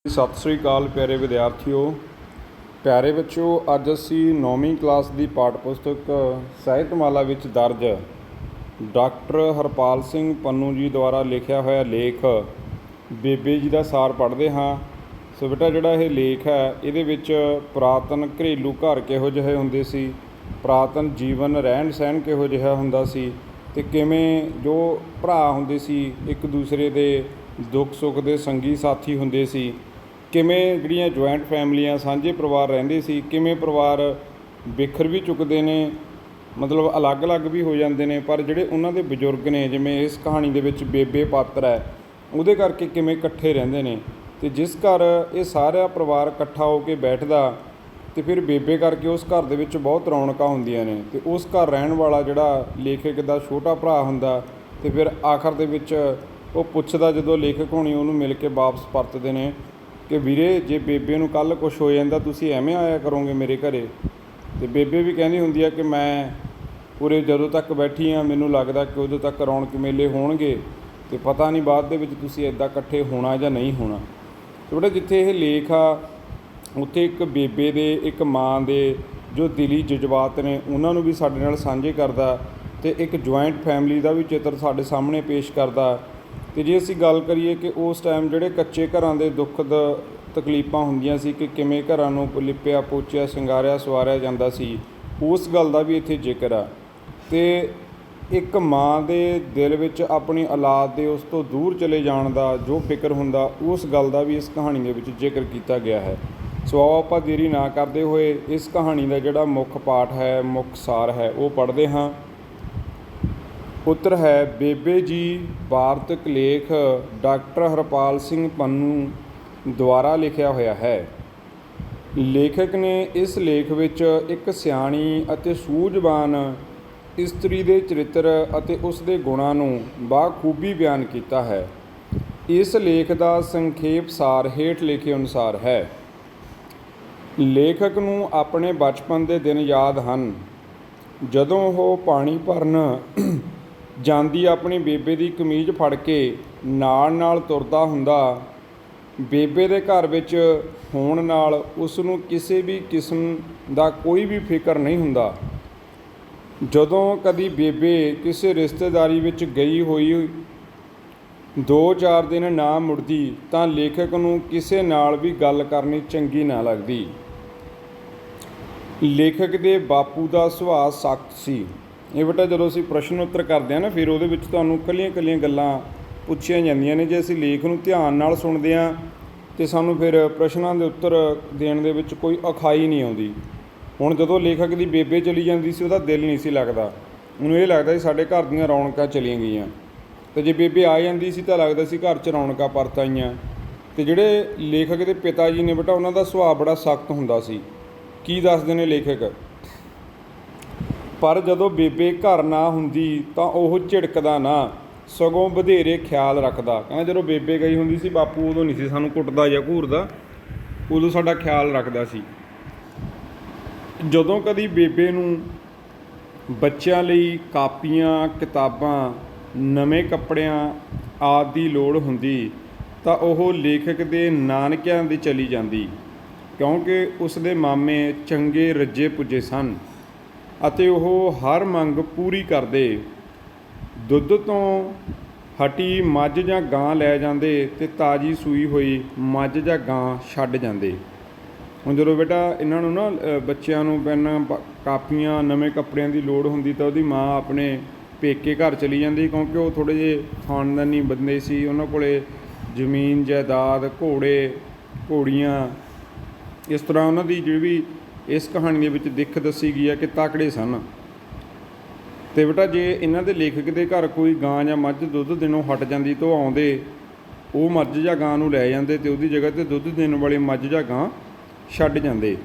ਸਤਿ ਸ੍ਰੀ ਅਕਾਲ ਪਿਆਰੇ ਵਿਦਿਆਰਥੀਓ, ਪਿਆਰੇ ਬੱਚਿਓ। ਅੱਜ ਅਸੀਂ 9ਵੀਂ ਕਲਾਸ ਦੀ ਪਾਠ ਪੁਸਤਕ ਸਾਹਿਤਮਾਲਾ ਵਿੱਚ ਦਰਜ ਡਾਕਟਰ ਹਰਪਾਲ ਸਿੰਘ ਪੰਨੂ ਜੀ ਦੁਆਰਾ ਲਿਖਿਆ ਹੋਇਆ ਲੇਖ ਬੇਬੇ ਜੀ ਦਾ ਸਾਰ ਪੜ੍ਹਦੇ ਹਾਂ। ਸੋ ਬੇਟਾ, ਜਿਹੜਾ ਇਹ ਲੇਖ ਹੈ ਇਹਦੇ ਵਿੱਚ ਪੁਰਾਤਨ ਘਰੇਲੂ ਘਰ ਕਿਹੋ ਜਿਹੇ ਹੁੰਦੇ ਸੀ, ਪੁਰਾਤਨ ਜੀਵਨ ਰਹਿਣ ਸਹਿਣ ਕਿਹੋ ਜਿਹਾ ਹੁੰਦਾ ਸੀ, ਅਤੇ ਕਿਵੇਂ ਜੋ ਭਰਾ ਹੁੰਦੇ ਸੀ ਇੱਕ ਦੂਸਰੇ ਦੇ ਦੁੱਖ ਸੁੱਖ ਦੇ ਸੰਗੀ ਸਾਥੀ ਹੁੰਦੇ ਸੀ, ਕਿਵੇਂ ਜਿਹੜੀਆਂ ਜੁਆਇੰਟ ਫੈਮਲੀਆਂ ਸਾਂਝੇ ਪਰਿਵਾਰ ਰਹਿੰਦੇ ਸੀ, ਕਿਵੇਂ ਪਰਿਵਾਰ ਬਿਖਰ ਵੀ ਚੁੱਕਦੇ ਨੇ, ਮਤਲਬ ਅਲੱਗ-ਅਲੱਗ ਵੀ ਹੋ ਜਾਂਦੇ ਨੇ, ਪਰ ਜਿਹੜੇ ਉਹਨਾਂ ਦੇ ਬਜ਼ੁਰਗ ਨੇ, ਜਿਵੇਂ ਇਸ ਕਹਾਣੀ ਦੇ ਵਿੱਚ ਬੇਬੇ ਪਾਤਰ ਹੈ, ਉਹਦੇ ਕਰਕੇ ਕਿਵੇਂ ਇਕੱਠੇ ਰਹਿੰਦੇ ਨੇ। ਅਤੇ ਜਿਸ ਘਰ ਇਹ ਸਾਰਾ ਪਰਿਵਾਰ ਇਕੱਠਾ ਹੋ ਕੇ ਬੈਠਦਾ ਅਤੇ ਫਿਰ ਬੇਬੇ ਕਰਕੇ ਉਸ ਘਰ ਦੇ ਵਿੱਚ ਬਹੁਤ ਰੌਣਕਾਂ ਹੁੰਦੀਆਂ ਨੇ, ਅਤੇ ਉਸ ਘਰ ਰਹਿਣ ਵਾਲਾ ਜਿਹੜਾ ਲੇਖਕ ਦਾ ਛੋਟਾ ਭਰਾ ਹੁੰਦਾ, ਅਤੇ ਫਿਰ ਆਖਰ ਦੇ ਵਿੱਚ ਉਹ ਪੁੱਛਦਾ, ਜਦੋਂ ਲੇਖਕ ਹੋਣੀ ਉਹਨੂੰ ਮਿਲ ਕੇ ਵਾਪਸ ਪਰਤਦੇ ਨੇ ਕਿ ਵੀਰੇ, ਜੇ ਬੇਬੇ ਨੂੰ ਕੱਲ੍ਹ ਕੁਛ ਹੋ ਜਾਂਦਾ ਤੁਸੀਂ ਐਵੇਂ ਆਇਆ ਕਰੋਗੇ ਮੇਰੇ ਘਰ। ਅਤੇ ਬੇਬੇ ਵੀ ਕਹਿੰਦੀ ਹੁੰਦੀ ਆ ਕਿ ਮੈਂ ਪੂਰੇ ਜਦੋਂ ਤੱਕ ਬੈਠੀ ਹਾਂ ਮੈਨੂੰ ਲੱਗਦਾ ਕਿ ਉਦੋਂ ਤੱਕ ਰੌਣਕ ਮੇਲੇ ਹੋਣਗੇ, ਅਤੇ ਪਤਾ ਨਹੀਂ ਬਾਅਦ ਦੇ ਵਿੱਚ ਤੁਸੀਂ ਇੱਦਾਂ ਇਕੱਠੇ ਹੋਣਾ ਜਾਂ ਨਹੀਂ ਹੋਣਾ। ਅਤੇ ਬੇਟਾ, ਜਿੱਥੇ ਇਹ ਲੇਖ ਆ ਉੱਥੇ ਇੱਕ ਬੇਬੇ ਦੇ, ਇੱਕ ਮਾਂ ਦੇ ਜੋ ਦਿਲੀ ਜਜ਼ਬਾਤ ਨੇ ਉਹਨਾਂ ਨੂੰ ਵੀ ਸਾਡੇ ਨਾਲ ਸਾਂਝੇ ਕਰਦਾ, ਅਤੇ ਇੱਕ ਜੁਆਇੰਟ ਫੈਮਿਲੀ ਦਾ ਵੀ ਚਿੱਤਰ ਸਾਡੇ ਸਾਹਮਣੇ ਪੇਸ਼ ਕਰਦਾ। ਅਤੇ ਜੇ ਅਸੀਂ ਗੱਲ ਕਰੀਏ ਕਿ ਉਸ ਟਾਈਮ ਜਿਹੜੇ ਕੱਚੇ ਘਰਾਂ ਦੇ ਦੁੱਖ ਤਕਲੀਫਾਂ ਹੁੰਦੀਆਂ ਸੀ ਕਿ ਕਿਵੇਂ ਘਰਾਂ ਨੂੰ ਲਿਪਿਆ ਪੋਚਿਆ ਸ਼ਿੰਗਾਰਿਆ ਸਵਾਰਿਆ ਜਾਂਦਾ ਸੀ, ਉਸ ਗੱਲ ਦਾ ਵੀ ਇੱਥੇ ਜ਼ਿਕਰ ਆ। ਅਤੇ ਇੱਕ ਮਾਂ ਦੇ ਦਿਲ ਵਿੱਚ ਆਪਣੀ ਔਲਾਦ ਦੇ ਉਸ ਤੋਂ ਦੂਰ ਚਲੇ ਜਾਣ ਦਾ ਜੋ ਫਿਕਰ ਹੁੰਦਾ, ਉਸ ਗੱਲ ਦਾ ਵੀ ਇਸ ਕਹਾਣੀ ਦੇ ਵਿੱਚ ਜ਼ਿਕਰ ਕੀਤਾ ਗਿਆ ਹੈ। ਸੋ ਆਓ ਆਪਾਂ ਦੇਰੀ ਨਾ ਕਰਦੇ ਹੋਏ ਇਸ ਕਹਾਣੀ ਦਾ ਜਿਹੜਾ ਮੁੱਖ ਪਾਠ ਹੈ, ਮੁੱਖ ਸਾਰ ਹੈ, ਉਹ ਪੜ੍ਹਦੇ ਹਾਂ। ਉੱਤਰ ਹੈ ਬੇਬੇ ਜੀ ਵਾਰਤਕ ਲੇਖ ਡਾਕਟਰ ਹਰਪਾਲ ਸਿੰਘ ਪੰਨੂ ਦੁਆਰਾ ਲਿਖਿਆ ਹੋਇਆ ਹੈ। ਲੇਖਕ ਨੇ ਇਸ ਲੇਖ ਵਿੱਚ ਇੱਕ ਸਿਆਣੀ ਅਤੇ ਸੂਝਵਾਨ ਇਸਤਰੀ ਦੇ ਚਰਿੱਤਰ ਅਤੇ ਉਸ ਦੇ ਗੁਣਾਂ ਨੂੰ ਬਾਖੂਬੀ ਬਿਆਨ ਕੀਤਾ ਹੈ। ਇਸ ਲੇਖ ਦਾ ਸੰਖੇਪ ਸਾਰ ਹੇਠ ਲਿਖੇ ਅਨੁਸਾਰ ਹੈ। ਲੇਖਕ ਨੂੰ ਆਪਣੇ ਬਚਪਨ ਦੇ ਦਿਨ ਯਾਦ ਹਨ, ਜਦੋਂ ਉਹ ਪਾਣੀ ਭਰਨ ਜਾਂਦੀ ਆਪਣੀ ਬੇਬੇ ਦੀ ਕਮੀਜ਼ ਫੜ ਕੇ ਨਾਲ ਤੁਰਦਾ ਹੁੰਦਾ। ਬੇਬੇ ਦੇ ਘਰ ਵਿੱਚ ਹੋਣ ਨਾਲ ਉਸ ਨੂੰ ਕਿਸੇ ਵੀ ਕਿਸਮ ਦਾ ਕੋਈ ਵੀ ਫਿਕਰ ਨਹੀਂ ਹੁੰਦਾ। ਜਦੋਂ ਕਦੀ ਬੇਬੇ ਕਿਸੇ ਰਿਸ਼ਤੇਦਾਰੀ ਵਿੱਚ ਗਈ ਹੋਈ 2-4 ਦਿਨ ਨਾ ਮੁੜਦੀ ਤਾਂ ਲੇਖਕ ਨੂੰ ਕਿਸੇ ਨਾਲ ਵੀ ਗੱਲ ਕਰਨੀ ਚੰਗੀ ਨਾ ਲੱਗਦੀ। ਲੇਖਕ ਦੇ ਬਾਪੂ ਦਾ ਸੁਭਾਅ ਸਖਤ ਸੀ। ਇਹ ਬੇਟਾ, ਜਦੋਂ ਅਸੀਂ ਪ੍ਰਸ਼ਨ ਉੱਤਰ ਕਰਦੇ ਹਾਂ ਨਾ, ਫਿਰ ਉਹਦੇ ਵਿੱਚ ਤੁਹਾਨੂੰ ਇਕੱਲੀਆਂ ਗੱਲਾਂ ਪੁੱਛੀਆਂ ਜਾਂਦੀਆਂ ਨੇ। ਜੇ ਅਸੀਂ ਲੇਖ ਨੂੰ ਧਿਆਨ ਨਾਲ ਸੁਣਦੇ ਹਾਂ ਅਤੇ ਸਾਨੂੰ ਫਿਰ ਪ੍ਰਸ਼ਨਾਂ ਦੇ ਉੱਤਰ ਦੇਣ ਦੇ ਵਿੱਚ ਕੋਈ ਔਖਾਈ ਨਹੀਂ ਆਉਂਦੀ। ਹੁਣ ਜਦੋਂ ਲੇਖਕ ਦੀ ਬੇਬੇ ਚਲੀ ਜਾਂਦੀ ਸੀ, ਉਹਦਾ ਦਿਲ ਨਹੀਂ ਸੀ ਲੱਗਦਾ, ਉਹਨੂੰ ਇਹ ਲੱਗਦਾ ਸੀ ਸਾਡੇ ਘਰ ਦੀਆਂ ਰੌਣਕਾਂ ਚਲੀਆਂ ਗਈਆਂ। ਅਤੇ ਜੇ ਬੇਬੇ ਆ ਜਾਂਦੀ ਸੀ ਤਾਂ ਲੱਗਦਾ ਸੀ ਘਰ 'ਚ ਰੌਣਕਾਂ ਪਰਤ ਆਈਆਂ। ਅਤੇ ਜਿਹੜੇ ਲੇਖਕ ਦੇ ਪਿਤਾ ਜੀ ਨੇ ਬੇਟਾ, ਉਹਨਾਂ ਦਾ ਸੁਭਾਅ ਬੜਾ ਸਖਤ ਹੁੰਦਾ ਸੀ। ਕੀ ਦੱਸਦੇ ਨੇ ਲੇਖਕ? ਪਰ ਜਦੋਂ ਬੇਬੇ ਘਰ ਨਾ ਹੁੰਦੀ ਤਾਂ ਉਹ ਝਿੜਕਦਾ ਨਾ, ਸਗੋਂ ਵਧੇਰੇ ਖਿਆਲ ਰੱਖਦਾ। ਕਹਿੰਦਾ ਜਦੋਂ ਬੇਬੇ ਗਈ ਹੁੰਦੀ ਸੀ, ਬਾਪੂ ਉਦੋਂ ਨਹੀਂ ਸੀ ਸਾਨੂੰ ਕੁੱਟਦਾ ਜਾਂ ਘੂਰਦਾ, ਉਦੋਂ ਸਾਡਾ ਖਿਆਲ ਰੱਖਦਾ ਸੀ। ਜਦੋਂ ਕਦੀ ਬੇਬੇ ਨੂੰ ਬੱਚਿਆਂ ਲਈ ਕਾਪੀਆਂ, ਕਿਤਾਬਾਂ, ਨਵੇਂ ਕੱਪੜਿਆਂ ਆਦਿ ਦੀ ਲੋੜ ਹੁੰਦੀ ਤਾਂ ਉਹ ਲੇਖਕ ਦੇ ਨਾਨਕਿਆਂ ਦੇ ਚਲੀ ਜਾਂਦੀ, ਕਿਉਂਕਿ ਉਸ ਦੇ ਮਾਮੇ ਚੰਗੇ ਰੱਜੇ ਪੁੱਜੇ ਸਨ ਅਤੇ ਉਹ ਹਰ ਮੰਗ ਪੂਰੀ ਕਰਦੇ। ਦੁੱਧ ਤੋਂ ਹਟੀ ਮੱਝ ਜਾਂ ਗਾਂ ਲੈ ਜਾਂਦੇ ਅਤੇ ਤਾਜ਼ੀ ਸੂਈ ਹੋਈ ਮੱਝ ਜਾਂ ਗਾਂ ਛੱਡ ਜਾਂਦੇ। ਹੁਣ ਜਦੋਂ ਬੇਟਾ ਇਹਨਾਂ ਨੂੰ ਨਾ ਬੱਚਿਆਂ ਨੂੰ ਪੈਨ ਕਾਪੀਆਂ ਨਵੇਂ ਕੱਪੜਿਆਂ ਦੀ ਲੋੜ ਹੁੰਦੀ ਤਾਂ ਉਹਦੀ ਮਾਂ ਆਪਣੇ ਪੇਕੇ ਘਰ ਚਲੀ ਜਾਂਦੀ, ਕਿਉਂਕਿ ਉਹ ਥੋੜ੍ਹੇ ਜਿਹੇ ਖਾਨਦਾਨੀ ਬੰਦੇ ਸੀ, ਉਹਨਾਂ ਕੋਲ ਜ਼ਮੀਨ ਜਾਇਦਾਦ, ਘੋੜੇ ਘੋੜੀਆਂ, ਇਸ ਤਰ੍ਹਾਂ ਉਹਨਾਂ ਦੀ ਜਿਹੜੀ ਵੀ ਇਸ ਕਹਾਣੀ ਦੇ ਵਿੱਚ ਦਿੱਖ ਦੱਸੀ ਗਈ ਹੈ ਕਿ ਤਾਕੜੇ ਸਨ। ਅਤੇ ਬੇਟਾ, ਜੇ ਇਹਨਾਂ ਦੇ ਲੇਖਕ ਦੇ ਘਰ ਕੋਈ ਗਾਂ ਜਾਂ ਮੱਝ ਦੁੱਧ ਦੇਣੋਂ ਹਟ ਜਾਂਦੀ ਤਾਂ ਉਹ ਆਉਂਦੇ, ਉਹ ਮੱਝ ਜਾਂ ਗਾਂ ਨੂੰ ਲੈ ਜਾਂਦੇ ਅਤੇ ਉਹਦੀ ਜਗ੍ਹਾ 'ਤੇ ਦੁੱਧ ਦੇਣ ਵਾਲੇ ਮੱਝ ਜਾਂ ਗਾਂ ਛੱਡ ਜਾਂਦੇ।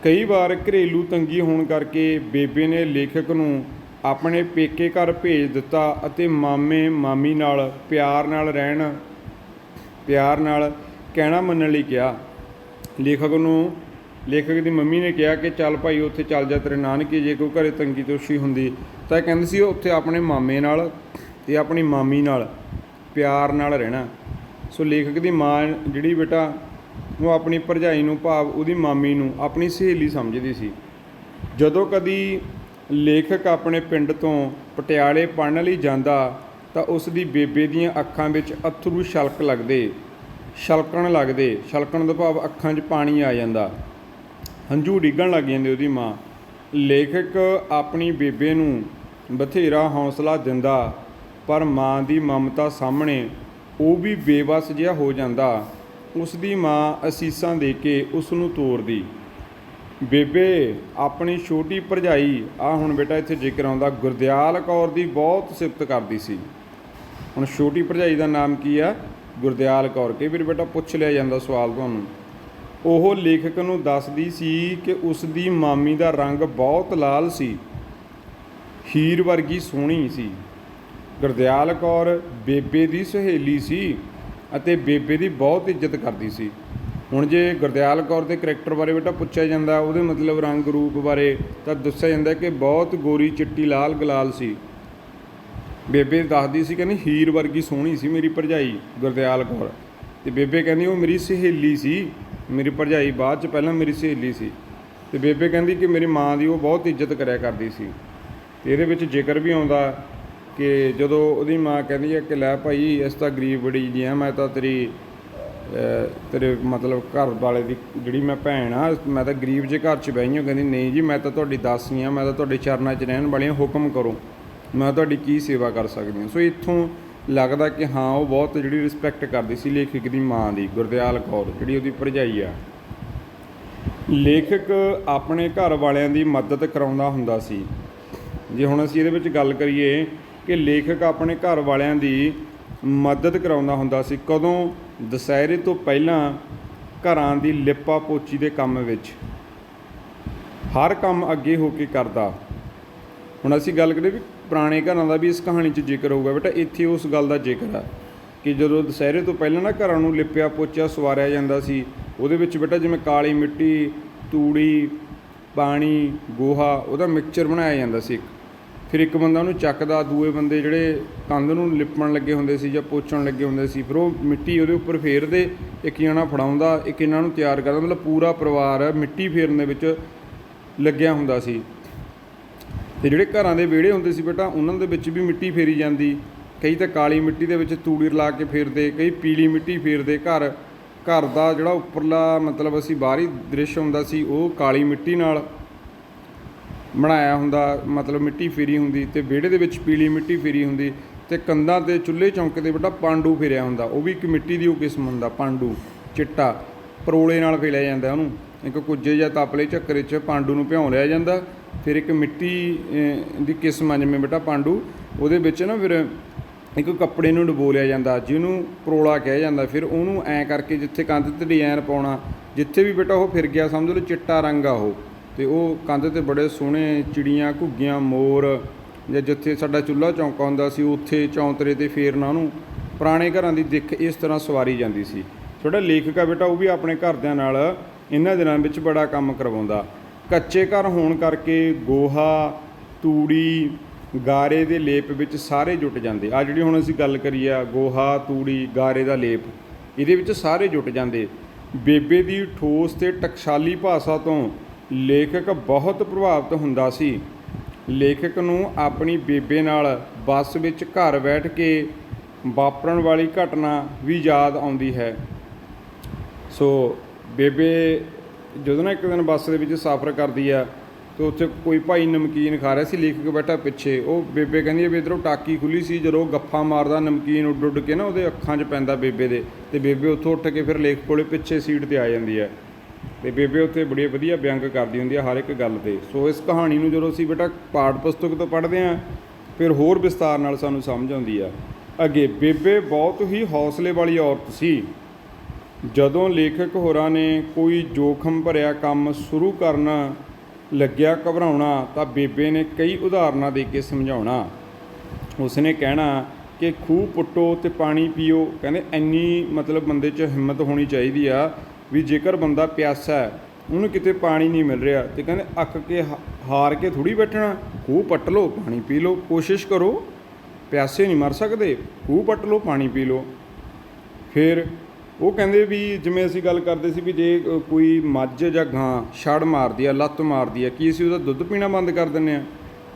ਕਈ ਵਾਰ ਘਰੇਲੂ ਤੰਗੀ ਹੋਣ ਕਰਕੇ ਬੇਬੇ ਨੇ ਲੇਖਕ ਨੂੰ ਆਪਣੇ ਪੇਕੇ ਘਰ ਭੇਜ ਦਿੱਤਾ ਅਤੇ ਮਾਮੇ ਮਾਮੀ ਨਾਲ ਪਿਆਰ ਨਾਲ ਕਹਿਣਾ ਮੰਨਣ ਲਈ ਕਿਹਾ। ਲੇਖਕ ਦੀ ਮੰਮੀ ਨੇ ਕਿਹਾ ਕਿ ਚੱਲ ਭਾਈ ਉੱਥੇ ਚੱਲ ਜਾ ਤੇਰੇ ਨਾਨਕੇ, ਜੇ ਕੋਈ ਘਰੇ ਤੰਗੀ ਤੋਸ਼ੀ ਹੁੰਦੀ ਤਾਂ ਕਹਿੰਦੇ ਸੀ ਉੱਥੇ ਆਪਣੇ ਮਾਮੇ ਨਾਲ ਅਤੇ ਆਪਣੀ ਮਾਮੀ ਨਾਲ ਪਿਆਰ ਨਾਲ ਰਹਿਣਾ। ਸੋ ਲੇਖਕ ਦੀ ਮਾਂ ਜਿਹੜੀ ਬੇਟਾ ਉਹ ਆਪਣੀ ਭਰਜਾਈ ਨੂੰ ਭਾਵ ਉਹਦੀ ਮਾਮੀ ਨੂੰ ਆਪਣੀ ਸਹੇਲੀ ਸਮਝਦੀ ਸੀ। ਜਦੋਂ ਕਦੀ ਲੇਖਕ ਆਪਣੇ ਪਿੰਡ ਤੋਂ ਪਟਿਆਲੇ ਪੜ੍ਹਨ ਲਈ ਜਾਂਦਾ ਤਾਂ ਉਸ ਦੀ ਬੇਬੇ ਦੀਆਂ ਅੱਖਾਂ ਵਿੱਚ ਅੱਥਰੂ ਛਲਕਣ ਦਾ ਭਾਵ ਅੱਖਾਂ 'ਚ ਪਾਣੀ ਆ ਜਾਂਦਾ, ਹੰਝੂ ਡਿੱਗਣ ਲੱਗ ਜਾਂਦੇ ਉਹਦੀ ਮਾਂ। ਲੇਖਕ ਆਪਣੀ ਬੇਬੇ ਨੂੰ ਬਥੇਰਾ ਹੌਸਲਾ ਦਿੰਦਾ ਪਰ ਮਾਂ ਦੀ ਮਮਤਾ ਸਾਹਮਣੇ ਉਹ ਵੀ ਬੇਵੱਸ ਜਿਹਾ ਹੋ ਜਾਂਦਾ। ਉਸ ਦੀ ਮਾਂ ਅਸੀਸਾਂ ਦੇ ਕੇ ਉਸ ਨੂੰ ਤੋਰਦੀ। ਬੇਬੇ ਆਪਣੀ ਛੋਟੀ ਭਰਜਾਈ ਹੁਣ ਬੇਟਾ ਇੱਥੇ ਜ਼ਿਕਰ ਆਉਂਦਾ ਗੁਰਦਿਆਲ ਕੌਰ ਦੀ ਬਹੁਤ ਸਿਫਤ ਕਰਦੀ ਸੀ। ਹੁਣ ਛੋਟੀ ਭਰਜਾਈ ਦਾ ਨਾਮ ਕੀ ਆ? ਗੁਰਦਿਆਲ ਕੌਰ। ਕਈ ਵਾਰ ਬੇਟਾ ਪੁੱਛ ਲਿਆ ਜਾਂਦਾ ਸਵਾਲ ਤੁਹਾਨੂੰ। ਉਹ ਲੇਖਕ ਨੂੰ ਦੱਸਦੀ ਸੀ ਕਿ ਉਸ ਦੀ ਮਾਮੀ ਦਾ ਰੰਗ ਬਹੁਤ ਲਾਲ ਸੀ, ਹੀਰ ਵਰਗੀ ਸੋਹਣੀ ਸੀ। ਗੁਰਦਿਆਲ ਕੌਰ ਬੇਬੇ ਦੀ ਸਹੇਲੀ ਸੀ ਅਤੇ ਬੇਬੇ ਦੀ ਬਹੁਤ ਇੱਜ਼ਤ ਕਰਦੀ ਸੀ। ਹੁਣ ਜੇ ਗੁਰਦਿਆਲ ਕੌਰ ਦੇ ਕਰੈਕਟਰ ਬਾਰੇ ਬੇਟਾ ਪੁੱਛਿਆ ਜਾਂਦਾ, ਉਹਦੇ ਮਤਲਬ ਰੰਗ ਰੂਪ ਬਾਰੇ, ਤਾਂ ਦੱਸਿਆ ਜਾਂਦਾ ਕਿ ਬਹੁਤ ਗੋਰੀ ਚਿੱਟੀ ਲਾਲ ਗਲਾਲ ਸੀ। ਬੇਬੇ ਦੱਸਦੀ ਸੀ, ਕਹਿੰਦੀ ਹੀਰ ਵਰਗੀ ਸੋਹਣੀ ਸੀ ਮੇਰੀ ਭਰਜਾਈ ਗੁਰਦਿਆਲ ਕੌਰ। ਅਤੇ ਬੇਬੇ ਕਹਿੰਦੀ ਉਹ ਮੇਰੀ ਸਹੇਲੀ ਸੀ, ਮੇਰੀ ਭਰਜਾਈ ਬਾਅਦ 'ਚ ਪਹਿਲਾਂ ਮੇਰੀ ਸਹੇਲੀ ਸੀ। ਅਤੇ ਬੇਬੇ ਕਹਿੰਦੀ ਕਿ ਮੇਰੀ ਮਾਂ ਦੀ ਉਹ ਬਹੁਤ ਇੱਜ਼ਤ ਕਰਿਆ ਕਰਦੀ ਸੀ। ਅਤੇ ਇਹਦੇ ਵਿੱਚ ਜ਼ਿਕਰ ਵੀ ਆਉਂਦਾ ਕਿ ਜਦੋਂ ਉਹਦੀ ਮਾਂ ਕਹਿੰਦੀ ਹੈ ਕਿ ਲੈ ਭਾਈ ਇਸ ਤਾਂ ਗਰੀਬ ਬੜੀ ਜੀ ਆ, ਮੈਂ ਤਾਂ ਤੇਰੇ ਮਤਲਬ ਘਰ ਵਾਲੇ ਦੀ ਜਿਹੜੀ ਮੈਂ ਭੈਣ ਆ, ਮੈਂ ਤਾਂ ਗਰੀਬ ਜਿਹੇ ਘਰ 'ਚ ਬਹਿ ਹਾਂ। ਕਹਿੰਦੀ ਨਹੀਂ ਜੀ, ਮੈਂ ਤਾਂ ਤੁਹਾਡੀ ਦਾਸੀ ਹਾਂ, ਮੈਂ ਤਾਂ ਤੁਹਾਡੇ ਚਰਨਾਂ 'ਚ ਰਹਿਣ ਵਾਲੀ ਹਾਂ, ਹੁਕਮ ਕਰੋ, ਮੈਂ ਤੁਹਾਡੀ ਕੀ ਸੇਵਾ ਕਰ ਸਕਦੀ ਹਾਂ। ਸੋ ਇੱਥੋਂ ਲੱਗਦਾ ਕਿ ਹਾਂ ਉਹ ਬਹੁਤ ਜਿਹੜੀ ਰਿਸਪੈਕਟ ਕਰਦੀ ਸੀ ਲੇਖਕ ਦੀ ਮਾਂ ਦੀ, ਗੁਰਦਿਆਲ ਕੌਰ ਜਿਹੜੀ ਉਹਦੀ ਭਰਜਾਈ ਆ। ਲੇਖਕ ਆਪਣੇ ਘਰ ਵਾਲਿਆਂ ਦੀ ਮਦਦ ਕਰਾਉਂਦਾ ਹੁੰਦਾ ਸੀ। ਜੇ ਹੁਣ ਅਸੀਂ ਇਹਦੇ ਵਿੱਚ ਗੱਲ ਕਰੀਏ ਕਿ ਲੇਖਕ ਆਪਣੇ ਘਰ ਵਾਲਿਆਂ ਦੀ ਮਦਦ ਕਰਾਉਂਦਾ ਹੁੰਦਾ ਸੀ ਕਦੋਂ? ਦੁਸਹਿਰੇ ਤੋਂ ਪਹਿਲਾਂ ਘਰਾਂ ਦੀ ਲਿਪਾ ਪੋਚੀ ਦੇ ਕੰਮ ਵਿੱਚ ਹਰ ਕੰਮ ਅੱਗੇ ਹੋ ਕੇ ਕਰਦਾ। ਹੁਣ ਅਸੀਂ ਗੱਲ ਕਰੀਏ ਵੀ ਪੁਰਾਣੇ ਘਰਾਂ ਦਾ ਵੀ ਇਸ ਕਹਾਣੀ 'ਚ ਜ਼ਿਕਰ ਹੋਊਗਾ ਬੇਟਾ। ਇੱਥੇ ਉਸ ਗੱਲ ਦਾ ਜ਼ਿਕਰ ਆ ਕਿ ਜਦੋਂ ਦੁਸਹਿਰੇ ਤੋਂ ਪਹਿਲਾਂ ਨਾ ਘਰਾਂ ਨੂੰ ਲਿਪਿਆ ਪੋਚਿਆ ਸਵਾਰਿਆ ਜਾਂਦਾ ਸੀ। ਉਹਦੇ ਵਿੱਚ ਬੇਟਾ ਜਿਵੇਂ ਕਾਲੀ ਮਿੱਟੀ, ਤੂੜੀ, ਪਾਣੀ, ਗੋਹਾ, ਉਹਦਾ ਮਿਕਸਚਰ ਬਣਾਇਆ ਜਾਂਦਾ ਸੀ। ਫਿਰ ਇੱਕ ਬੰਦਾ ਉਹਨੂੰ ਚੱਕਦਾ, ਦੂਏ ਬੰਦੇ ਜਿਹੜੇ ਕੰਧ ਨੂੰ ਲਿਪਣ ਲੱਗੇ ਹੁੰਦੇ ਸੀ ਜਾਂ ਪੋਚਣ ਲੱਗੇ ਹੁੰਦੇ ਸੀ, ਫਿਰ ਉਹ ਮਿੱਟੀ ਉਹਦੇ ਉੱਪਰ ਫੇਰਦੇ, ਇੱਕ ਜਣਾ ਫੜਾਉਂਦਾ, ਇੱਕ ਇਹਨਾਂ ਨੂੰ ਤਿਆਰ ਕਰਦਾ। ਮਤਲਬ ਪੂਰਾ ਪਰਿਵਾਰ ਮਿੱਟੀ ਫੇਰਨ ਦੇ ਵਿੱਚ ਲੱਗਿਆ ਹੁੰਦਾ ਸੀ। ਅਤੇ ਜਿਹੜੇ ਘਰਾਂ ਦੇ ਵਿਹੜੇ ਹੁੰਦੇ ਸੀ ਬੇਟਾ, ਉਹਨਾਂ ਦੇ ਵਿੱਚ ਵੀ ਮਿੱਟੀ ਫੇਰੀ ਜਾਂਦੀ। ਕਈ ਤਾਂ ਕਾਲੀ ਮਿੱਟੀ ਦੇ ਵਿੱਚ ਤੂੜੀ ਰਲਾ ਕੇ ਫੇਰਦੇ, ਕਈ ਪੀਲੀ ਮਿੱਟੀ ਫੇਰਦੇ। ਘਰ ਦਾ ਜਿਹੜਾ ਉੱਪਰਲਾ ਮਤਲਬ ਅਸੀਂ ਬਾਹਰੀ ਦ੍ਰਿਸ਼ ਹੁੰਦਾ ਸੀ ਉਹ ਕਾਲੀ ਮਿੱਟੀ ਨਾਲ ਬਣਾਇਆ ਹੁੰਦਾ, ਮਤਲਬ ਮਿੱਟੀ ਫੇਰੀ ਹੁੰਦੀ, ਅਤੇ ਵਿਹੜੇ ਦੇ ਵਿੱਚ ਪੀਲੀ ਮਿੱਟੀ ਫੇਰੀ ਹੁੰਦੀ। ਅਤੇ ਕੰਧਾਂ 'ਤੇ ਚੁੱਲ੍ਹੇ ਚੌਂਕੇ 'ਤੇ ਬੇਟਾ ਪਾਂਡੂ ਫੇਰਿਆ ਹੁੰਦਾ, ਉਹ ਵੀ ਇੱਕ ਮਿੱਟੀ ਦੀ ਉਹ ਕਿਸਮ ਹੁੰਦਾ ਪਾਂਡੂ, ਚਿੱਟਾ ਪਰੋਲੇ ਨਾਲ ਫੇਰਿਆ ਜਾਂਦਾ ਉਹਨੂੰ। ਇੱਕ ਕੁੱਜੇ ਜਾਂ ਤਪਲੇ ਝੱਕਰੇ 'ਚ ਪਾਂਡੂ ਨੂੰ ਭਿਉਂ ਲਿਆ ਜਾਂਦਾ। ਫਿਰ ਇੱਕ ਮਿੱਟੀ ਦੀ ਕਿਸਮ ਆ ਜਿਵੇਂ ਬੇਟਾ ਪਾਂਡੂ, ਉਹਦੇ ਵਿੱਚ ਨਾ ਫਿਰ ਇੱਕ ਕੱਪੜੇ ਨੂੰ ਡੁਬੋ ਲਿਆ ਜਾਂਦਾ ਜਿਹਨੂੰ ਪਰੋਲਾ ਕਿਹਾ ਜਾਂਦਾ। ਫਿਰ ਉਹਨੂੰ ਐਂ ਕਰਕੇ ਜਿੱਥੇ ਕੰਧ 'ਤੇ ਡਿਜ਼ਾਈਨ ਪਾਉਣਾ, ਜਿੱਥੇ ਵੀ ਬੇਟਾ ਉਹ ਫਿਰ ਗਿਆ ਸਮਝ ਲਓ ਚਿੱਟਾ ਰੰਗ ਆ ਉਹ, ਅਤੇ ਉਹ ਕੰਧ 'ਤੇ ਬੜੇ ਸੋਹਣੇ ਚਿੜੀਆਂ, ਘੁੱਗੀਆਂ, ਮੋਰ, ਜਾਂ ਜਿੱਥੇ ਸਾਡਾ ਚੁੱਲ੍ਹਾ ਚੌਂਕਾ ਹੁੰਦਾ ਸੀ ਉੱਥੇ ਚੌਂਤਰੇ 'ਤੇ ਫੇਰਨਾ ਉਹਨੂੰ। ਪੁਰਾਣੇ ਘਰਾਂ ਦੀ ਦਿੱਖ ਇਸ ਤਰ੍ਹਾਂ ਸਵਾਰੀ ਜਾਂਦੀ ਸੀ। ਜਿਹੜਾ ਲੇਖਕ ਆ ਬੇਟਾ ਉਹ ਵੀ ਆਪਣੇ ਘਰਦਿਆਂ ਨਾਲ ਇਹਨਾਂ ਦਿਨਾਂ ਵਿੱਚ ਬੜਾ ਕੰਮ ਕਰਵਾਉਂਦਾ। ਕੱਚੇ ਘਰ ਹੋਣ ਕਰਕੇ ਗੋਹਾ, ਤੂੜੀ, ਗਾਰੇ ਦੇ ਲੇਪ ਵਿੱਚ ਸਾਰੇ ਜੁਟ ਜਾਂਦੇ। ਆ ਜਿਹੜੀ ਹੁਣ ਅਸੀਂ ਗੱਲ ਕਰੀ ਆ ਗੋਹਾ, ਤੂੜੀ, ਗਾਰੇ ਦਾ ਲੇਪ, ਇਹਦੇ ਵਿੱਚ ਸਾਰੇ ਜੁਟ ਜਾਂਦੇ। ਬੇਬੇ ਦੀ ਠੋਸ ਅਤੇ ਟਕਸਾਲੀ ਭਾਸ਼ਾ ਤੋਂ ਲੇਖਕ ਬਹੁਤ ਪ੍ਰਭਾਵਿਤ ਹੁੰਦਾ ਸੀ। ਲੇਖਕ ਨੂੰ ਆਪਣੀ ਬੇਬੇ ਨਾਲ ਬੱਸ ਵਿੱਚ ਘਰ ਬੈਠ ਕੇ ਵਾਪਰਨ ਵਾਲੀ ਘਟਨਾ ਵੀ ਯਾਦ ਆਉਂਦੀ ਹੈ। ਸੋ ਬੇਬੇ ਜਦੋਂ ਨਾ ਇੱਕ ਦਿਨ ਬੱਸ ਦੇ ਵਿੱਚ ਸਫ਼ਰ ਕਰਦੀ ਆ ਅਤੇ ਉੱਥੇ ਕੋਈ ਭਾਈ ਨਮਕੀਨ ਖਾ ਰਿਹਾ ਸੀ, ਲੇਖਕ ਬੈਠਾ ਪਿੱਛੇ। ਉਹ ਬੇਬੇ ਕਹਿੰਦੀ ਹੈ ਵੀ ਇੱਧਰੋਂ ਟਾਕੀ ਖੁੱਲ੍ਹੀ ਸੀ, ਜਦੋਂ ਗੱਫਾ ਮਾਰਦਾ ਨਮਕੀਨ ਉੱਡ ਉੱਡ ਕੇ ਨਾ ਉਹਦੇ ਅੱਖਾਂ 'ਚ ਪੈਂਦਾ ਬੇਬੇ ਦੇ, ਅਤੇ ਬੇਬੇ ਉੱਥੋਂ ਉੱਠ ਕੇ ਫਿਰ ਲੇਖਕ ਕੋਲੇ ਪਿੱਛੇ ਸੀਟ 'ਤੇ ਆ ਜਾਂਦੀ ਹੈ। ਅਤੇ ਬੇਬੇ ਉੱਥੇ ਬੜੀ ਵਧੀਆ ਵਿਅੰਗ ਕਰਦੀ ਹੁੰਦੀ ਹੈ ਹਰ ਇੱਕ ਗੱਲ 'ਤੇ। ਸੋ ਇਸ ਕਹਾਣੀ ਨੂੰ ਜਦੋਂ ਅਸੀਂ ਬੇਟਾ ਪਾਠ ਪੁਸਤਕ ਤੋਂ ਪੜ੍ਹਦੇ ਹਾਂ ਫਿਰ ਹੋਰ ਵਿਸਤਾਰ ਨਾਲ ਸਾਨੂੰ ਸਮਝ ਆਉਂਦੀ ਆ। ਅੱਗੇ ਬੇਬੇ ਬਹੁਤ ਹੀ ਹੌਸਲੇ ਵਾਲੀ ਔਰਤ ਸੀ। ਜਦੋਂ ਲੇਖਕ ਹੋਰਾਂ ਨੇ ਕੋਈ ਜੋਖਮ ਭਰਿਆ ਕੰਮ ਸ਼ੁਰੂ ਕਰਨ ਲੱਗਿਆ ਘਬਰਾਉਣਾ ਤਾਂ ਬੇਬੇ ਨੇ ਕਈ ਉਦਾਹਰਨਾਂ ਦੇ ਕੇ ਸਮਝਾਉਣਾ। ਉਸਨੇ ਕਹਿਣਾ ਕਿ ਖੂਹ ਪੁੱਟੋ ਅਤੇ ਪਾਣੀ ਪੀਓ। ਕਹਿੰਦੇ ਇੰਨੀ ਮਤਲਬ ਬੰਦੇ 'ਚ ਹਿੰਮਤ ਹੋਣੀ ਚਾਹੀਦੀ ਆ ਵੀ ਜੇਕਰ ਬੰਦਾ ਪਿਆਸਾ ਹੈ, ਉਹਨੂੰ ਕਿਤੇ ਪਾਣੀ ਨਹੀਂ ਮਿਲ ਰਿਹਾ, ਅਤੇ ਕਹਿੰਦੇ ਅੱਕ ਕੇ ਹਾਰ ਕੇ ਥੋੜ੍ਹੀ ਬੈਠਣਾ। ਖੂਹ ਪੱਟ ਲਓ, ਪਾਣੀ ਪੀ ਲਓ, ਕੋਸ਼ਿਸ਼ ਕਰੋ, ਪਿਆਸੇ ਨਹੀਂ ਮਰ ਸਕਦੇ, ਖੂਹ ਪੱਟ ਲਓ, ਪਾਣੀ ਪੀ ਲਓ। ਫਿਰ ਉਹ ਕਹਿੰਦੇ ਵੀ ਜਿਵੇਂ ਅਸੀਂ ਗੱਲ ਕਰਦੇ ਸੀ ਵੀ ਜੇ ਕੋਈ ਮੱਝ ਜਾਂ ਗਾਂ ਛੜ ਮਾਰਦੀ ਆ, ਲੱਤ ਮਾਰਦੀ ਆ, ਕੀ ਅਸੀਂ ਉਹਦਾ ਦੁੱਧ ਪੀਣਾ ਬੰਦ ਕਰ ਦਿੰਦੇ ਹਾਂ?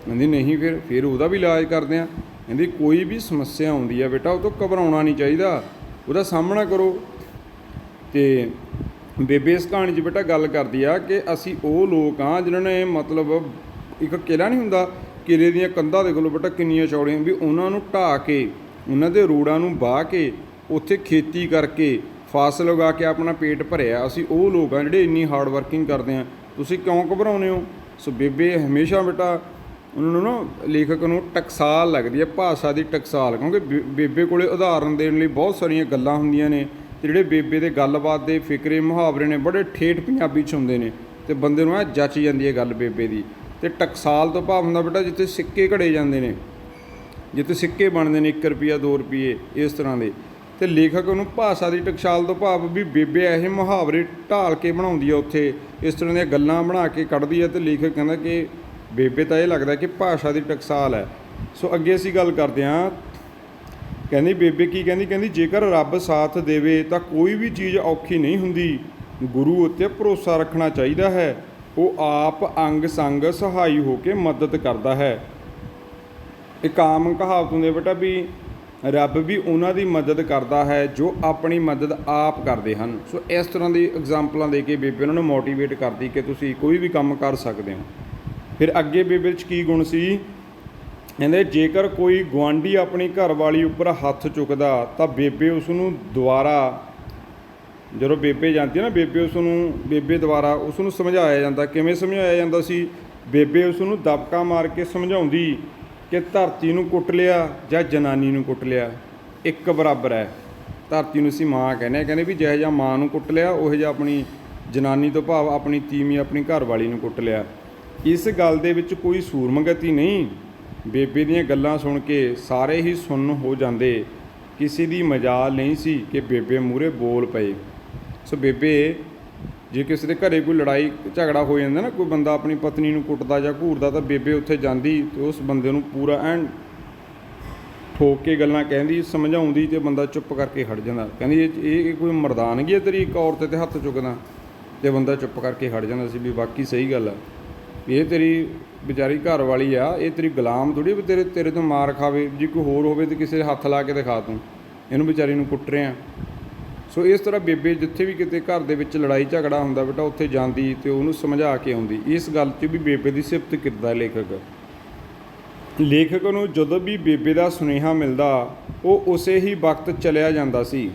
ਕਹਿੰਦੀ ਨਹੀਂ, ਫਿਰ ਉਹਦਾ ਵੀ ਇਲਾਜ ਕਰਦੇ ਹਾਂ। ਕਹਿੰਦੀ ਕੋਈ ਵੀ ਸਮੱਸਿਆ ਆਉਂਦੀ ਆ ਬੇਟਾ, ਉਹ ਤੋਂ ਘਬਰਾਉਣਾ ਨਹੀਂ ਚਾਹੀਦਾ, ਉਹਦਾ ਸਾਹਮਣਾ ਕਰੋ। ਅਤੇ ਬੇਬੇ ਇਸ ਕਹਾਣੀ 'ਚ ਬੇਟਾ ਗੱਲ ਕਰਦੀ ਆ ਕਿ ਅਸੀਂ ਉਹ ਲੋਕ ਹਾਂ ਜਿਨ੍ਹਾਂ ਨੇ ਮਤਲਬ ਇੱਕ ਕਿਲ੍ਹਾ ਨਹੀਂ ਹੁੰਦਾ, ਕਿਲ੍ਹੇ ਦੀਆਂ ਕੰਧਾਂ ਦੇ ਕੋਲੋਂ ਬੇਟਾ ਕਿੰਨੀਆਂ ਚੌੜੀਆਂ, ਵੀ ਉਹਨਾਂ ਨੂੰ ਢਾਹ ਕੇ, ਉਹਨਾਂ ਦੇ ਰੋੜਾਂ ਨੂੰ ਵਾਹ ਕੇ, ਉੱਥੇ ਖੇਤੀ ਕਰਕੇ, ਫਸਲ ਉਗਾ ਕੇ ਆਪਣਾ ਪੇਟ ਭਰਿਆ। ਅਸੀਂ ਉਹ ਲੋਕ ਹਾਂ ਜਿਹੜੇ ਇੰਨੀ ਹਾਰਡ ਵਰਕਿੰਗ ਕਰਦੇ ਹਾਂ, ਤੁਸੀਂ ਕਿਉਂ ਘਬਰਾਉਂਦੇ ਹੋ? ਸੋ ਬੇਬੇ ਹਮੇਸ਼ਾ ਬੇਟਾ ਉਹਨਾਂ ਨੂੰ ਨਾ, ਲੇਖਕ ਨੂੰ ਟਕਸਾਲ ਲੱਗਦੀ ਹੈ, ਭਾਸ਼ਾ ਦੀ ਟਕਸਾਲ, ਕਿਉਂਕਿ ਬੇਬੇ ਕੋਲੇ ਉਦਾਹਰਨ ਦੇਣ ਲਈ ਬਹੁਤ ਸਾਰੀਆਂ ਗੱਲਾਂ ਹੁੰਦੀਆਂ ਨੇ, ਅਤੇ ਜਿਹੜੇ ਬੇਬੇ ਦੇ ਗੱਲਬਾਤ ਦੇ ਫਿਕਰੇ ਮੁਹਾਵਰੇ ਨੇ ਬੜੇ ਠੇਠ ਪੰਜਾਬੀ 'ਚ ਹੁੰਦੇ ਨੇ, ਅਤੇ ਬੰਦੇ ਨੂੰ ਜੱਚ ਜਾਂਦੀ ਹੈ ਗੱਲ ਬੇਬੇ ਦੀ। ਅਤੇ ਟਕਸਾਲ ਤੋਂ ਭਾਵ ਹੁੰਦਾ ਬੇਟਾ ਜਿੱਥੇ ਸਿੱਕੇ ਘੜੇ ਜਾਂਦੇ ਨੇ, ਜਿੱਥੇ ਸਿੱਕੇ ਬਣਦੇ ਨੇ 1 ਰੁਪਈਆ 2 ਰੁਪਈਏ ਇਸ ਤਰ੍ਹਾਂ ਦੇ। ਅਤੇ ਲੇਖਕ ਨੂੰ ਭਾਸ਼ਾ ਦੀ ਟਕਸਾਲ ਤੋਂ ਭਾਵ ਵੀ ਬੇਬੇ ਇਹ ਮੁਹਾਵਰੇ ਢਾਲ ਕੇ ਬਣਾਉਂਦੀ ਆ, ਉੱਥੇ ਇਸ ਤਰ੍ਹਾਂ ਦੀਆਂ ਗੱਲਾਂ ਬਣਾ ਕੇ ਕੱਢਦੀ ਹੈ। ਅਤੇ ਲੇਖਕ ਕਹਿੰਦਾ ਕਿ ਬੇਬੇ ਤਾਂ ਇਹ ਲੱਗਦਾ ਕਿ ਭਾਸ਼ਾ ਦੀ ਟਕਸਾਲ ਹੈ। ਸੋ ਅੱਗੇ ਅਸੀਂ ਗੱਲ ਕਰਦੇ ਹਾਂ। ਕਹਿੰਦੀ ਬੇਬੇ ਕੀ ਕਹਿੰਦੀ ਜੇਕਰ ਰੱਬ ਸਾਥ ਦੇਵੇ ਤਾਂ ਕੋਈ ਵੀ ਚੀਜ਼ ਔਖੀ ਨਹੀਂ ਹੁੰਦੀ। ਗੁਰੂ ਉੱਤੇ ਭਰੋਸਾ ਰੱਖਣਾ ਚਾਹੀਦਾ ਹੈ, ਉਹ ਆਪ ਅੰਗ ਸੰਗ ਸਹਾਈ ਹੋ ਕੇ ਮਦਦ ਕਰਦਾ ਹੈ। ਇੱਕ ਆਮ ਕਹਾਵਤ ਹੁੰਦੀ ਬੇਟਾ ਵੀ ਰੱਬ ਵੀ ਉਹਨਾਂ ਦੀ ਮਦਦ ਕਰਦਾ ਹੈ ਜੋ ਆਪਣੀ ਮਦਦ ਆਪ ਕਰਦੇ ਹਨ। ਸੋ ਇਸ ਤਰ੍ਹਾਂ ਦੀ ਐਗਜ਼ਾਮਪਲਾਂ ਦੇ ਕੇ ਬੇਬੇ ਉਹਨਾਂ ਨੂੰ ਮੋਟੀਵੇਟ ਕਰਦੀ ਕਿ ਤੁਸੀਂ ਕੋਈ ਵੀ ਕੰਮ ਕਰ ਸਕਦੇ ਹੋ। ਫਿਰ ਅੱਗੇ ਬੇਬੇ 'ਚ ਕੀ ਗੁਣ ਸੀ? ਕਹਿੰਦੇ ਜੇਕਰ ਕੋਈ ਗੁਆਂਢੀ ਆਪਣੀ ਘਰਵਾਲੀ ਉੱਪਰ ਹੱਥ ਚੁੱਕਦਾ ਤਾਂ ਬੇਬੇ ਉਸ ਨੂੰ ਦੁਬਾਰਾ, ਜਦੋਂ ਬੇਬੇ ਜਾਂਦੀ ਨਾ, ਬੇਬੇ ਦੁਆਰਾ ਉਸ ਨੂੰ ਸਮਝਾਇਆ ਜਾਂਦਾ। ਕਿਵੇਂ ਸਮਝਾਇਆ ਜਾਂਦਾ ਸੀ? ਬੇਬੇ ਉਸ ਨੂੰ ਦਬਕਾ ਮਾਰ ਕੇ ਸਮਝਾਉਂਦੀ ਕਿ ਧਰਤੀ ਨੂੰ ਕੁੱਟ ਲਿਆ ਜਾਂ ਜਨਾਨੀ ਨੂੰ ਕੁੱਟ ਲਿਆ, ਇੱਕ ਬਰਾਬਰ ਹੈ। ਧਰਤੀ ਨੂੰ ਅਸੀਂ ਮਾਂ ਕਹਿੰਦੇ ਵੀ ਜਿਹੋ ਜਿਹਾ ਮਾਂ ਨੂੰ ਕੁੱਟ ਲਿਆ ਉਹੋ ਜਿਹਾ ਆਪਣੀ ਜਨਾਨੀ ਤੋਂ ਭਾਵ ਆਪਣੀ ਤੀਵੀਂ, ਆਪਣੀ ਘਰਵਾਲੀ ਨੂੰ ਕੁੱਟ ਲਿਆ। ਇਸ ਗੱਲ ਦੇ ਵਿੱਚ ਕੋਈ ਸੂਰਮਗਤੀ ਨਹੀਂ। ਬੇਬੇ ਦੀਆਂ ਗੱਲਾਂ ਸੁਣ ਕੇ ਸਾਰੇ ਹੀ ਸੁੰਨ ਹੋ ਜਾਂਦੇ। ਕਿਸੇ ਦੀ ਮਜਾਲ ਨਹੀਂ ਸੀ ਕਿ ਬੇਬੇ ਮੂਹਰੇ ਬੋਲ ਪਏ। ਸੋ ਬੇਬੇ, ਜੇ ਕਿਸੇ ਦੇ ਘਰੇ ਕੋਈ ਲੜਾਈ ਝਗੜਾ ਹੋ ਜਾਂਦਾ ਨਾ, ਕੋਈ ਬੰਦਾ ਆਪਣੀ ਪਤਨੀ ਨੂੰ ਕੁੱਟਦਾ ਜਾਂ ਘੂਰਦਾ, ਤਾਂ ਬੇਬੇ ਉੱਥੇ ਜਾਂਦੀ ਅਤੇ ਉਸ ਬੰਦੇ ਨੂੰ ਪੂਰਾ ਐਨ ਠੋਕ ਕੇ ਗੱਲਾਂ ਕਹਿੰਦੀ, ਸਮਝਾਉਂਦੀ, ਅਤੇ ਬੰਦਾ ਚੁੱਪ ਕਰਕੇ ਹਟ ਜਾਂਦਾ। ਕਹਿੰਦੀ ਇਹ ਕੋਈ ਮਰਦਾਨਗੀ ਹੈ ਤੇਰੀ, ਇੱਕ ਔਰਤ 'ਤੇ ਹੱਥ ਚੁੱਕਦਾ? ਅਤੇ ਬੰਦਾ ਚੁੱਪ ਕਰਕੇ ਹਟ ਜਾਂਦਾ ਸੀ ਵੀ ਬਾਕੀ ਸਹੀ ਗੱਲ ਆ, ਇਹ ਤੇਰੀ ਵਿਚਾਰੀ ਘਰ ਵਾਲੀ ਆ, ਇਹ ਤੇਰੀ ਗੁਲਾਮ ਥੋੜ੍ਹੀ ਵੀ ਤੇਰੇ ਤੋਂ ਮਾਰ ਖਾਵੇ। ਜੇ ਕੋਈ ਹੋਰ ਹੋਵੇ ਤਾਂ ਕਿਸੇ ਹੱਥ ਲਾ ਕੇ ਦਿਖਾ, ਤੂੰ ਇਹਨੂੰ ਵਿਚਾਰੀ ਨੂੰ ਕੁੱਟ ਰਿਹਾ। ਸੋ ਇਸ ਤਰ੍ਹਾਂ ਬੇਬੇ ਜਿੱਥੇ ਵੀ ਕਿਤੇ ਘਰ ਦੇ ਵਿੱਚ ਲੜਾਈ ਝਗੜਾ ਹੁੰਦਾ ਬੇਟਾ, ਉੱਥੇ ਜਾਂਦੀ ਅਤੇ ਉਹਨੂੰ ਸਮਝਾ ਕੇ ਆਉਂਦੀ। ਇਸ ਗੱਲ 'ਚ ਵੀ ਬੇਬੇ ਦੀ ਸਿਫਤ ਕਰਦਾ ਲੇਖਕ ਨੂੰ ਜਦੋਂ ਵੀ ਬੇਬੇ ਦਾ ਸੁਨੇਹਾ ਮਿਲਦਾ ਉਹ ਉਸੇ ਹੀ ਵਕਤ ਚਲਿਆ ਜਾਂਦਾ ਸੀ।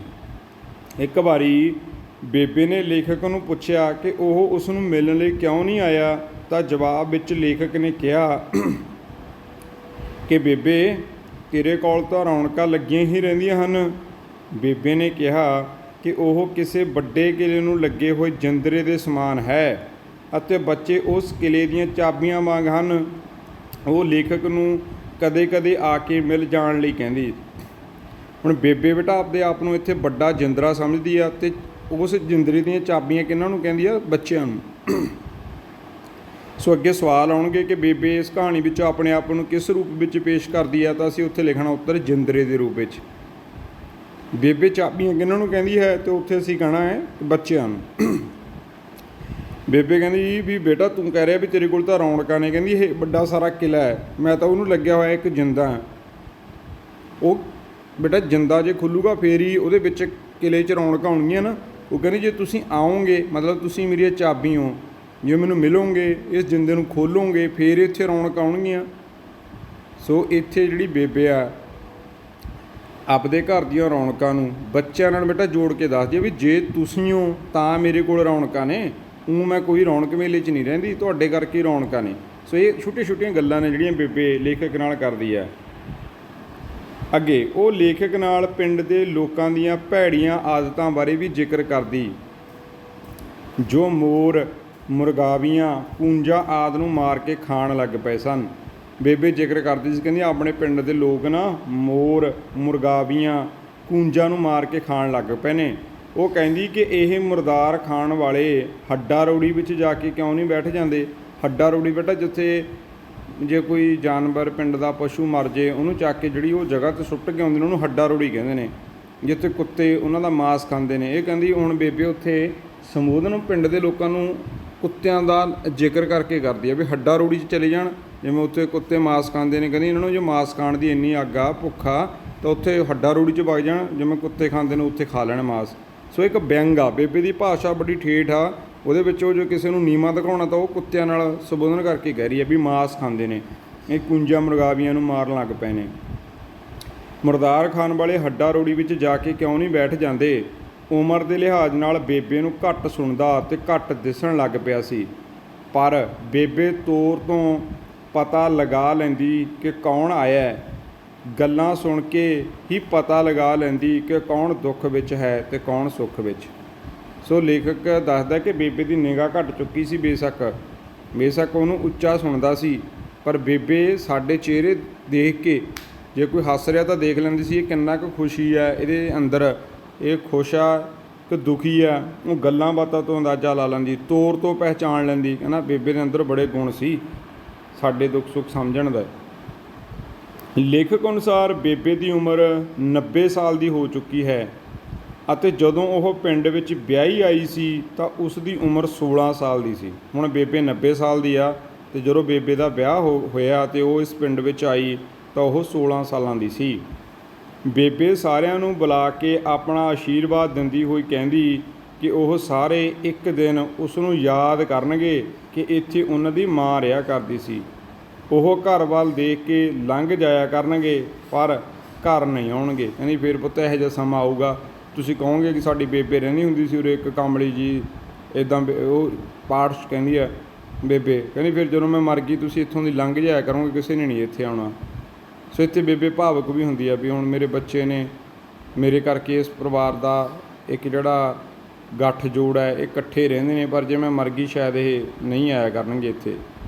ਇੱਕ ਵਾਰੀ ਬੇਬੇ ਨੇ ਲੇਖਕ ਨੂੰ ਪੁੱਛਿਆ ਕਿ ਉਹ ਉਸ ਨੂੰ ਮਿਲਣ ਲਈ ਕਿਉਂ ਨਹੀਂ ਆਇਆ, ਤਾਂ ਜਵਾਬ ਵਿੱਚ ਲੇਖਕ ਨੇ ਕਿਹਾ ਕਿ ਬੇਬੇ ਤੇਰੇ ਕੋਲ ਤਾਂ ਰੌਣਕਾਂ ਲੱਗੀਆਂ ਹੀ ਰਹਿੰਦੀਆਂ ਹਨ। ਬੇਬੇ ਨੇ ਕਿਹਾ ਕਿ ਉਹ ਕਿਸੇ ਵੱਡੇ ਕਿਲ੍ਹੇ ਨੂੰ ਲੱਗੇ ਹੋਏ ਜਿੰਦਰੇ ਦੇ ਸਮਾਨ ਹੈ ਅਤੇ ਬੱਚੇ ਉਸ ਕਿਲ੍ਹੇ ਦੀਆਂ ਚਾਬੀਆਂ ਵਾਂਗ ਹਨ। ਉਹ ਲੇਖਕ ਨੂੰ ਕਦੇ ਕਦੇ ਆ ਕੇ ਮਿਲ ਜਾਣ ਲਈ ਕਹਿੰਦੀ। ਹੁਣ ਬੇਬੇ ਬੇਟਾ ਆਪਦੇ ਆਪ ਨੂੰ ਇੱਥੇ ਵੱਡਾ ਜਿੰਦਰਾ ਸਮਝਦੀ ਆ, ਅਤੇ ਉਸ ਜਿੰਦਰੇ ਦੀਆਂ ਚਾਬੀਆਂ ਕਿਹਨਾਂ ਨੂੰ ਕਹਿੰਦੀ ਆ? ਬੱਚਿਆਂ ਨੂੰ। ਸੋ ਅੱਗੇ ਸਵਾਲ ਆਉਣਗੇ ਕਿ ਬੇਬੇ ਇਸ ਕਹਾਣੀ ਵਿੱਚ ਆਪਣੇ ਆਪ ਨੂੰ ਕਿਸ ਰੂਪ ਵਿੱਚ ਪੇਸ਼ ਕਰਦੀ ਹੈ, ਤਾਂ ਅਸੀਂ ਉੱਥੇ ਲਿਖਣਾ ਉੱਤਰ ਜਿੰਦਰੇ ਦੇ ਰੂਪ ਵਿੱਚ। ਬੇਬੇ ਚਾਬੀਆਂ ਕਿਹਨਾਂ ਨੂੰ ਕਹਿੰਦੀ ਹੈ, ਅਤੇ ਉੱਥੇ ਅਸੀਂ ਕਹਿਣਾ ਹੈ ਬੱਚਿਆਂ ਨੂੰ। ਬੇਬੇ ਕਹਿੰਦੀ ਵੀ ਬੇਟਾ ਤੂੰ ਕਹਿ ਰਿਹਾ ਵੀ ਤੇਰੇ ਕੋਲ ਤਾਂ ਰੌਣਕਾਂ ਨੇ, ਕਹਿੰਦੀ ਇਹ ਵੱਡਾ ਸਾਰਾ ਕਿਲ੍ਹਾ ਹੈ, ਮੈਂ ਤਾਂ ਉਹਨੂੰ ਲੱਗਿਆ ਹੋਇਆ ਇੱਕ ਜਿੰਦਾ ਹੈ। ਉਹ ਬੇਟਾ ਜਿੰਦਾ ਜੇ ਖੁੱਲੂਗਾ ਫੇਰ ਹੀ ਉਹਦੇ ਵਿੱਚ ਕਿਲ੍ਹੇ 'ਚ ਰੌਣਕਾਂ ਆਉਣਗੀਆਂ ਨਾ। ਉਹ ਕਹਿੰਦੀ ਜੇ ਤੁਸੀਂ ਆਓਗੇ, ਮਤਲਬ ਤੁਸੀਂ ਮੇਰੀਆਂ ਚਾਬੀ ਹੋ, ਜੇ ਮੈਨੂੰ ਮਿਲੋਗੇ, ਇਸ ਜਿੰਦੇ ਨੂੰ ਖੋਲੋਗੇ, ਫੇਰ ਇੱਥੇ ਰੌਣਕਾਂ ਆਉਣਗੀਆਂ। ਸੋ ਇੱਥੇ ਜਿਹੜੀ ਬੇਬੇ ਆ ਆਪਦੇ ਘਰ ਦੀਆਂ ਰੌਣਕਾਂ ਨੂੰ ਬੱਚਿਆਂ ਨਾਲ ਬੇਟਾ ਜੋੜ ਕੇ ਦੱਸਦੀ ਆ ਵੀ ਜੇ ਤੁਸੀਂ ਹੋ ਤਾਂ ਮੇਰੇ ਕੋਲ ਰੌਣਕਾਂ ਨੇ, ਊਂ ਮੈਂ ਕੋਈ ਰੌਣਕ ਮੇਲੇ 'ਚ ਨਹੀਂ ਰਹਿੰਦੀ, ਤੁਹਾਡੇ ਕਰਕੇ ਰੌਣਕਾਂ ਨੇ। ਸੋ ਇਹ ਛੋਟੀਆਂ ਛੋਟੀਆਂ ਗੱਲਾਂ ਨੇ ਜਿਹੜੀਆਂ ਬੇਬੇ ਲੇਖਕ ਨਾਲ ਕਰਦੀ ਹੈ। ਅੱਗੇ ਉਹ ਲੇਖਕ ਨਾਲ ਪਿੰਡ ਦੇ ਲੋਕਾਂ ਦੀਆਂ ਭੈੜੀਆਂ ਆਦਤਾਂ ਬਾਰੇ ਵੀ ਜ਼ਿਕਰ ਕਰਦੀ, ਜੋ ਮੋਰ, ਮੁਰਗਾਵੀਆਂ, ਕੂੰਜਾਂ ਆਦਿ ਨੂੰ ਮਾਰ ਕੇ ਖਾਣ ਲੱਗ ਪਏ ਸਨ। ਬੇਬੇ ਜ਼ਿਕਰ ਕਰਦੀ ਸੀ, ਕਹਿੰਦੀ ਆਪਣੇ ਪਿੰਡ ਦੇ ਲੋਕ ਨਾ ਮੋਰ, ਮੁਰਗਾਵੀਆਂ, ਕੂੰਜਾਂ ਨੂੰ ਮਾਰ ਕੇ ਖਾਣ ਲੱਗ ਪਏ ਨੇ। ਉਹ ਕਹਿੰਦੀ ਕਿ ਇਹ ਮੁਰਦਾਰ ਖਾਣ ਵਾਲੇ ਹੱਡਾ ਰੋੜੀ ਵਿੱਚ ਜਾ ਕੇ ਕਿਉਂ ਨਹੀਂ ਬੈਠ ਜਾਂਦੇ? ਹੱਡਾ ਰੋੜੀ ਬੇਟਾ ਜਿੱਥੇ ਜੇ ਕੋਈ ਜਾਨਵਰ ਪਿੰਡ ਦਾ ਪਸ਼ੂ ਮਰ ਜੇ, ਉਹਨੂੰ ਚੱਕ ਕੇ ਜਿਹੜੀ ਉਹ ਜਗ੍ਹਾ 'ਤੇ ਸੁੱਟ ਕੇ ਆਉਂਦੇ ਨੇ, ਉਹਨੂੰ ਹੱਡਾ ਰੋੜੀ ਕਹਿੰਦੇ ਨੇ। ਜਿੱਥੇ ਕੁੱਤੇ ਉਹਨਾਂ ਦਾ ਮਾਸ ਖਾਂਦੇ ਨੇ। ਇਹ ਕਹਿੰਦੀ ਹੁਣ ਬੇਬੇ ਉੱਥੇ ਸੰਬੋਧਨ ਪਿੰਡ ਦੇ ਲੋਕਾਂ ਨੂੰ ਕੁੱਤਿਆਂ ਦਾ ਜ਼ਿਕਰ ਕਰਕੇ ਕਰਦੀ ਆ ਵੀ ਹੱਡਾ ਰੋੜੀ 'ਚ ਚਲੇ ਜਾਣ, ਜਿਵੇਂ ਉੱਥੇ ਕੁੱਤੇ ਮਾਸ ਖਾਂਦੇ ਨੇ, ਕਹਿੰਦੀ ਇਹਨਾਂ ਨੂੰ ਜੇ ਮਾਸ ਖਾਣ ਦੀ ਇੰਨੀ ਅੱਗ ਆ, ਭੁੱਖਾ, ਤਾਂ ਉੱਥੇ ਹੱਡਾ ਰੋੜੀ 'ਚ ਵਗ ਜਾਣ, ਜਿਵੇਂ ਕੁੱਤੇ ਖਾਂਦੇ ਨੇ ਉੱਥੇ ਖਾ ਲੈਣ ਮਾਸ। ਸੋ ਇੱਕ ਵਿਅੰਗ ਆ, ਬੇਬੇ ਦੀ ਭਾਸ਼ਾ ਬੜੀ ਠੇਠ ਆ। ਉਹਦੇ ਵਿੱਚ ਉਹ ਜੋ ਕਿਸੇ ਨੂੰ ਨੀਵਾਂ ਦਿਖਾਉਣਾ ਤਾਂ ਉਹ ਕੁੱਤਿਆਂ ਨਾਲ ਸੰਬੋਧਨ ਕਰਕੇ ਕਹਿ ਰਹੀ ਹੈ ਵੀ ਮਾਸ ਖਾਂਦੇ ਨੇ, ਇਹ ਕੁੰਜਾਂ ਮੁਰਗਾਵੀਆਂ ਨੂੰ ਮਾਰਨ ਲੱਗ ਪਏ ਨੇ। ਮੁਰਦਾਰ ਖਾਣ ਵਾਲੇ ਹੱਡਾ ਰੋੜੀ ਵਿੱਚ ਜਾ ਕੇ ਕਿਉਂ ਨਹੀਂ ਬੈਠ ਜਾਂਦੇ? ਉਮਰ ਦੇ ਲਿਹਾਜ਼ ਨਾਲ ਬੇਬੇ ਨੂੰ ਘੱਟ ਸੁਣਦਾ ਅਤੇ ਘੱਟ ਦਿਸਣ ਲੱਗ ਪਿਆ ਸੀ, ਪਰ ਬੇਬੇ ਤੌਰ ਤੋਂ ਪਤਾ ਲਗਾ ਲੈਂਦੀ ਕਿ ਕੌਣ ਆਇਆ। ਗੱਲਾਂ ਸੁਣ ਕੇ ਹੀ ਪਤਾ ਲਗਾ ਲੈਂਦੀ ਕਿ ਕੌਣ ਦੁੱਖ ਵਿੱਚ ਹੈ ਅਤੇ ਕੌਣ ਸੁੱਖ ਵਿੱਚ। ਸੋ ਲੇਖਕ ਦੱਸਦਾ ਕਿ ਬੇਬੇ ਦੀ ਨਿਗਾਹ ਘੱਟ ਚੁੱਕੀ ਸੀ। ਬੇਸ਼ੱਕ ਉਹਨੂੰ ਉੱਚਾ ਸੁਣਦਾ ਸੀ, ਪਰ ਬੇਬੇ ਸਾਡੇ ਚਿਹਰੇ ਦੇਖ ਕੇ, ਜੇ ਕੋਈ ਹੱਸ ਰਿਹਾ ਤਾਂ ਦੇਖ ਲੈਂਦੀ ਸੀ ਇਹ ਕਿੰਨਾ ਕੁ ਖੁਸ਼ੀ ਹੈ ਇਹਦੇ ਅੰਦਰ, ਇਹ ਖੁਸ਼ ਆ ਕਿ ਦੁਖੀ ਆ। ਉਹ ਗੱਲਾਂ ਬਾਤਾਂ ਤੋਂ ਅੰਦਾਜ਼ਾ ਲਾ ਲੈਂਦੀ, ਤੌਰ ਤੋਂ ਪਹਿਚਾਣ ਲੈਂਦੀ। ਕਹਿੰਦਾ ਬੇਬੇ ਦੇ ਅੰਦਰ ਬੜੇ ਗੁਣ ਸੀ ਸਾਡੇ ਦੁੱਖ ਸੁੱਖ ਸਮਝਣ ਦਾ। ਲੇਖਕ ਅਨੁਸਾਰ ਬੇਬੇ ਦੀ ਉਮਰ 90 ਸਾਲ ਦੀ ਹੋ ਚੁੱਕੀ ਹੈ ਅਤੇ ਜਦੋਂ ਉਹ ਪਿੰਡ ਵਿੱਚ ਵਿਆਹੀ ਆਈ ਸੀ ਤਾਂ ਉਸ ਦੀ ਉਮਰ 16 ਸਾਲ ਦੀ ਸੀ। ਹੁਣ ਬੇਬੇ 90 ਸਾਲ ਦੀ ਆ ਅਤੇ ਜਦੋਂ ਬੇਬੇ ਦਾ ਵਿਆਹ ਹੋਇਆ ਅਤੇ ਉਹ ਇਸ ਪਿੰਡ ਵਿੱਚ ਆਈ ਤਾਂ ਉਹ 16 ਸਾਲਾਂ ਦੀ ਸੀ। ਬੇਬੇ ਸਾਰਿਆਂ ਨੂੰ ਬੁਲਾ ਕੇ ਆਪਣਾ ਆਸ਼ੀਰਵਾਦ ਦਿੰਦੀ ਹੋਈ ਕਹਿੰਦੀ ਕਿ ਉਹ ਸਾਰੇ ਇੱਕ ਦਿਨ ਉਸ ਨੂੰ ਯਾਦ ਕਰਨਗੇ ਕਿ ਇੱਥੇ ਉਹਨਾਂ ਦੀ ਮਾਂ ਰਿਹਾ ਕਰਦੀ ਸੀ। ਉਹ ਘਰ ਵੱਲ ਦੇਖ ਕੇ ਲੰਘ ਜਾਇਆ ਕਰਨਗੇ ਪਰ ਘਰ ਨਹੀਂ ਆਉਣਗੇ। ਕਹਿੰਦੀ ਫਿਰ ਪੁੱਤ ਇਹੋ ਜਿਹਾ ਸਮਾਂ ਆਊਗਾ ਤੁਸੀਂ ਕਹੋਗੇ ਕਿ ਸਾਡੀ ਬੇਬੇ ਰਹਿੰਦੀ ਹੁੰਦੀ ਸੀ ਉਰੇ ਇੱਕ ਕਾਂਬਲੀ ਜੀ, ਇੱਦਾਂ ਉਹ ਪਾਠ 'ਚ ਕਹਿੰਦੀ ਆ ਬੇਬੇ, ਕਹਿੰਦੀ ਫਿਰ ਜਦੋਂ ਮੈਂ ਮਰ ਗਈ ਤੁਸੀਂ ਇੱਥੋਂ ਦੀ ਲੰਘ ਜਾਇਆ ਕਰੋਗੇ, ਕਿਸੇ ਨੇ ਨਹੀਂ ਇੱਥੇ ਆਉਣਾ। ਸੋ ਇੱਥੇ ਬੇਬੇ ਭਾਵੁਕ ਵੀ ਹੁੰਦੀ ਆ ਵੀ ਹੁਣ ਮੇਰੇ ਬੱਚੇ ਨੇ, ਮੇਰੇ ਕਰਕੇ ਇਸ ਪਰਿਵਾਰ ਦਾ ਇੱਕ ਜਿਹੜਾ ਗੱਠ ਜੋੜ ਹੈ ਇਹ ਇਕੱਠੇ ਰਹਿੰਦੇ ਨੇ, ਪਰ ਜੇ ਮੈਂ ਮਰ ਗਈ ਸ਼ਾਇਦ ਇਹ ਨਹੀਂ ਆਇਆ ਕਰਨਗੇ ਇੱਥੇ।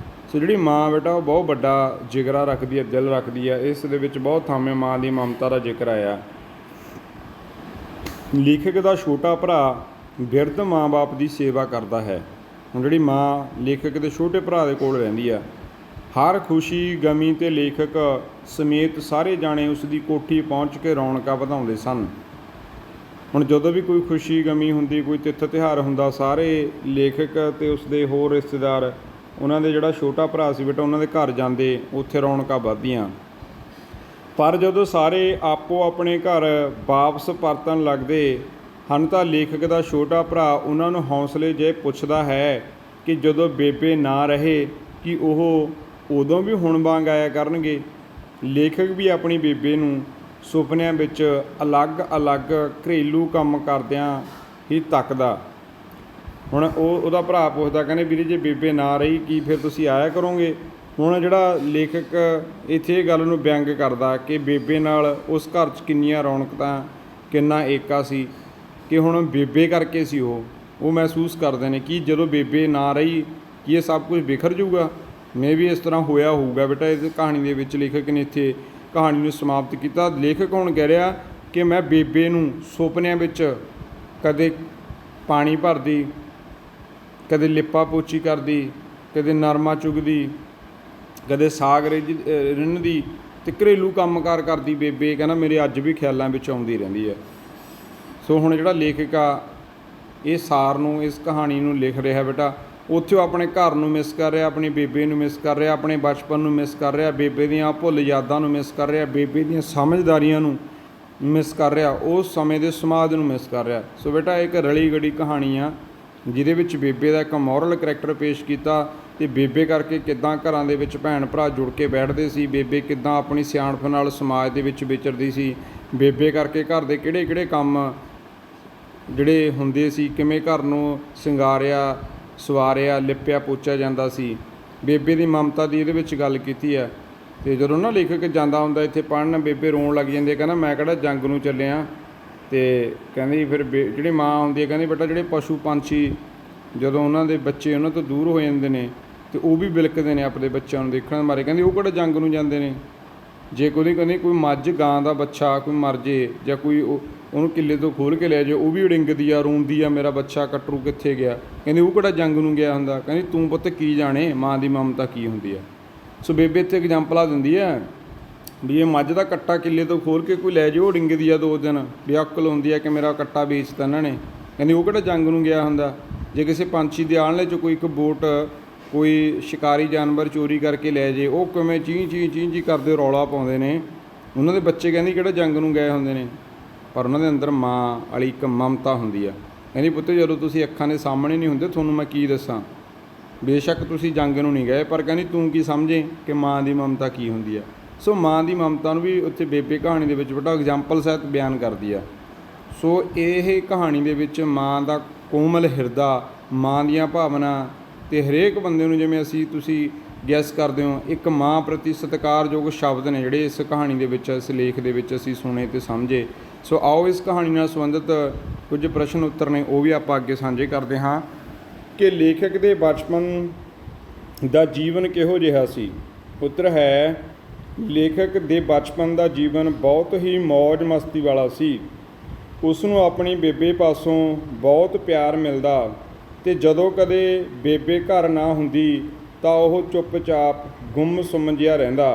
ਸੋ ਜਿਹੜੀ ਮਾਂ ਬੇਟਾ ਉਹ ਬਹੁਤ ਵੱਡਾ ਜਿਗਰਾ ਰੱਖਦੀ ਹੈ, ਦਿਲ ਰੱਖਦੀ ਹੈ। ਇਸ ਦੇ ਵਿੱਚ ਬਹੁਤ ਥਾਵੇਂ ਮਾਂ ਦੀ ਮਮਤਾ ਦਾ ਜ਼ਿਕਰ ਆਇਆ। ਲੇਖਕ ਦਾ ਛੋਟਾ ਭਰਾ ਬਿਰਧ ਮਾਂ ਬਾਪ ਦੀ ਸੇਵਾ ਕਰਦਾ ਹੈ। ਹੁਣ ਜਿਹੜੀ ਮਾਂ ਲੇਖਕ ਦੇ ਛੋਟੇ ਭਰਾ ਦੇ ਕੋਲ ਰਹਿੰਦੀ ਆ, ਹਰ ਖੁਸ਼ੀ ਗਮੀ ਅਤੇ ਲੇਖਕ ਸਮੇਤ ਸਾਰੇ ਜਾਣੇ ਉਸ ਦੀ ਕੋਠੀ ਪਹੁੰਚ ਕੇ ਰੌਣਕਾਂ ਵਧਾਉਂਦੇ ਸਨ। ਹੁਣ ਜਦੋਂ ਵੀ ਕੋਈ ਖੁਸ਼ੀ ਗਮੀ ਹੁੰਦੀ, ਕੋਈ ਤਿੱਥ ਤਿਉਹਾਰ ਹੁੰਦਾ, ਸਾਰੇ ਲੇਖਕ ਅਤੇ ਉਸਦੇ ਹੋਰ ਰਿਸ਼ਤੇਦਾਰ, ਉਹਨਾਂ ਦੇ ਜਿਹੜਾ ਛੋਟਾ ਭਰਾ ਸੀ ਬੇਟਾ, ਉਹਨਾਂ ਦੇ ਘਰ ਜਾਂਦੇ, ਉੱਥੇ ਰੌਣਕਾਂ ਵੱਧਦੀਆਂ। ਪਰ ਜਦੋਂ ਸਾਰੇ ਆਪੋ ਆਪਣੇ ਘਰ ਵਾਪਸ ਪਰਤਣ ਲੱਗਦੇ ਹਨ ਤਾਂ ਲੇਖਕ ਦਾ ਛੋਟਾ ਭਰਾ ਉਹਨਾਂ ਨੂੰ ਹੌਸਲੇ ਜਿਹੇ ਪੁੱਛਦਾ ਹੈ ਕਿ ਜਦੋਂ ਬੇਬੇ ਨਾ ਰਹੇ ਕਿ ਉਹ ਉਦੋਂ ਵੀ ਹੁਣ ਵਾਂਗ ਆਇਆ ਕਰਨਗੇ। ਲੇਖਕ ਵੀ ਆਪਣੀ ਬੇਬੇ ਨੂੰ ਸੁਪਨਿਆਂ ਵਿੱਚ ਅਲੱਗ-ਅਲੱਗ ਘਰੇਲੂ ਕੰਮ ਕਰਦਿਆਂ ਹੀ ਤੱਕਦਾ। ਹੁਣ ਉਹਦਾ ਭਰਾ ਪੁੱਛਦਾ, ਕਹਿੰਦੇ ਵੀਰੇ ਜੇ ਬੇਬੇ ਨਾ ਰਹੀ ਕੀ ਫਿਰ ਤੁਸੀਂ ਆਇਆ ਕਰੋਗੇ? ਹੁਣ ਜਿਹੜਾ ਲੇਖਕ ਇੱਥੇ ਇਹ ਗੱਲ ਨੂੰ ਵਿਅੰਗ ਕਰਦਾ ਕਿ ਬੇਬੇ ਨਾਲ ਉਸ ਘਰ 'ਚ ਕਿੰਨੀਆਂ ਰੌਣਕਾਂ, ਕਿੰਨਾ ਏਕਾ ਸੀ, ਕਿ ਹੁਣ ਬੇਬੇ ਕਰਕੇ ਸੀ ਉਹ ਮਹਿਸੂਸ ਕਰਦੇ ਨੇ ਕਿ ਜਦੋਂ ਬੇਬੇ ਨਾ ਰਹੀ ਕਿ ਇਹ ਸਭ ਕੁਝ ਬਿਖਰ ਜਾਊਗਾ। ਮੇ ਵੀ ਇਸ ਤਰ੍ਹਾਂ ਹੋਇਆ ਹੋਊਗਾ ਬੇਟਾ। ਇਸ ਕਹਾਣੀ ਦੇ ਵਿੱਚ ਲੇਖਕ ਨੇ ਇੱਥੇ ਕਹਾਣੀ ਨੂੰ ਸਮਾਪਤ ਕੀਤਾ। ਲੇਖਕ ਹੁਣ ਕਹਿ ਰਿਹਾ ਕਿ ਮੈਂ ਬੇਬੇ ਨੂੰ ਸੁਪਨਿਆਂ ਵਿੱਚ ਕਦੇ ਪਾਣੀ ਭਰਦੀ, ਕਦੇ ਲਿਪਾ ਪੋਚੀ ਕਰਦੀ, ਕਦੇ ਨਰਮਾ ਚੁਗਦੀ, ਕਦੇ ਸਾਗ ਰਿੰਨ੍ਹਦੀ ਅਤੇ ਘਰੇਲੂ ਕੰਮਕਾਰ ਕਰਦੀ ਬੇਬੇ, ਕਹਿੰਦਾ ਮੇਰੇ ਅੱਜ ਵੀ ਖਿਆਲਾਂ ਵਿੱਚ ਆਉਂਦੀ ਰਹਿੰਦੀ ਹੈ। ਸੋ ਹੁਣ ਜਿਹੜਾ ਲੇਖਕ ਆ ਇਹ ਸਾਰ ਨੂੰ, ਇਸ ਕਹਾਣੀ ਨੂੰ ਲਿਖ ਰਿਹਾ ਬੇਟਾ, ਉੱਥੇ ਉਹ ਆਪਣੇ ਘਰ ਨੂੰ ਮਿਸ ਕਰ ਰਿਹਾ, ਆਪਣੀ ਬੇਬੇ ਨੂੰ ਮਿਸ ਕਰ ਰਿਹਾ, ਆਪਣੇ ਬਚਪਨ ਨੂੰ ਮਿਸ ਕਰ ਰਿਹਾ, ਬੇਬੇ ਦੀਆਂ ਭੁੱਲ ਯਾਦਾਂ ਨੂੰ ਮਿਸ ਕਰ ਰਿਹਾ, ਬੇਬੇ ਦੀਆਂ ਸਮਝਦਾਰੀਆਂ ਨੂੰ ਮਿਸ ਕਰ ਰਿਹਾ, ਉਸ ਸਮੇਂ ਦੇ ਸਮਾਜ ਨੂੰ ਮਿਸ ਕਰ ਰਿਹਾ। ਸੋ ਬੇਟਾ ਇੱਕ ਰਲੀ ਗੜੀ ਕਹਾਣੀ ਆ ਜਿਹਦੇ ਵਿੱਚ ਬੇਬੇ ਦਾ ਇੱਕ ਮੋਰਲ ਕਰੈਕਟਰ ਪੇਸ਼ ਕੀਤਾ ਅਤੇ ਬੇਬੇ ਕਰਕੇ ਕਿੱਦਾਂ ਘਰਾਂ ਦੇ ਵਿੱਚ ਭੈਣ ਭਰਾ ਜੁੜ ਕੇ ਬੈਠਦੇ ਸੀ, ਬੇਬੇ ਕਿੱਦਾਂ ਆਪਣੀ ਸਿਆਣਪ ਨਾਲ ਸਮਾਜ ਦੇ ਵਿੱਚ ਵਿਚਰਦੀ ਸੀ, ਬੇਬੇ ਕਰਕੇ ਘਰ ਦੇ ਕਿਹੜੇ ਕੰਮ ਜਿਹੜੇ ਹੁੰਦੇ ਸੀ, ਕਿਵੇਂ ਘਰ ਨੂੰ ਸਿੰਗਾਰਿਆ ਸਵਾਰਿਆ ਲਿਪਿਆ ਪੋਚਿਆ ਜਾਂਦਾ ਸੀ, ਬੇਬੇ ਦੀ ਮਮਤਾ ਦੀ ਇਹਦੇ ਵਿੱਚ ਗੱਲ ਕੀਤੀ ਹੈ। ਅਤੇ ਜਦੋਂ ਨਾ ਲੇਖਕ ਜਾਂਦਾ ਹੁੰਦਾ ਇੱਥੇ ਪੜ੍ਹਨ, ਬੇਬੇ ਰੋਣ ਲੱਗ ਜਾਂਦੀ ਹੈ, ਕਹਿੰਦਾ ਮੈਂ ਕਿਹੜਾ ਜੰਗ ਨੂੰ ਚੱਲਿਆ। ਅਤੇ ਕਹਿੰਦੀ ਫਿਰ ਜਿਹੜੀ ਮਾਂ ਹੁੰਦੀ ਹੈ ਕਹਿੰਦੀ ਬੇਟਾ ਜਿਹੜੇ ਪਸ਼ੂ ਪੰਛੀ ਜਦੋਂ ਉਹਨਾਂ ਦੇ ਬੱਚੇ ਉਹਨਾਂ ਤੋਂ ਦੂਰ ਹੋ ਜਾਂਦੇ ਨੇ ਅਤੇ ਉਹ ਵੀ ਬਿਲਕਦੇ ਨੇ ਆਪਣੇ ਬੱਚਿਆਂ ਨੂੰ ਦੇਖਣ ਮਾਰੇ, ਕਹਿੰਦੀ ਉਹ ਕਿਹੜਾ ਜੰਗ ਨੂੰ ਜਾਂਦੇ ਨੇ। ਜੇ ਕਹਿੰਦੀ ਕੋਈ ਮੱਝ ਗਾਂ ਦਾ ਬੱਚਾ ਕੋਈ ਮਰ ਜੇ ਜਾਂ ਕੋਈ ਉਹਨੂੰ ਕਿੱਲੇ ਤੋਂ ਖੋਲ੍ਹ ਕੇ ਲੈ ਜਾਏ, ਉਹ ਵੀ ਉੜਿੰਗਦੀ ਆ, ਰੋਂਦੀ ਆ, ਮੇਰਾ ਬੱਚਾ ਕਟਰੂ ਕਿੱਥੇ ਗਿਆ। ਕਹਿੰਦੀ ਉਹ ਕਿਹੜਾ ਜੰਗ ਨੂੰ ਗਿਆ ਹੁੰਦਾ। ਕਹਿੰਦੀ ਤੂੰ ਪੁੱਤ ਕੀ ਜਾਣੇ ਮਾਂ ਦੀ ਮਮਤਾ ਕੀ ਹੁੰਦੀ ਆ। ਸੋ ਬੇਬੇ ਇੱਥੇ ਐਗਜ਼ਾਮਪਲਾਂ ਦਿੰਦੀ ਹੈ ਵੀ ਇਹ ਮੱਝ ਦਾ ਕੱਟਾ ਕਿੱਲੇ ਤੋਂ ਖੋਲ ਕੇ ਕੋਈ ਲੈ ਜਾਓ ਡਿੰਗੇ ਦੀ ਆ 2 ਦਿਨ ਵੀ ਅਕਲ ਹੁੰਦੀ ਆ ਕਿ ਮੇਰਾ ਕੱਟਾ ਵੇਚਤਾ ਇਹਨਾਂ ਨੇ। ਕਹਿੰਦੀ ਉਹ ਕਿਹੜਾ ਜੰਗ ਨੂੰ ਗਿਆ ਹੁੰਦਾ। ਜੇ ਕਿਸੇ ਪੰਛੀ ਦੇ ਆਲਣੇ 'ਚ ਕੋਈ ਇੱਕ ਬੋਟ ਕੋਈ ਸ਼ਿਕਾਰੀ ਜਾਨਵਰ ਚੋਰੀ ਕਰਕੇ ਲੈ ਜੇ, ਉਹ ਕਿਵੇਂ ਚੀਂ ਚੀਂ ਕਰਦੇ ਰੌਲਾ ਪਾਉਂਦੇ ਨੇ। ਉਹਨਾਂ ਦੇ ਬੱਚੇ ਕਹਿੰਦੀ ਕਿਹੜਾ ਜੰਗ ਨੂੰ ਗਏ ਹੁੰਦੇ ਨੇ, ਪਰ ਉਹਨਾਂ ਦੇ ਅੰਦਰ ਮਾਂ ਵਾਲੀ ਇੱਕ ਮਮਤਾ ਹੁੰਦੀ ਆ। ਕਹਿੰਦੀ ਪੁੱਤ ਜਦੋਂ ਤੁਸੀਂ ਅੱਖਾਂ ਦੇ ਸਾਹਮਣੇ ਨਹੀਂ ਹੁੰਦੇ ਤੁਹਾਨੂੰ ਮੈਂ ਕੀ ਦੱਸਾਂ, ਬੇਸ਼ੱਕ ਤੁਸੀਂ ਜੰਗ ਨੂੰ ਨਹੀਂ ਗਏ ਪਰ ਕਹਿੰਦੀ ਤੂੰ ਕੀ ਸਮਝੇ ਕਿ ਮਾਂ ਦੀ ਮਮਤਾ ਕੀ ਹੁੰਦੀ ਆ। ਸੋ ਮਾਂ ਦੀ ਮਮਤਾ ਨੂੰ ਵੀ ਉੱਥੇ ਬੇਬੇ ਕਹਾਣੀ ਦੇ ਵਿੱਚ ਬੇਟਾ ਐਗਜ਼ਾਮਪਲ ਸਹਿਤ ਬਿਆਨ ਕਰਦੀ ਆ। ਸੋ ਇਹ ਕਹਾਣੀ ਦੇ ਵਿੱਚ ਮਾਂ ਦਾ ਕੋਮਲ ਹਿਰਦਾ, ਮਾਂ ਦੀਆਂ ਭਾਵਨਾ ਅਤੇ ਹਰੇਕ ਬੰਦੇ ਨੂੰ ਜਿਵੇਂ ਤੁਸੀਂ ਗੈਸ ਕਰਦੇ ਹੋ ਇੱਕ ਮਾਂ ਪ੍ਰਤੀ ਸਤਿਕਾਰਯੋਗ ਸ਼ਬਦ ਨੇ ਜਿਹੜੇ ਇਸ ਕਹਾਣੀ ਦੇ ਵਿੱਚ ਇਸ ਲੇਖ ਦੇ ਵਿੱਚ ਅਸੀਂ ਸੁਣੇ ਅਤੇ ਸਮਝੇ। ਸੋ ਆਓ ਇਸ ਕਹਾਣੀ ਨਾਲ ਸੰਬੰਧਿਤ ਕੁਝ ਪ੍ਰਸ਼ਨ ਉੱਤਰ ਨੇ ਉਹ ਵੀ ਆਪਾਂ ਅੱਗੇ ਸਾਂਝੇ ਕਰਦੇ ਹਾਂ ਕਿ ਲੇਖਕ ਦੇ ਬਚਪਨ ਦਾ ਜੀਵਨ ਕਿਹੋ ਜਿਹਾ ਸੀ। ਉੱਤਰ ਹੈ ਲੇਖਕ ਦੇ ਬਚਪਨ ਦਾ ਜੀਵਨ ਬਹੁਤ ਹੀ ਮੌਜ ਮਸਤੀ ਵਾਲਾ ਸੀ। ਉਸ ਨੂੰ ਆਪਣੀ ਬੇਬੇ ਪਾਸੋਂ ਬਹੁਤ ਪਿਆਰ ਮਿਲਦਾ ਅਤੇ ਜਦੋਂ ਕਦੇ ਬੇਬੇ ਘਰ ਨਾ ਹੁੰਦੀ ਤਾਂ ਉਹ ਚੁੱਪਚਾਪ ਗੁੰਮ-ਸੁੰਮ ਜਿਹਾ ਰਹਿੰਦਾ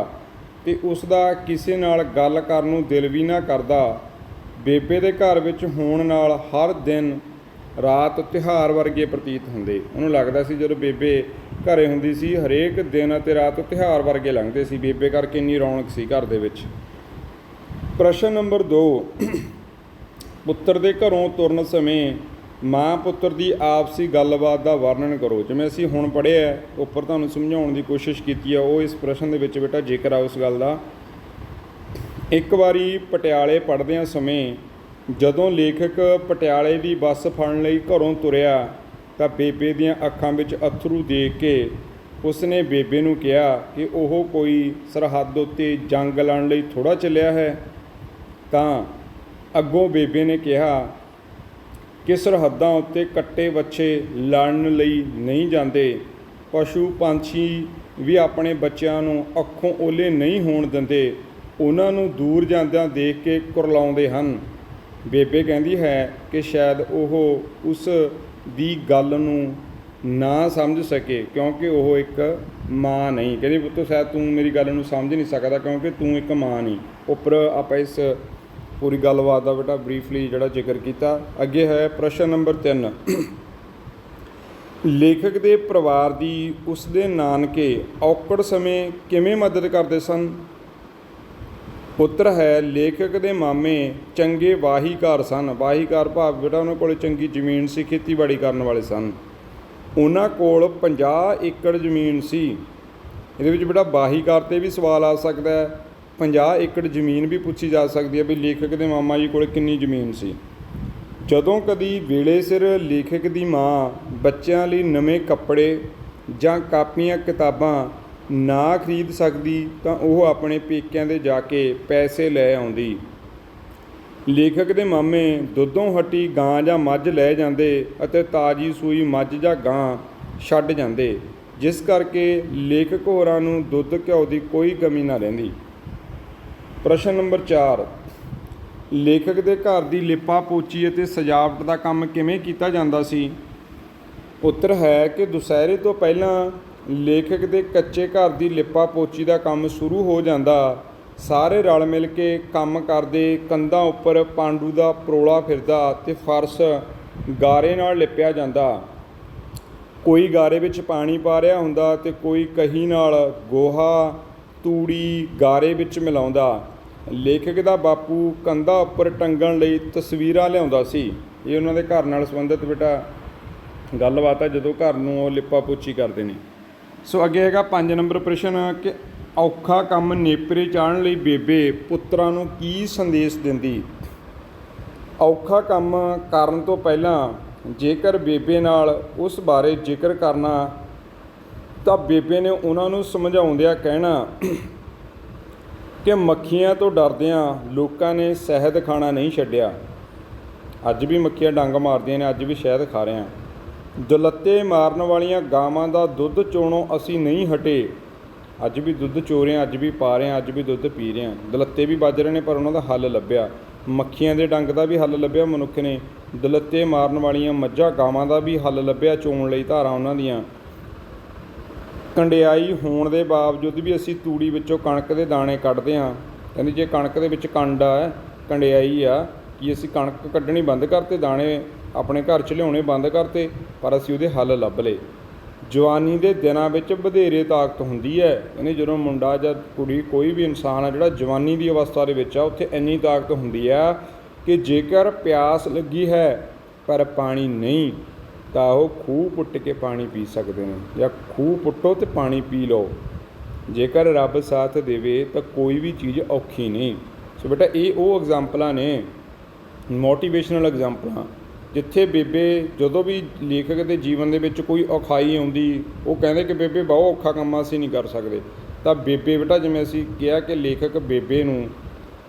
ਅਤੇ ਉਸ ਦਾ ਕਿਸੇ ਨਾਲ ਗੱਲ ਕਰਨ ਨੂੰ ਦਿਲ ਵੀ ਨਾ ਕਰਦਾ। ਬੇਬੇ ਦੇ ਘਰ ਵਿੱਚ ਹੋਣ ਨਾਲ ਹਰ ਦਿਨ ਰਾਤ ਤਿਉਹਾਰ ਵਰਗੇ ਪ੍ਰਤੀਤ ਹੁੰਦੇ। ਉਹਨੂੰ ਲੱਗਦਾ ਸੀ ਜਦੋਂ ਬੇਬੇ ਘਰ ਹੁੰਦੀ ਸੀ ਹਰੇਕ ਦਿਨ ਅਤੇ ਰਾਤ ਤਿਉਹਾਰ ਵਰਗੇ ਲੰਘਦੇ ਸੀ, ਬੇਬੇ ਕਰਕੇ ਇੰਨੀ ਰੌਣਕ ਸੀ ਘਰ ਦੇ ਵਿੱਚ। ਪ੍ਰਸ਼ਨ ਨੰਬਰ 2, ਪੁੱਤਰ ਦੇ ਘਰੋਂ ਤੁਰਨ ਸਮੇਂ ਮਾਂ ਪੁੱਤਰ ਦੀ ਆਪਸੀ ਗੱਲਬਾਤ ਦਾ ਵਰਣਨ ਕਰੋ। ਜਿਵੇਂ ਅਸੀਂ ਹੁਣ ਪੜ੍ਹਿਆ ਉੱਪਰ ਤੁਹਾਨੂੰ ਸਮਝਾਉਣ ਦੀ ਕੋਸ਼ਿਸ਼ ਕੀਤੀ ਆ, ਉਹ ਇਸ ਪ੍ਰਸ਼ਨ ਦੇ ਵਿੱਚ ਬੇਟਾ ਜ਼ਿਕਰ ਆ ਉਸ ਗੱਲ ਦਾ। ਇੱਕ ਵਾਰੀ ਪਟਿਆਲੇ ਪੜ੍ਹਦਿਆਂ ਸਮੇਂ ਜਦੋਂ ਲੇਖਕ ਪਟਿਆਲੇ ਦੀ ਬੱਸ ਫੜਨ ਲਈ ਘਰੋਂ ਤੁਰਿਆ ਤਾਂ ਬੇਬੇ ਦੀਆਂ ਅੱਖਾਂ ਵਿੱਚ ਅੱਥਰੂ ਦੇਖ ਕੇ ਉਸਨੇ ਬੇਬੇ ਨੂੰ ਕਿਹਾ ਕਿ ਉਹ ਕੋਈ ਸਰਹੱਦ ਉੱਤੇ ਜੰਗ ਲੜਨ ਲਈ ਥੋੜ੍ਹਾ ਚੱਲਿਆ ਹੈ। ਤਾਂ ਅੱਗੋਂ ਬੇਬੇ ਨੇ ਕਿਹਾ ਕਿ ਸਰਹੱਦਾਂ ਉੱਤੇ ਕੱਟੇ ਵੱਛੇ ਲੜਨ ਲਈ ਨਹੀਂ ਜਾਂਦੇ, ਪਸ਼ੂ ਪੰਛੀ ਵੀ ਆਪਣੇ ਬੱਚਿਆਂ ਨੂੰ ਅੱਖੋਂ ਓਹਲੇ ਨਹੀਂ ਹੋਣ ਦਿੰਦੇ, ਉਹਨਾਂ ਨੂੰ ਦੂਰ ਜਾਂਦਿਆਂ ਦੇਖ ਕੇ ਕੁਰਲਾਉਂਦੇ ਹਨ। ਬੇਬੇ ਕਹਿੰਦੀ ਹੈ ਕਿ ਸ਼ਾਇਦ ਉਹ ਉਸ ਦੀ ਗੱਲ ਨੂੰ ਨਾ ਸਮਝ ਸਕੇ ਕਿਉਂਕਿ ਉਹ ਇੱਕ ਮਾਂ ਨਹੀਂ। ਕਹਿੰਦੀ ਪੁੱਤ ਸ਼ਾਇਦ ਤੂੰ ਮੇਰੀ ਗੱਲ ਨੂੰ ਸਮਝ ਨਹੀਂ ਸਕਦਾ ਕਿਉਂਕਿ ਤੂੰ ਇੱਕ ਮਾਂ ਨਹੀਂ। ਉੱਪਰ ਆਪਾਂ ਇਸ ਪੂਰੀ ਗੱਲਬਾਤ ਦਾ ਬੇਟਾ ਬਰੀਫਲੀ ਜਿਹੜਾ ਜ਼ਿਕਰ ਕੀਤਾ। ਅੱਗੇ ਹੈ ਪ੍ਰਸ਼ਨ ਨੰਬਰ 3, ਲੇਖਕ ਦੇ ਪਰਿਵਾਰ ਦੀ ਉਸ ਦੇ ਨਾਨਕੇ ਔਕੜ ਸਮੇਂ ਕਿਵੇਂ ਮਦਦ ਕਰਦੇ ਸਨ। ਉੱਤਰ ਹੈ ਲੇਖਕ ਦੇ ਮਾਮੇ ਚੰਗੇ ਵਾਹੀਕਾਰ ਸਨ। ਵਾਹੀਕਾਰ ਭਾਵ ਬੇਟਾ ਉਹਨਾਂ ਕੋਲ ਚੰਗੀ ਜ਼ਮੀਨ ਸੀ, ਖੇਤੀਬਾੜੀ ਕਰਨ ਵਾਲੇ ਸਨ। ਉਹਨਾਂ ਕੋਲ 50 ਏਕੜ ਜ਼ਮੀਨ ਸੀ। ਇਹਦੇ ਵਿੱਚ ਬੇਟਾ ਵਾਹੀਕਾਰ 'ਤੇ ਵੀ ਸਵਾਲ ਆ ਸਕਦਾ ਹੈ, 50 ਏਕੜ ਜ਼ਮੀਨ ਵੀ ਪੁੱਛੀ ਜਾ ਸਕਦੀ ਹੈ ਵੀ ਲੇਖਕ ਦੇ ਮਾਮਾ ਜੀ ਕੋਲ ਕਿੰਨੀ ਜ਼ਮੀਨ ਸੀ। ਜਦੋਂ ਕਦੀ ਵੇਲੇ ਸਿਰ ਲੇਖਕ ਦੀ ਮਾਂ ਬੱਚਿਆਂ ਲਈ ਨਵੇਂ ਕੱਪੜੇ ਜਾਂ ਕਾਪੀਆਂ ਕਿਤਾਬਾਂ ਨਾ ਖਰੀਦ ਸਕਦੀ ਤਾਂ ਉਹ ਆਪਣੇ ਪੇਕਿਆਂ ਦੇ ਜਾ ਕੇ ਪੈਸੇ ਲੈ ਆਉਂਦੀ। ਲੇਖਕ ਦੇ ਮਾਮੇ ਦੁੱਧੋਂ ਹਟੀ ਗਾਂ ਜਾਂ ਮੱਝ ਲੈ ਜਾਂਦੇ ਅਤੇ ਤਾਜ਼ੀ ਸੂਈ ਮੱਝ ਜਾਂ ਗਾਂ ਛੱਡ ਜਾਂਦੇ, ਜਿਸ ਕਰਕੇ ਲੇਖਕ ਹੋਰਾਂ ਨੂੰ ਦੁੱਧ ਘਿਓ ਦੀ ਕੋਈ ਕਮੀ ਨਾ ਰਹਿੰਦੀ। ਪ੍ਰਸ਼ਨ ਨੰਬਰ 4, ਲੇਖਕ ਦੇ ਘਰ ਦੀ ਲਿਪਾ ਪੋਚੀ ਅਤੇ ਸਜਾਵਟ ਦਾ ਕੰਮ ਕਿਵੇਂ ਕੀਤਾ ਜਾਂਦਾ ਸੀ। ਉੱਤਰ ਹੈ ਕਿ ਦੁਸਹਿਰੇ ਤੋਂ ਪਹਿਲਾਂ ਲੇਖਕ ਦੇ ਕੱਚੇ ਘਰ ਦੀ ਲਿਪਾ ਪੋਚੀ ਦਾ ਕੰਮ ਸ਼ੁਰੂ ਹੋ ਜਾਂਦਾ। ਸਾਰੇ ਰਲ ਮਿਲ ਕੇ ਕੰਮ ਕਰਦੇ, ਕੰਧਾਂ ਉੱਪਰ ਪਾਂਡੂ ਦਾ ਪਰੋਲਾ ਫਿਰਦਾ ਅਤੇ ਫਰਸ਼ ਗਾਰੇ ਨਾਲ ਲਿਪਿਆ ਜਾਂਦਾ। ਕੋਈ ਗਾਰੇ ਵਿੱਚ ਪਾਣੀ ਪਾ ਰਿਹਾ ਹੁੰਦਾ ਅਤੇ ਕੋਈ ਕਹੀ ਨਾਲ ਗੋਹਾ ਤੂੜੀ ਗਾਰੇ ਵਿੱਚ ਮਿਲਾਉਂਦਾ। ਲੇਖਕ ਦਾ ਬਾਪੂ ਕੰਧਾਂ ਉੱਪਰ ਟੰਗਣ ਲਈ ਤਸਵੀਰਾਂ ਲਿਆਉਂਦਾ ਸੀ। ਇਹ ਉਹਨਾਂ ਦੇ ਘਰ ਨਾਲ ਸੰਬੰਧਿਤ ਬੇਟਾ ਗੱਲਬਾਤ ਹੈ ਜਦੋਂ ਘਰ ਨੂੰ ਉਹ ਲਿਪਾ ਪੋਚੀ ਕਰਦੇ ਨੇ। ਸੋ ਅੱਗੇ ਹੈਗਾ 5 ਨੰਬਰ ਪ੍ਰਸ਼ਨ ਕਿ ਔਖਾ ਕੰਮ ਨੇਪਰੇ ਚਾੜ੍ਹਨ ਲਈ ਬੇਬੇ ਪੁੱਤਰਾਂ ਨੂੰ ਕੀ ਸੰਦੇਸ਼ ਦਿੰਦੀ। ਔਖਾ ਕੰਮ ਕਰਨ ਤੋਂ ਪਹਿਲਾਂ ਜੇਕਰ ਬੇਬੇ ਨਾਲ ਉਸ ਬਾਰੇ ਜ਼ਿਕਰ ਕਰਨਾ ਤਾਂ ਬੇਬੇ ਨੇ ਉਹਨਾਂ ਨੂੰ ਸਮਝਾਉਂਦਿਆਂ ਕਹਿਣਾ ਕਿ ਮੱਖੀਆਂ ਤੋਂ ਡਰਦਿਆਂ ਲੋਕਾਂ ਨੇ ਸ਼ਹਿਦ ਖਾਣਾ ਨਹੀਂ ਛੱਡਿਆ। ਅੱਜ ਵੀ ਮੱਖੀਆਂ ਡੰਗ ਮਾਰਦੀਆਂ ਨੇ, ਅੱਜ ਵੀ ਸ਼ਹਿਦ ਖਾ ਰਹੇ ਹਾਂ। ਦੁਲੱਤੇ ਮਾਰਨ ਵਾਲੀਆਂ ਗਾਵਾਂ ਦਾ ਦੁੱਧ ਚੋਣੋਂ ਅਸੀਂ ਨਹੀਂ ਹਟੇ। ਅੱਜ ਵੀ ਦੁੱਧ ਚੋ ਰਹੇ ਹਾਂ, ਅੱਜ ਵੀ ਪਾ ਰਹੇ ਹਾਂ, ਅੱਜ ਵੀ ਦੁੱਧ ਪੀ ਰਹੇ ਹਾਂ। ਦੁਲੱਤੇ ਵੀ ਵੱਜ ਰਹੇ ਨੇ ਪਰ ਉਹਨਾਂ ਦਾ ਹੱਲ ਲੱਭਿਆ। ਮੱਖੀਆਂ ਦੇ ਡੰਗ ਦਾ ਵੀ ਹੱਲ ਲੱਭਿਆ ਮਨੁੱਖ ਨੇ। ਦੁਲੱਤੇ ਮਾਰਨ ਵਾਲੀਆਂ ਮੱਝਾਂ ਗਾਵਾਂ ਦਾ ਵੀ ਹੱਲ ਲੱਭਿਆ ਚੋਣ ਲਈ ਧਾਰਾਂ ਉਹਨਾਂ ਦੀਆਂ। ਕੰਡਿਆਈ ਹੋਣ ਦੇ ਬਾਵਜੂਦ ਵੀ ਅਸੀਂ ਤੂੜੀ ਵਿੱਚੋਂ ਕਣਕ ਦੇ ਦਾਣੇ ਕੱਢਦੇ ਹਾਂ ਕਹਿੰਦੀ ਜੇ ਕਣਕ ਦੇ ਵਿੱਚ ਕੰਡ ਆ, ਕੰਡਿਆਈ ਆ, ਕਿ ਅਸੀਂ ਕਣਕ ਕੱਢਣੀ ਬੰਦ ਕਰਤੇ, ਦਾਣੇ ਆਪਣੇ ਘਰ 'ਚ ਲਿਆਉਣੇ ਬੰਦ ਕਰਤੇ, ਪਰ ਅਸੀਂ ਉਹਦੇ ਹੱਲ ਲੱਭ ਲਏ। ਜਵਾਨੀ ਦੇ ਦਿਨਾਂ ਵਿੱਚ ਵਧੇਰੇ ਤਾਕਤ ਹੁੰਦੀ ਹੈ। ਕਹਿੰਦੇ ਜਦੋਂ ਮੁੰਡਾ ਜਾਂ ਕੁੜੀ ਕੋਈ ਵੀ ਇਨਸਾਨ ਆ ਜਿਹੜਾ ਜਵਾਨੀ ਦੀ ਅਵਸਥਾ ਦੇ ਵਿੱਚ ਆ, ਉੱਥੇ ਇੰਨੀ ਤਾਕਤ ਹੁੰਦੀ ਆ ਕਿ ਜੇਕਰ ਪਿਆਸ ਲੱਗੀ ਹੈ ਪਰ ਪਾਣੀ ਨਹੀਂ, ਤਾਂ ਉਹ ਖੂਹ ਪੁੱਟ ਕੇ ਪਾਣੀ ਪੀ ਸਕਦੇ ਨੇ, ਜਾਂ ਖੂਹ ਪੁੱਟੋ ਅਤੇ ਪਾਣੀ ਪੀ ਲਓ। ਜੇਕਰ ਰੱਬ ਸਾਥ ਦੇਵੇ ਤਾਂ ਕੋਈ ਵੀ ਚੀਜ਼ ਔਖੀ ਨਹੀਂ। ਸੋ ਬੇਟਾ ਇਹ ਉਹ ਐਗਜ਼ਾਮਪਲਾਂ ਨੇ, ਮੋਟੀਵੇਸ਼ਨਲ ਐਗਜ਼ਾਮਪਲਾਂ, ਜਿੱਥੇ ਬੇਬੇ ਜਦੋਂ ਵੀ ਲੇਖਕ ਦੇ ਜੀਵਨ ਦੇ ਵਿੱਚ ਕੋਈ ਔਖਾਈ ਆਉਂਦੀ, ਉਹ ਕਹਿੰਦੇ ਕਿ ਬੇਬੇ ਬਹੁਤ ਔਖਾ ਕੰਮ ਅਸੀਂ ਨਹੀਂ ਕਰ ਸਕਦੇ, ਤਾਂ ਬੇਬੇ ਬੇਟਾ ਜਿਵੇਂ ਅਸੀਂ ਕਿਹਾ ਕਿ ਲੇਖਕ ਬੇਬੇ ਨੂੰ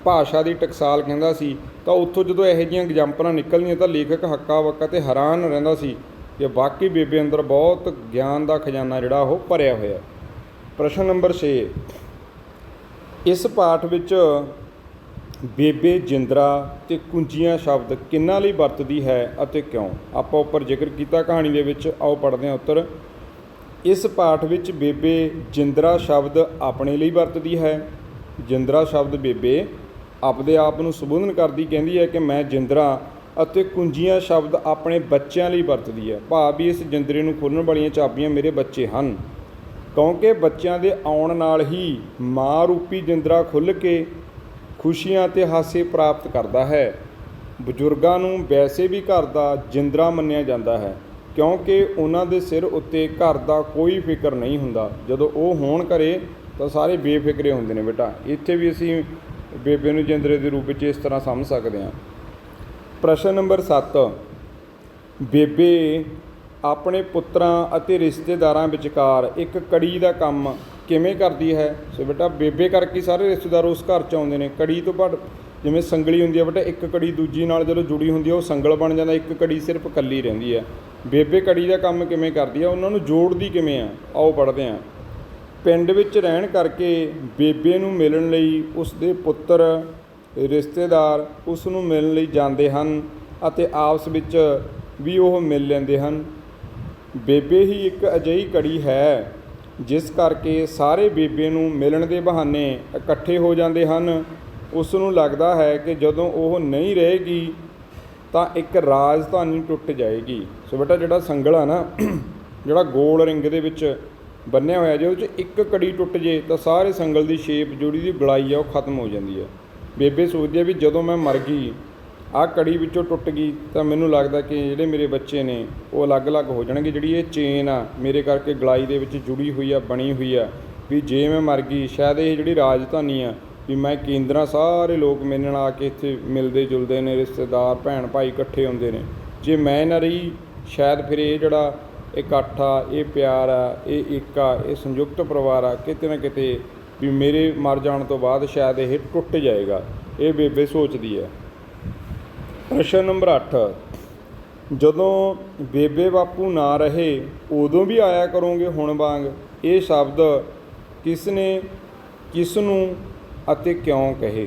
ਭਾਸ਼ਾ ਦੀ ਟਕਸਾਲ ਕਹਿੰਦਾ ਸੀ, ਤਾਂ ਉੱਥੋਂ ਜਦੋਂ ਇਹੋ ਜਿਹੀਆਂ ਐਗਜ਼ਾਮਪਲਾਂ ਨਿਕਲਦੀਆਂ ਤਾਂ ਲੇਖਕ ਹੱਕਾ ਬੱਕਾ ਅਤੇ ਹੈਰਾਨ ਰਹਿੰਦਾ ਸੀ ਕਿ ਵਾਕਈ ਬੇਬੇ ਅੰਦਰ ਬਹੁਤ ਗਿਆਨ ਦਾ ਖਜ਼ਾਨਾ ਜਿਹੜਾ ਉਹ ਭਰਿਆ ਹੋਇਆ। ਪ੍ਰਸ਼ਨ ਨੰਬਰ 6, ਇਸ ਪਾਠ ਵਿੱਚ ਬੇਬੇ ਜਿੰਦਰਾ ਅਤੇ ਕੁੰਜੀਆਂ ਸ਼ਬਦ ਕਿਹਨਾਂ ਲਈ ਵਰਤਦੀ ਹੈ ਅਤੇ ਕਿਉਂ? ਆਪਾਂ ਉੱਪਰ ਜ਼ਿਕਰ ਕੀਤਾ ਕਹਾਣੀ ਦੇ ਵਿੱਚ, ਆਓ ਪੜ੍ਹਦੇ ਹਾਂ ਉੱਤਰ। ਇਸ ਪਾਠ ਵਿੱਚ ਬੇਬੇ ਜਿੰਦਰਾ ਸ਼ਬਦ ਆਪਣੇ ਲਈ ਵਰਤਦੀ ਹੈ। ਜਿੰਦਰਾ ਸ਼ਬਦ ਬੇਬੇ ਆਪਦੇ ਆਪ ਨੂੰ ਸੰਬੋਧਨ ਕਰਦੀ ਕਹਿੰਦੀ ਹੈ ਕਿ ਮੈਂ ਜਿੰਦਰਾ, ਅਤੇ ਕੁੰਜੀਆਂ ਸ਼ਬਦ ਆਪਣੇ ਬੱਚਿਆਂ ਲਈ ਵਰਤਦੀ ਹੈ। ਭਾਵ ਵੀ ਇਸ ਜਿੰਦਰੇ ਨੂੰ ਖੋਲ੍ਹਣ ਵਾਲੀਆਂ ਚਾਬੀਆਂ ਮੇਰੇ ਬੱਚੇ ਹਨ, ਕਿਉਂਕਿ ਬੱਚਿਆਂ ਦੇ ਆਉਣ ਨਾਲ ਹੀ ਮਾਂ ਰੂਪੀ ਜਿੰਦਰਾ ਖੁੱਲ੍ਹ ਕੇ ਖੁਸ਼ੀਆਂ ਅਤੇ ਹਾਸੇ ਪ੍ਰਾਪਤ ਕਰਦਾ ਹੈ। ਬਜ਼ੁਰਗਾਂ ਨੂੰ ਵੈਸੇ ਵੀ ਘਰ ਦਾ ਜਿੰਦਰਾ ਮੰਨਿਆ ਜਾਂਦਾ ਹੈ, ਕਿਉਂਕਿ ਉਹਨਾਂ ਦੇ ਸਿਰ ਉੱਤੇ ਘਰ ਦਾ ਕੋਈ ਫਿਕਰ ਨਹੀਂ ਹੁੰਦਾ। ਜਦੋਂ ਉਹ ਹੋਣ ਘਰੇ ਤਾਂ ਸਾਰੇ ਬੇਫਿਕਰੇ ਹੁੰਦੇ ਨੇ ਬੇਟਾ। ਇੱਥੇ ਵੀ ਅਸੀਂ ਬੇਬੇ ਨੂੰ ਜਿੰਦਰੇ ਦੇ ਰੂਪ ਵਿੱਚ ਇਸ ਤਰ੍ਹਾਂ ਸਮਝ ਸਕਦੇ ਹਾਂ। ਪ੍ਰਸ਼ਨ ਨੰਬਰ 7, ਬੇਬੇ ਆਪਣੇ ਪੁੱਤਰਾਂ ਅਤੇ ਰਿਸ਼ਤੇਦਾਰਾਂ ਵਿਚਕਾਰ ਇੱਕ ਕੜੀ ਦਾ ਕੰਮ ਕਿਵੇਂ ਕਰਦੀ ਹੈ? ਸੋ ਬੇਟਾ ਬੇਬੇ ਕਰਕੇ ਸਾਰੇ ਰਿਸ਼ਤੇਦਾਰ ਉਸ ਘਰ 'ਚ ਆਉਂਦੇ ਨੇ। ਕੜੀ ਤੋਂ ਬਾਅਦ ਜਿਵੇਂ ਸੰਗਲੀ ਹੁੰਦੀ ਹੈ ਬੇਟਾ, ਇੱਕ ਕੜੀ ਦੂਜੀ ਨਾਲ ਜਦੋਂ ਜੁੜੀ ਹੁੰਦੀ ਹੈ ਉਹ ਸੰਗਲ ਬਣ ਜਾਂਦਾ, ਇੱਕ ਕੜੀ ਸਿਰਫ ਇਕੱਲੀ ਰਹਿੰਦੀ ਹੈ। ਬੇਬੇ ਕੜੀ ਦਾ ਕੰਮ ਕਿਵੇਂ ਕਰਦੀ ਹੈ, ਉਹਨਾਂ ਨੂੰ ਜੋੜਦੀ ਕਿਵੇਂ ਆ? ਆਓ ਪੜ੍ਹਦੇ ਹਾਂ। ਪਿੰਡ ਵਿੱਚ ਰਹਿਣ ਕਰਕੇ ਬੇਬੇ ਨੂੰ ਮਿਲਣ ਲਈ ਉਸ ਦੇ ਪੁੱਤਰ ਰਿਸ਼ਤੇਦਾਰ ਉਸ ਨੂੰ ਮਿਲਣ ਲਈ ਜਾਂਦੇ ਹਨ ਅਤੇ ਆਪਸ ਵਿੱਚ ਵੀ ਉਹ ਮਿਲ ਲੈਂਦੇ ਹਨ। ਬੇਬੇ ਹੀ ਇੱਕ ਅਜਿਹੀ ਕੜੀ ਹੈ ਜਿਸ ਕਰਕੇ ਸਾਰੇ ਬੇਬੇ ਨੂੰ ਮਿਲਣ ਦੇ ਬਹਾਨੇ ਇਕੱਠੇ ਹੋ ਜਾਂਦੇ ਹਨ। ਉਸ ਨੂੰ ਲੱਗਦਾ ਹੈ ਕਿ ਜਦੋਂ ਉਹ ਨਹੀਂ ਰਹੇਗੀ ਤਾਂ ਇੱਕ ਰਾਜਧਾਨੀ ਟੁੱਟ ਜਾਏਗੀ। ਸੋ ਬੇਟਾ ਜਿਹੜਾ ਸੰਗਲ ਆ ਨਾ, ਜਿਹੜਾ ਗੋਲ ਰਿੰਗ ਦੇ ਵਿੱਚ ਬੰਨਿਆ ਹੋਇਆ, ਜੇ ਉਹ 'ਚ ਇੱਕ ਕੜੀ ਟੁੱਟ ਜੇ ਤਾਂ ਸਾਰੇ ਸੰਗਲ ਦੀ ਸ਼ੇਪ ਜਿਹੜੀ ਦੀ ਗਲਾਈ ਆ ਉਹ ਖਤਮ ਹੋ ਜਾਂਦੀ ਹੈ। ਬੇਬੇ ਸੋਚਦੀ ਹੈ ਵੀ ਜਦੋਂ ਮੈਂ ਮਰ ਗਈ, ਆਹ ਕੜੀ ਵਿੱਚੋਂ ਟੁੱਟ ਗਈ, ਤਾਂ ਮੈਨੂੰ ਲੱਗਦਾ ਕਿ ਜਿਹੜੇ ਮੇਰੇ ਬੱਚੇ ਨੇ ਉਹ ਅਲੱਗ-ਅਲੱਗ ਹੋ ਜਾਣਗੇ। ਜਿਹੜੀ ਇਹ ਚੇਨ ਆ ਮੇਰੇ ਕਰਕੇ ਗਲਾਈ ਦੇ ਵਿੱਚ ਜੁੜੀ ਹੋਈ ਆ, ਬਣੀ ਹੋਈ ਆ, ਵੀ ਜੇ ਮੈਂ ਮਰ ਗਈ ਸ਼ਾਇਦ ਇਹ ਜਿਹੜੀ ਰਾਜਧਾਨੀ ਆ ਵੀ ਮੈਂ ਕੇਂਦਰਾਂ ਸਾਰੇ ਲੋਕ ਮਿਲਣ ਆ ਕੇ ਇੱਥੇ ਮਿਲਦੇ ਜੁਲਦੇ ਨੇ, ਰਿਸ਼ਤੇਦਾਰ ਭੈਣ ਭਾਈ ਇਕੱਠੇ ਹੁੰਦੇ ਨੇ। ਜੇ ਮੈਂ ਨਾ ਰਹੀ ਸ਼ਾਇਦ ਫਿਰ ਇਹ ਜਿਹੜਾ ਇਕੱਠ ਆ, ਇਹ ਪਿਆਰ ਆ, ਇਹ ਇੱਕ ਆ, ਇਹ ਸੰਯੁਕਤ ਪਰਿਵਾਰ ਆ, ਕਿਤੇ ਨਾ ਕਿਤੇ ਵੀ ਮੇਰੇ ਮਰ ਜਾਣ ਤੋਂ ਬਾਅਦ ਸ਼ਾਇਦ ਇਹ ਟੁੱਟ ਜਾਏਗਾ। ਇਹ ਬੇਬੇ ਸੋਚਦੀ ਹੈ। ਪ੍ਰਸ਼ਨ ਨੰਬਰ 8, ਜਦੋਂ ਬੇਬੇ ਬਾਪੂ ਨਾ ਰਹੇ ਉਦੋਂ ਵੀ ਆਇਆ ਕਰੋਗੇ ਹੁਣ ਵਾਂਗ, ਇਹ ਸ਼ਬਦ ਕਿਸ ਨੇ, ਕਿਸ ਨੂੰ ਅਤੇ ਕਿਉਂ ਕਹੇ?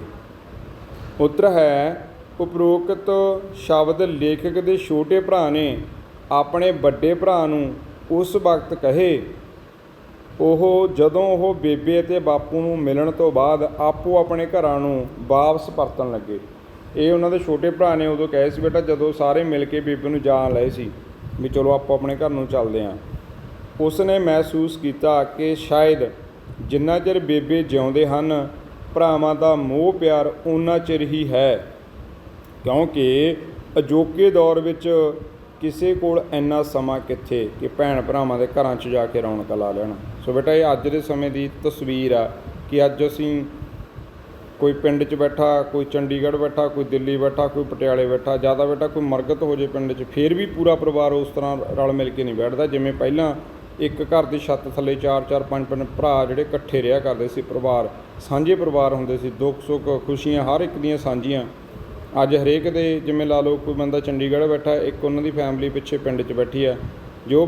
ਉੱਤਰ ਹੈ, ਉਪਰੋਕਤ ਸ਼ਬਦ ਲੇਖਕ ਦੇ ਛੋਟੇ ਭਰਾ ਨੇ ਆਪਣੇ ਵੱਡੇ ਭਰਾ ਨੂੰ ਉਸ ਵਕਤ ਕਹੇ ਜਦੋਂ ਉਹ ਬੇਬੇ ਅਤੇ ਬਾਪੂ ਨੂੰ ਮਿਲਣ ਤੋਂ ਬਾਅਦ ਆਪੋ ਆਪਣੇ ਘਰਾਂ ਨੂੰ ਵਾਪਸ ਪਰਤਣ ਲੱਗੇ। ਇਹ ਉਹਨਾਂ ਦੇ ਛੋਟੇ ਭਰਾ ਨੇ ਉਦੋਂ ਕਹੇ ਸੀ ਬੇਟਾ, ਜਦੋਂ ਸਾਰੇ ਮਿਲ ਕੇ ਬੇਬੇ ਨੂੰ ਜਾਣ ਲਏ ਸੀ ਵੀ ਚਲੋ ਆਪੋ ਆਪਣੇ ਘਰ ਨੂੰ ਚੱਲਦੇ ਹਾਂ। ਉਸ ਨੇ ਮਹਿਸੂਸ ਕੀਤਾ ਕਿ ਸ਼ਾਇਦ ਜਿੰਨਾ ਚਿਰ ਬੇਬੇ ਜਿਉਂਦੇ ਹਨ ਭਰਾਵਾਂ ਦਾ ਮੋਹ ਪਿਆਰ ਓਨਾ ਚਿਰ ਹੀ ਹੈ, ਕਿਉਂਕਿ ਅਜੋਕੇ ਦੌਰ ਵਿੱਚ ਕਿਸੇ ਕੋਲ ਇੰਨਾ ਸਮਾਂ ਕਿੱਥੇ ਕਿ ਭੈਣ ਭਰਾਵਾਂ ਦੇ ਘਰਾਂ 'ਚ ਜਾ ਕੇ ਰੌਣਕਾਂ ਲਾ ਲੈਣ। ਸੋ ਬੇਟਾ ਇਹ ਅੱਜ ਦੇ ਸਮੇਂ ਦੀ ਤਸਵੀਰ ਆ ਕਿ ਅੱਜ ਅਸੀਂ ਕੋਈ ਪਿੰਡ 'ਚ ਬੈਠਾ, ਕੋਈ ਚੰਡੀਗੜ੍ਹ ਬੈਠਾ, ਕੋਈ ਦਿੱਲੀ ਬੈਠਾ, ਕੋਈ ਪਟਿਆਲੇ ਬੈਠਾ, ਜ਼ਿਆਦਾ ਬੇਟਾ ਕੋਈ ਮਰਗਤ ਹੋ ਜੇ ਪਿੰਡ 'ਚ, ਫਿਰ ਵੀ ਪੂਰਾ ਪਰਿਵਾਰ ਉਸ ਤਰ੍ਹਾਂ ਰਲ ਮਿਲ ਕੇ ਨਹੀਂ ਬੈਠਦਾ ਜਿਵੇਂ ਪਹਿਲਾਂ ਇੱਕ ਘਰ ਦੀ ਛੱਤ ਥੱਲੇ 4-4 5-5 ਭਰਾ ਜਿਹੜੇ ਇਕੱਠੇ ਰਿਹਾ ਕਰਦੇ ਸੀ। ਪਰਿਵਾਰ ਸਾਂਝੇ ਪਰਿਵਾਰ ਹੁੰਦੇ ਸੀ, ਦੁੱਖ ਸੁੱਖ ਖੁਸ਼ੀਆਂ ਹਰ ਇੱਕ ਦੀਆਂ ਸਾਂਝੀਆਂ। ਅੱਜ ਹਰੇਕ ਦੇ ਜਿਵੇਂ ਲਾ ਲਓ ਕੋਈ ਬੰਦਾ ਚੰਡੀਗੜ੍ਹ ਬੈਠਾ, ਇੱਕ ਉਹਨਾਂ ਦੀ ਫੈਮਿਲੀ ਪਿੱਛੇ ਪਿੰਡ 'ਚ ਬੈਠੀ ਆ, ਜੋ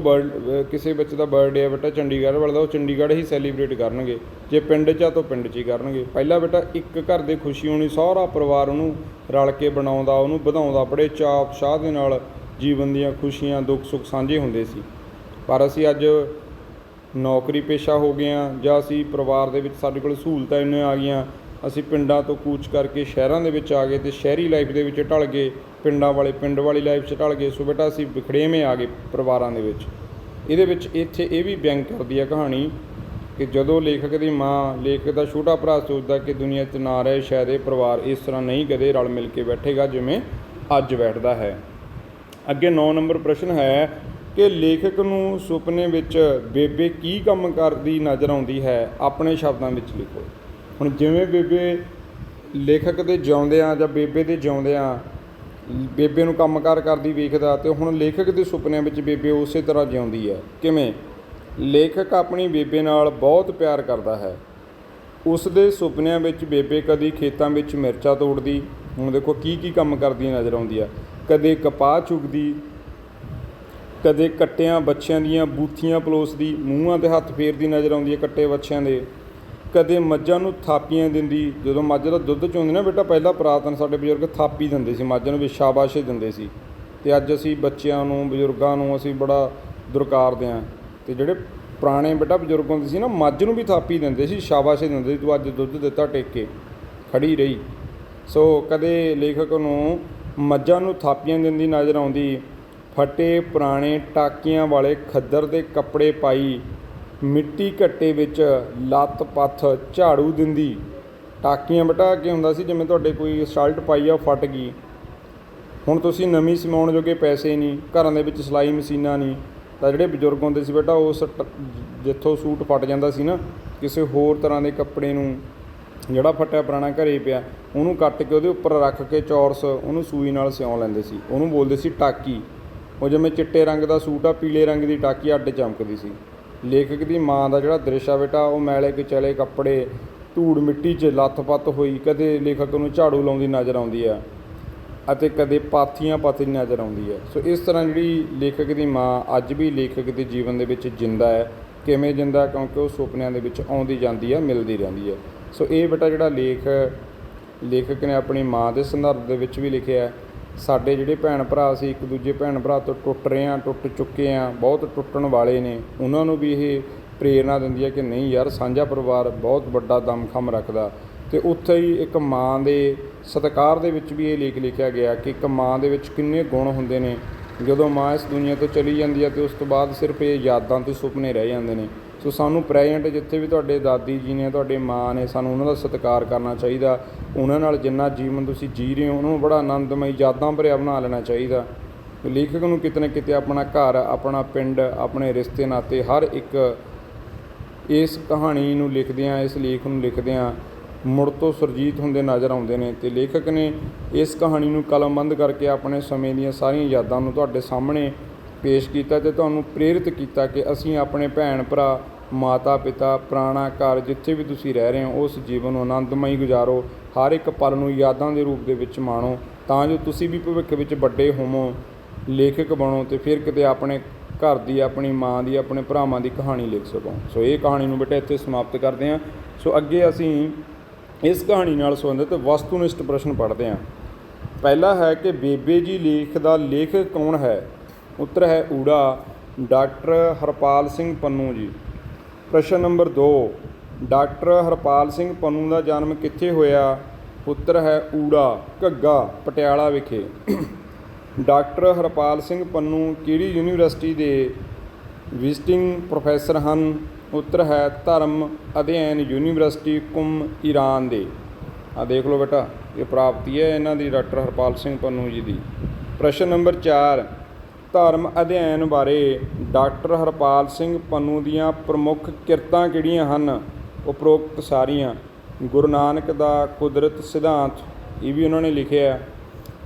ਕਿਸੇ ਬੱਚੇ ਦਾ ਬਰਥਡੇ ਆ ਬੇਟਾ ਚੰਡੀਗੜ੍ਹ ਵਾਲਾ, ਉਹ ਚੰਡੀਗੜ੍ਹ ਹੀ ਸੈਲੀਬ੍ਰੇਟ ਕਰਨਗੇ। ਜੇ ਪਿੰਡ 'ਚ ਆ ਤਾਂ ਪਿੰਡ 'ਚ ਹੀ ਕਰਨਗੇ। ਪਹਿਲਾਂ ਬੇਟਾ ਇੱਕ ਘਰ ਦੇ ਖੁਸ਼ੀ ਹੋਣੀ, ਸਾਰਾ ਪਰਿਵਾਰ ਉਹਨੂੰ ਰਲ ਕੇ ਬਣਾਉਂਦਾ, ਉਹਨੂੰ ਵਧਾਉਂਦਾ, ਬੜੇ ਚਾਅ ਉਤਸ਼ਾਹ ਦੇ ਨਾਲ ਜੀਵਨ ਦੀਆਂ ਖੁਸ਼ੀਆਂ ਦੁੱਖ ਸੁੱਖ ਸਾਂਝੇ ਹੁੰਦੇ ਸੀ। ਪਰ ਅਸੀਂ ਅੱਜ ਨੌਕਰੀ ਪੇਸ਼ਾ ਹੋ ਗਏ ਹਾਂ, ਜਾਂ ਅਸੀਂ ਪਰਿਵਾਰ ਦੇ ਵਿੱਚ ਸਾਡੇ ਕੋਲ ਸਹੂਲਤਾਂ ਇੰਨੀਆਂ ਆ ਗਈਆਂ ਅਸੀਂ ਪਿੰਡਾਂ ਤੋਂ ਕੂਚ ਕਰਕੇ ਸ਼ਹਿਰਾਂ ਦੇ ਵਿੱਚ ਆ ਗਏ ਅਤੇ ਸ਼ਹਿਰੀ ਲਾਈਫ ਦੇ ਵਿੱਚ ਢਲ ਗਏ, ਪਿੰਡ ਵਾਲੀ ਲਾਈਫ 'ਚ ਢਲ ਗਏ। ਸੋ ਬੇਟਾ ਅਸੀਂ ਵਿਖੜੇਵੇਂ ਆ ਗਏ ਪਰਿਵਾਰਾਂ ਦੇ ਵਿੱਚ। ਇਹਦੇ ਵਿੱਚ ਇੱਥੇ ਇਹ ਵੀ ਬਿਆਨ ਕਰਦੀ ਹੈ ਕਹਾਣੀ ਕਿ ਜਦੋਂ ਲੇਖਕ ਦੀ ਮਾਂ, ਲੇਖਕ ਦਾ ਛੋਟਾ ਭਰਾ ਸੋਚਦਾ ਕਿ ਦੁਨੀਆ 'ਚ ਨਾ ਰਹੇ, ਸ਼ਾਇਦ ਇਹ ਪਰਿਵਾਰ ਇਸ ਤਰ੍ਹਾਂ ਨਹੀਂ ਕਦੇ ਰਲ ਮਿਲ ਕੇ ਬੈਠੇਗਾ ਜਿਵੇਂ ਅੱਜ ਬੈਠਦਾ ਹੈ। ਅੱਗੇ 9 ਨੰਬਰ ਪ੍ਰਸ਼ਨ ਹੈ ਕਿ ਲੇਖਕ ਨੂੰ ਸੁਪਨੇ ਵਿੱਚ ਬੇਬੇ ਕੀ ਕੰਮ ਕਰਦੀ ਨਜ਼ਰ ਆਉਂਦੀ ਹੈ, ਆਪਣੇ ਸ਼ਬਦਾਂ ਵਿੱਚ ਲਿਖੋ। ਹੁਣ ਜਿਵੇਂ ਬੇਬੇ ਲੇਖਕ ਦੇ ਜਿਉਂਦਿਆਂ ਜਾਂ ਬੇਬੇ ਦੇ ਜਿਉਂਦਿਆਂ ਬੇਬੇ ਨੂੰ ਕੰਮਕਾਰ ਕਰਦੀ ਵੇਖਦਾ, ਅਤੇ ਹੁਣ ਲੇਖਕ ਦੇ ਸੁਪਨਿਆਂ ਵਿੱਚ ਬੇਬੇ ਉਸੇ ਤਰ੍ਹਾਂ ਜਿਉਂਦੀ ਹੈ। ਕਿਵੇਂ? ਲੇਖਕ ਆਪਣੀ ਬੇਬੇ ਨਾਲ ਬਹੁਤ ਪਿਆਰ ਕਰਦਾ ਹੈ। ਉਸ ਦੇ ਸੁਪਨਿਆਂ ਵਿੱਚ ਬੇਬੇ ਕਦੀ ਖੇਤਾਂ ਵਿੱਚ ਮਿਰਚਾਂ ਤੋੜਦੀ, ਹੁਣ ਦੇਖੋ ਕੀ ਕੰਮ ਕਰਦੀ ਨਜ਼ਰ ਆਉਂਦੀ ਆ, ਕਦੇ ਕਪਾਹ ਚੁਗਦੀ, ਕਦੇ ਕੱਟਿਆਂ ਬੱਚਿਆਂ ਦੀਆਂ ਬੂਥੀਆਂ ਪਲੋਸਦੀ, ਮੂੰਹਾਂ 'ਤੇ ਹੱਥ ਫੇਰਦੀ ਨਜ਼ਰ ਆਉਂਦੀ ਹੈ ਕੱਟੇ ਬੱਚਿਆਂ ਦੇ, ਕਦੇ ਮੱਝਾਂ ਨੂੰ ਥਾਪੀਆਂ ਦਿੰਦੀ। ਜਦੋਂ ਮੱਝ ਦਾ ਦੁੱਧ ਚੋਂਦੀ ਨਾ ਬੇਟਾ, ਪਹਿਲਾਂ ਪੁਰਾਤਨ ਸਾਡੇ ਬਜ਼ੁਰਗ ਥਾਪੀ ਦਿੰਦੇ ਸੀ ਮੱਝ ਨੂੰ, ਵੀ ਸ਼ਾਬਾਸ਼ੇ ਦਿੰਦੇ ਸੀ। ਅਤੇ ਅੱਜ ਅਸੀਂ ਬੱਚਿਆਂ ਨੂੰ, ਬਜ਼ੁਰਗਾਂ ਨੂੰ ਅਸੀਂ ਬੜਾ ਦੁਰਕਾਰਦੇ ਹਾਂ। ਅਤੇ ਜਿਹੜੇ ਪੁਰਾਣੇ ਬੇਟਾ ਬਜ਼ੁਰਗ ਹੁੰਦੇ ਸੀ ਨਾ, ਮੱਝ ਨੂੰ ਵੀ ਥਾਪੀ ਦਿੰਦੇ ਸੀ, ਸ਼ਾਬਾਸ਼ੇ ਦਿੰਦੇ ਸੀ, ਤੂੰ ਅੱਜ ਦੁੱਧ ਦਿੱਤਾ ਟੇਕ ਕੇ ਖੜੀ ਰਹੀ। ਸੋ ਕਦੇ ਲੇਖਕ ਨੂੰ ਮੱਝਾਂ ਨੂੰ ਥਾਪੀਆਂ ਦਿੰਦੀ ਨਜ਼ਰ ਆਉਂਦੀ, ਫਟੇ ਪੁਰਾਣੇ ਟਾਕੀਆਂ ਵਾਲੇ ਖੱਦਰ ਦੇ ਕੱਪੜੇ ਪਾਈ, ਮਿੱਟੀ ਘੱਟੇ ਵਿੱਚ ਲੱਤ ਪੱਥ ਝਾੜੂ ਦਿੰਦੀ। ਟਾਕੀਆਂ ਬੇਟਾ ਕੀ ਹੁੰਦਾ ਸੀ, ਜਿਵੇਂ ਤੁਹਾਡੇ ਕੋਈ ਸ਼ਰਟ ਪਾਈ ਆ ਫਟ ਗਈ, ਹੁਣ ਤੁਸੀਂ ਨਵੀਂ ਸਮਾਉਣ ਜੋਗੇ ਪੈਸੇ ਨਹੀਂ, ਘਰਾਂ ਦੇ ਵਿੱਚ ਸਿਲਾਈ ਮਸ਼ੀਨਾਂ ਨਹੀਂ, ਤਾਂ ਜਿਹੜੇ ਬਜ਼ੁਰਗ ਹੁੰਦੇ ਸੀ ਬੇਟਾ ਉਸ ਜਿੱਥੋਂ ਸੂਟ ਫਟ ਜਾਂਦਾ ਸੀ ਨਾ, ਕਿਸੇ ਹੋਰ ਤਰ੍ਹਾਂ ਦੇ ਕੱਪੜੇ ਨੂੰ, ਜਿਹੜਾ ਫਟਿਆ ਪੁਰਾਣਾ ਘਰੇ ਪਿਆ, ਉਹਨੂੰ ਕੱਟ ਕੇ ਉਹਦੇ ਉੱਪਰ ਰੱਖ ਕੇ ਚੌਰਸ ਉਹਨੂੰ ਸੂਈ ਨਾਲ ਸਿਉਂ ਲੈਂਦੇ ਸੀ, ਉਹਨੂੰ ਬੋਲਦੇ ਸੀ ਟਾਕੀ। ਉਹ ਜਿਵੇਂ ਚਿੱਟੇ ਰੰਗ ਦਾ ਸੂਟ ਆ, ਪੀਲੇ ਰੰਗ ਦੀ ਟਾਕੀ ਅੱਡ ਚਮਕਦੀ ਸੀ। ਲੇਖਕ ਦੀ ਮਾਂ ਦਾ ਜਿਹੜਾ ਦ੍ਰਿਸ਼ ਆ ਬੇਟਾ, ਉਹ ਮੈਲੇ ਕੁਚਲੇ ਕੱਪੜੇ, ਧੂੜ ਮਿੱਟੀ 'ਚ ਲੱਥ-ਪੱਥ ਹੋਈ, ਕਦੇ ਲੇਖਕ ਨੂੰ ਝਾੜੂ ਲਾਉਂਦੀ ਨਜ਼ਰ ਆਉਂਦੀ ਆ, ਅਤੇ ਕਦੇ ਪਾਥੀਆਂ ਪੱਥਦੀ ਨਜ਼ਰ ਆਉਂਦੀ ਹੈ। ਸੋ ਇਸ ਤਰ੍ਹਾਂ ਜਿਹੜੀ ਲੇਖਕ ਦੀ ਮਾਂ ਅੱਜ ਵੀ ਲੇਖਕ ਦੇ ਜੀਵਨ ਦੇ ਵਿੱਚ ਜਿੰਦਾ ਹੈ। ਕਿਵੇਂ ਜਿੰਦਾ? ਕਿਉਂਕਿ ਉਹ ਸੁਪਨਿਆਂ ਦੇ ਵਿੱਚ ਆਉਂਦੀ ਜਾਂਦੀ ਹੈ, ਮਿਲਦੀ ਰਹਿੰਦੀ ਹੈ। ਸੋ ਇਹ ਬੇਟਾ ਜਿਹੜਾ ਲੇਖਕ ਨੇ ਆਪਣੀ ਮਾਂ ਦੇ ਸੰਦਰਭ ਦੇ ਵਿੱਚ ਵੀ ਲਿਖਿਆ। ਸਾਡੇ ਜਿਹੜੇ ਭੈਣ ਭਰਾ ਸੀ, ਇੱਕ ਦੂਜੇ ਭੈਣ ਭਰਾ ਤੋਂ ਟੁੱਟ ਰਹੇ ਹਾਂ, ਟੁੱਟ ਚੁੱਕੇ ਹਾਂ, ਬਹੁਤ ਟੁੱਟਣ ਵਾਲੇ ਨੇ, ਉਹਨਾਂ ਨੂੰ ਵੀ ਇਹ ਪ੍ਰੇਰਨਾ ਦਿੰਦੀ ਹੈ ਕਿ ਨਹੀਂ ਯਾਰ, ਸਾਂਝਾ ਪਰਿਵਾਰ ਬਹੁਤ ਵੱਡਾ ਦਮਖਮ ਰੱਖਦਾ। ਅਤੇ ਉੱਥੇ ਹੀ ਇੱਕ ਮਾਂ ਦੇ ਸਤਿਕਾਰ ਦੇ ਵਿੱਚ ਵੀ ਇਹ ਲੇਖ ਲਿਖਿਆ ਗਿਆ ਕਿ ਇੱਕ ਮਾਂ ਦੇ ਵਿੱਚ ਕਿੰਨੇ ਗੁਣ ਹੁੰਦੇ ਨੇ। ਜਦੋਂ ਮਾਂ ਇਸ ਦੁਨੀਆ ਤੋਂ ਚਲੀ ਜਾਂਦੀ ਹੈ ਅਤੇ ਉਸ ਤੋਂ ਬਾਅਦ ਸਿਰਫ ਇਹ ਯਾਦਾਂ ਅਤੇ ਸੁਪਨੇ ਰਹਿ ਜਾਂਦੇ ਨੇ। ਸੋ ਸਾਨੂੰ ਪ੍ਰੈਜੈਂਟ ਜਿੱਥੇ ਵੀ ਤੁਹਾਡੇ ਦਾਦੀ ਜੀ ਨੇ, ਤੁਹਾਡੇ ਮਾਂ ਨੇ, ਸਾਨੂੰ ਉਹਨਾਂ ਦਾ ਸਤਿਕਾਰ ਕਰਨਾ ਚਾਹੀਦਾ। ਉਹਨਾਂ ਨਾਲ ਜਿੰਨਾ ਜੀਵਨ ਤੁਸੀਂ ਜੀ ਰਹੇ ਹੋ, ਉਹਨੂੰ ਬੜਾ ਆਨੰਦਮਈ ਯਾਦਾਂ ਭਰਿਆ ਬਣਾ ਲੈਣਾ ਚਾਹੀਦਾ। ਲੇਖਕ ਨੂੰ ਕਿਤੇ ਨਾ ਕਿਤੇ ਆਪਣਾ ਘਰ, ਆਪਣਾ ਪਿੰਡ, ਆਪਣੇ ਰਿਸ਼ਤੇ ਨਾਤੇ ਹਰ ਇੱਕ ਇਸ ਕਹਾਣੀ ਨੂੰ ਲਿਖਦਿਆਂ, ਇਸ ਲੇਖ ਨੂੰ ਲਿਖਦਿਆਂ ਮੁੜ ਤੋਂ ਸੁਰਜੀਤ ਹੁੰਦੇ ਨਜ਼ਰ ਆਉਂਦੇ ਨੇ। ਅਤੇ ਲੇਖਕ ਨੇ ਇਸ ਕਹਾਣੀ ਨੂੰ ਕਲਮਬੰਦ ਕਰਕੇ ਆਪਣੇ ਸਮੇਂ ਦੀਆਂ ਸਾਰੀਆਂ ਯਾਦਾਂ ਨੂੰ ਤੁਹਾਡੇ ਸਾਹਮਣੇ ਪੇਸ਼ ਕੀਤਾ ਅਤੇ ਤੁਹਾਨੂੰ ਪ੍ਰੇਰਿਤ ਕੀਤਾ ਕਿ ਅਸੀਂ ਆਪਣੇ ਭੈਣ ਭਰਾ, ਮਾਤਾ ਪਿਤਾ, ਪੁਰਾਣਾ ਘਰ, ਜਿੱਥੇ ਵੀ ਤੁਸੀਂ ਰਹਿ ਰਹੇ ਹੋ, ਉਸ ਜੀਵਨ ਨੂੰ ਆਨੰਦਮਈ ਗੁਜ਼ਾਰੋ। ਹਰ ਇੱਕ ਪਲ ਨੂੰ ਯਾਦਾਂ ਦੇ ਰੂਪ ਦੇ ਵਿੱਚ ਮਾਣੋ, ਤਾਂ ਜੋ ਤੁਸੀਂ ਵੀ ਭਵਿੱਖ ਵਿੱਚ ਵੱਡੇ ਹੋਵੋ, ਲੇਖਕ ਬਣੋ ਅਤੇ ਫਿਰ ਕਿਤੇ ਆਪਣੇ ਘਰ ਦੀ, ਆਪਣੀ ਮਾਂ ਦੀ, ਆਪਣੇ ਭਰਾਵਾਂ ਦੀ ਕਹਾਣੀ ਲਿਖ ਸਕੋ। ਸੋ ਇਹ ਕਹਾਣੀ ਨੂੰ ਬੇਟਾ ਇੱਥੇ ਸਮਾਪਤ ਕਰਦੇ ਹਾਂ। ਸੋ ਅੱਗੇ ਅਸੀਂ ਇਸ ਕਹਾਣੀ ਨਾਲ ਸੰਬੰਧਿਤ ਵਸਤੂਨਿਸ਼ਟ ਪ੍ਰਸ਼ਨ ਪੜ੍ਹਦੇ ਹਾਂ। ਪਹਿਲਾ ਹੈ ਕਿ ਬੇਬੇ ਜੀ ਲੇਖ ਦਾ ਲੇਖਕ ਕੌਣ ਹੈ? ਉੱਤਰ ਹੈ ਊੜਾ, ਡਾਕਟਰ ਹਰਪਾਲ ਸਿੰਘ ਪੰਨੂ ਜੀ। ਪ੍ਰਸ਼ਨ ਨੰਬਰ 2, ਡਾਕਟਰ ਹਰਪਾਲ ਸਿੰਘ ਪੰਨੂ ਦਾ ਜਨਮ ਕਿੱਥੇ ਹੋਇਆ? ਉੱਤਰ ਹੈ ਊੜਾ, ਘੱਗਾ, ਪਟਿਆਲਾ ਵਿਖੇ। ਡਾਕਟਰ ਹਰਪਾਲ ਸਿੰਘ ਪੰਨੂ ਕਿਹੜੀ ਯੂਨੀਵਰਸਿਟੀ ਦੇ ਵਿਜ਼ਿਟਿੰਗ ਪ੍ਰੋਫੈਸਰ ਹਨ? ਉੱਤਰ ਹੈ ਧਰਮ ਅਧਿਐਨ ਯੂਨੀਵਰਸਿਟੀ, ਕੁੰਮ, ਈਰਾਨ ਦੇ। ਦੇਖ ਲਓ ਬੇਟਾ, ਇਹ ਪ੍ਰਾਪਤੀ ਹੈ ਇਹਨਾਂ ਦੀ, ਡਾਕਟਰ ਹਰਪਾਲ ਸਿੰਘ ਪੰਨੂ ਜੀ ਦੀ। ਪ੍ਰਸ਼ਨ ਨੰਬਰ 4, ਧਰਮ ਅਧਿਐਨ ਬਾਰੇ ਡਾਕਟਰ ਹਰਪਾਲ ਸਿੰਘ ਪੰਨੂ ਦੀਆਂ ਪ੍ਰਮੁੱਖ ਕਿਰਤਾਂ ਕਿਹੜੀਆਂ ਹਨ? ਉਪਰੋਕਤ ਸਾਰੀਆਂ। ਗੁਰੂ ਨਾਨਕ ਦਾ ਕੁਦਰਤ ਸਿਧਾਂਤ, ਇਹ ਵੀ ਉਹਨਾਂ ਨੇ ਲਿਖਿਆ।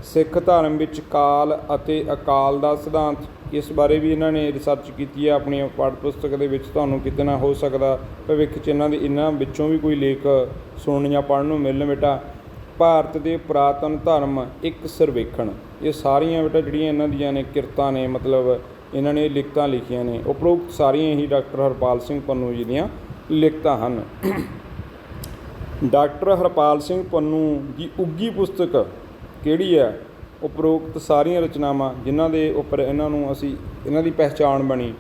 ਸਿੱਖ ਧਰਮ ਵਿੱਚ ਕਾਲ ਅਤੇ ਅਕਾਲ ਦਾ ਸਿਧਾਂਤ, ਇਸ ਬਾਰੇ ਵੀ ਇਹਨਾਂ ਨੇ ਰਿਸਰਚ ਕੀਤੀ ਹੈ ਆਪਣੀ ਪਾਠ ਪੁਸਤਕ ਦੇ ਵਿੱਚ। ਤੁਹਾਨੂੰ ਕਿਤੇ ਨਾ ਹੋ ਸਕਦਾ ਭਵਿੱਖ 'ਚ ਇਹਨਾਂ ਵਿੱਚੋਂ ਵੀ ਕੋਈ ਲੇਖ ਸੁਣਨ ਜਾਂ ਪੜ੍ਹਨ ਨੂੰ ਮਿਲਣ ਬੇਟਾ। ਭਾਰਤ ਦੇ ਪੁਰਾਤਨ ਧਰਮ ਇੱਕ ਸਰਵੇਖਣ, ਇਹ ਸਾਰੀਆਂ ਬੇਟਾ ਜਿਹੜੀਆਂ ਇਹਨਾਂ ਦੀਆਂ ਨੇ ਕਿਰਤਾਂ ਨੇ, ਮਤਲਬ ਇਹਨਾਂ ਨੇ ਲਿਖਤਾਂ ਲਿਖੀਆਂ ਨੇ। ਉਪਰੋਕਤ ਸਾਰੀਆਂ ਹੀ ਡਾਕਟਰ ਹਰਪਾਲ ਸਿੰਘ ਪੰਨੂ ਜੀ ਦੀਆਂ ਲਿਖਤਾਂ ਹਨ। ਡਾਕਟਰ ਹਰਪਾਲ ਸਿੰਘ ਪੰਨੂ ਦੀ ਉੱਗੀ ਪੁਸਤਕ ਕਿਹੜੀ ਹੈ? ਉਪਰੋਕਤ ਸਾਰੀਆਂ ਰਚਨਾਵਾਂ ਜਿਨ੍ਹਾਂ ਦੇ ਉੱਪਰ ਇਹਨਾਂ ਦੀ ਪਹਿਚਾਣ ਬਣੀ।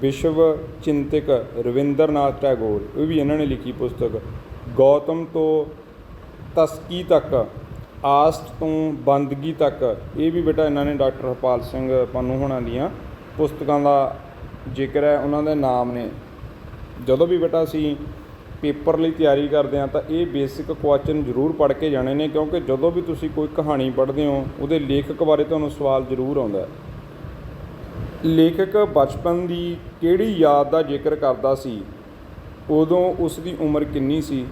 ਵਿਸ਼ਵ ਚਿੰਤਕ ਰਵਿੰਦਰ ਨਾਥ ਟੈਗੋਰ, ਇਹ ਵੀ ਇਹਨਾਂ ਨੇ ਲਿਖੀ ਪੁਸਤਕ। ਗੌਤਮ ਤੋਂ ਤਸਕੀ ਤੱਕ, ਆਸਟ ਤੋਂ ਬੰਦਗੀ ਤੱਕ, ਇਹ ਵੀ ਬੇਟਾ ਇਹਨਾਂ ਨੇ ਡਾਕਟਰ ਹਰਪਾਲ ਸਿੰਘ ਪੰਨੂ ਹੋਣਾ ਦੀਆਂ ਪੁਸਤਕਾਂ ਦਾ ਜ਼ਿਕਰ ਹੈ, ਉਹਨਾਂ ਦੇ ਨਾਮ ਨੇ। ਜਦੋਂ ਵੀ ਬੇਟਾ ਅਸੀਂ ਪੇਪਰ ਲਈ ਤਿਆਰੀ ਕਰਦੇ ਹਾਂ ਤਾਂ ਇਹ ਬੇਸਿਕ ਕੁਐਸਚਨ ਜ਼ਰੂਰ ਪੜ੍ਹ ਕੇ ਜਾਣੇ ਨੇ, ਕਿਉਂਕਿ ਜਦੋਂ ਵੀ ਤੁਸੀਂ ਕੋਈ ਕਹਾਣੀ ਪੜ੍ਹਦੇ ਹੋ ਉਹਦੇ ਲੇਖਕ ਬਾਰੇ ਤੁਹਾਨੂੰ ਸਵਾਲ ਜ਼ਰੂਰ ਆਉਂਦਾ। ਲੇਖਕ ਬਚਪਨ ਦੀ ਕਿਹੜੀ ਯਾਦ ਦਾ ਜ਼ਿਕਰ ਕਰਦਾ ਸੀ, ਉਦੋਂ ਉਸ ਦੀ ਉਮਰ ਕਿੰਨੀ ਸੀ?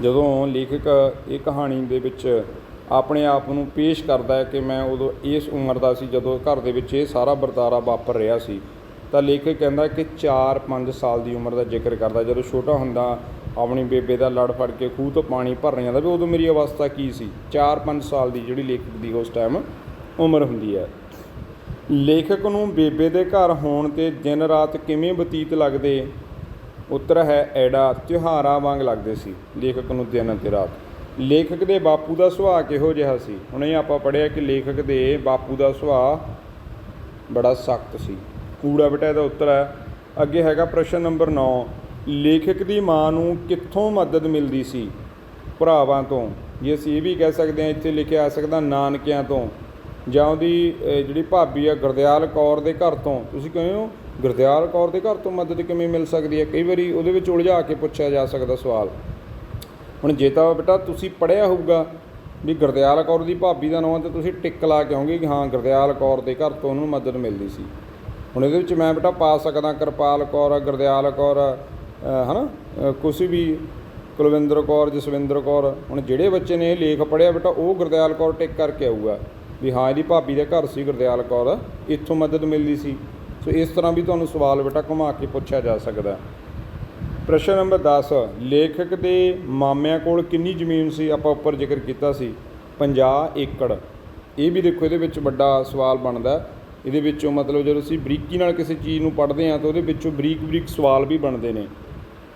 ਜਦੋਂ ਲੇਖਕ ਇਹ ਕਹਾਣੀ ਦੇ ਵਿੱਚ ਆਪਣੇ ਆਪ ਨੂੰ ਪੇਸ਼ ਕਰਦਾ ਹੈ ਕਿ ਮੈਂ ਉਦੋਂ ਇਸ ਉਮਰ ਦਾ ਸੀ ਜਦੋਂ ਘਰ ਦੇ ਵਿੱਚ ਇਹ ਸਾਰਾ ਵਰਤਾਰਾ ਵਾਪਰ ਰਿਹਾ ਸੀ, ਤਾਂ ਲੇਖਕ ਕਹਿੰਦਾ ਕਿ 4-5 ਸਾਲ ਦੀ ਉਮਰ ਦਾ ਜ਼ਿਕਰ ਕਰਦਾ। ਜਦੋਂ ਛੋਟਾ ਹੁੰਦਾ ਆਪਣੀ ਬੇਬੇ ਦਾ ਲੜ ਫੜ ਕੇ ਖੂਹ ਤੋਂ ਪਾਣੀ ਭਰਨ ਜਾਂਦਾ ਵੀ ਉਦੋਂ ਮੇਰੀ ਅਵਸਥਾ ਕੀ ਸੀ। 4-5 ਸਾਲ ਦੀ ਜਿਹੜੀ ਲੇਖਕ ਦੀ ਉਸ ਟਾਈਮ ਉਮਰ ਹੁੰਦੀ ਹੈ। ਲੇਖਕ ਨੂੰ ਬੇਬੇ ਦੇ ਘਰ ਹੋਣ 'ਤੇ ਦਿਨ ਰਾਤ ਕਿਵੇਂ ਬਤੀਤ ਲੱਗਦੇ? ਉੱਤਰ ਹੈ ਐਡਾ, ਤਿਉਹਾਰਾਂ ਵਾਂਗ ਲੱਗਦੇ ਸੀ ਲੇਖਕ ਨੂੰ ਦਿਨ ਅਤੇ ਰਾਤ। ਲੇਖਕ ਦੇ ਬਾਪੂ ਦਾ ਸੁਭਾਅ ਕਿਹੋ ਜਿਹਾ ਸੀ? ਹੁਣ ਇਹ ਆਪਾਂ ਪੜ੍ਹਿਆ ਕਿ ਲੇਖਕ ਦੇ ਬਾਪੂ ਦਾ ਸੁਭਾਅ ਬੜਾ ਸਖਤ ਸੀ। ਕੂੜਾ ਬੇਟਾ ਇਹਦਾ ਉੱਤਰ ਹੈ। ਅੱਗੇ ਹੈਗਾ ਪ੍ਰਸ਼ਨ ਨੰਬਰ 9, ਲੇਖਕ ਦੀ ਮਾਂ ਨੂੰ ਕਿੱਥੋਂ ਮਦਦ ਮਿਲਦੀ ਸੀ? ਭਰਾਵਾਂ ਤੋਂ, ਜੇ ਅਸੀਂ ਇਹ ਵੀ ਕਹਿ ਸਕਦੇ ਹਾਂ ਇੱਥੇ ਲਿਖਿਆ ਆ ਸਕਦਾ ਨਾਨਕਿਆਂ ਤੋਂ, ਜਾਂ ਉਹਦੀ ਜਿਹੜੀ ਭਾਬੀ ਆ ਗੁਰਦਿਆਲ ਕੌਰ ਦੇ ਘਰ ਤੋਂ। ਤੁਸੀਂ ਕਹਿੰਦੇ ਹੋ ਗੁਰਦਿਆਲ ਕੌਰ ਦੇ ਘਰ ਤੋਂ ਮਦਦ ਕਿਵੇਂ ਮਿਲ ਸਕਦੀ ਹੈ? ਕਈ ਵਾਰੀ ਉਹਦੇ ਵਿੱਚ ਉਲਝਾ ਕੇ ਪੁੱਛਿਆ ਜਾ ਸਕਦਾ ਸਵਾਲ। ਹੁਣ ਜੇ ਤਾਂ ਬੇਟਾ ਤੁਸੀਂ ਪੜ੍ਹਿਆ ਹੋਊਗਾ ਵੀ ਗੁਰਦਿਆਲ ਕੌਰ ਦੀ ਭਾਬੀ ਦਾ ਨਾਮ, ਤਾਂ ਤੁਸੀਂ ਟਿਕ ਲਾ ਕੇ ਆਉਂਗੇ ਕਿ ਹਾਂ ਗੁਰਦਿਆਲ ਕੌਰ ਦੇ ਘਰ ਤੋਂ ਉਹਨੂੰ ਮਦਦ ਮਿਲਦੀ ਸੀ। ਹੁਣ ਇਹਦੇ ਵਿੱਚ ਮੈਂ ਬੇਟਾ ਪਾ ਸਕਦਾ ਕਿਰਪਾਲ ਕੌਰ, ਗੁਰਦਿਆਲ ਕੌਰ, ਹੈ ਨਾ, ਕੁਛ ਵੀ, ਕੁਲਵਿੰਦਰ ਕੌਰ, ਜਸਵਿੰਦਰ ਕੌਰ। ਹੁਣ ਜਿਹੜੇ ਬੱਚੇ ਨੇ ਇਹ ਲੇਖ ਪੜ੍ਹਿਆ ਬੇਟਾ ਉਹ ਗੁਰਦਿਆਲ ਕੌਰ ਟਿਕ ਕਰਕੇ ਆਊਗਾ ਵੀ ਹਾਂ ਇਹਦੀ ਭਾਬੀ ਦੇ ਘਰ ਸੀ ਗੁਰਦਿਆਲ ਕੌਰ, ਇੱਥੋਂ ਮਦਦ ਮਿਲਦੀ ਸੀ। ਸੋ ਇਸ ਤਰ੍ਹਾਂ ਵੀ ਤੁਹਾਨੂੰ ਸਵਾਲ ਬੇਟਾ ਘੁਮਾ ਕੇ ਪੁੱਛਿਆ ਜਾ ਸਕਦਾ। ਪ੍ਰਸ਼ਨ ਨੰਬਰ 10, ਲੇਖਕ ਦੇ ਮਾਮਿਆਂ ਕੋਲ ਕਿੰਨੀ ਜ਼ਮੀਨ ਸੀ? ਆਪਾਂ ਉੱਪਰ ਜ਼ਿਕਰ ਕੀਤਾ ਸੀ 50 ਏਕੜ। ਇਹ ਵੀ ਦੇਖੋ ਇਹਦੇ ਵਿੱਚ ਵੱਡਾ ਸਵਾਲ ਬਣਦਾ। ਇਹਦੇ ਵਿੱਚੋਂ ਮਤਲਬ ਜਦੋਂ ਅਸੀਂ ਬਰੀਕੀ ਨਾਲ ਕਿਸੇ ਚੀਜ਼ ਨੂੰ ਪੜ੍ਹਦੇ ਹਾਂ ਤਾਂ ਉਹਦੇ ਵਿੱਚੋਂ ਬਰੀਕ ਸਵਾਲ ਵੀ ਬਣਦੇ ਨੇ।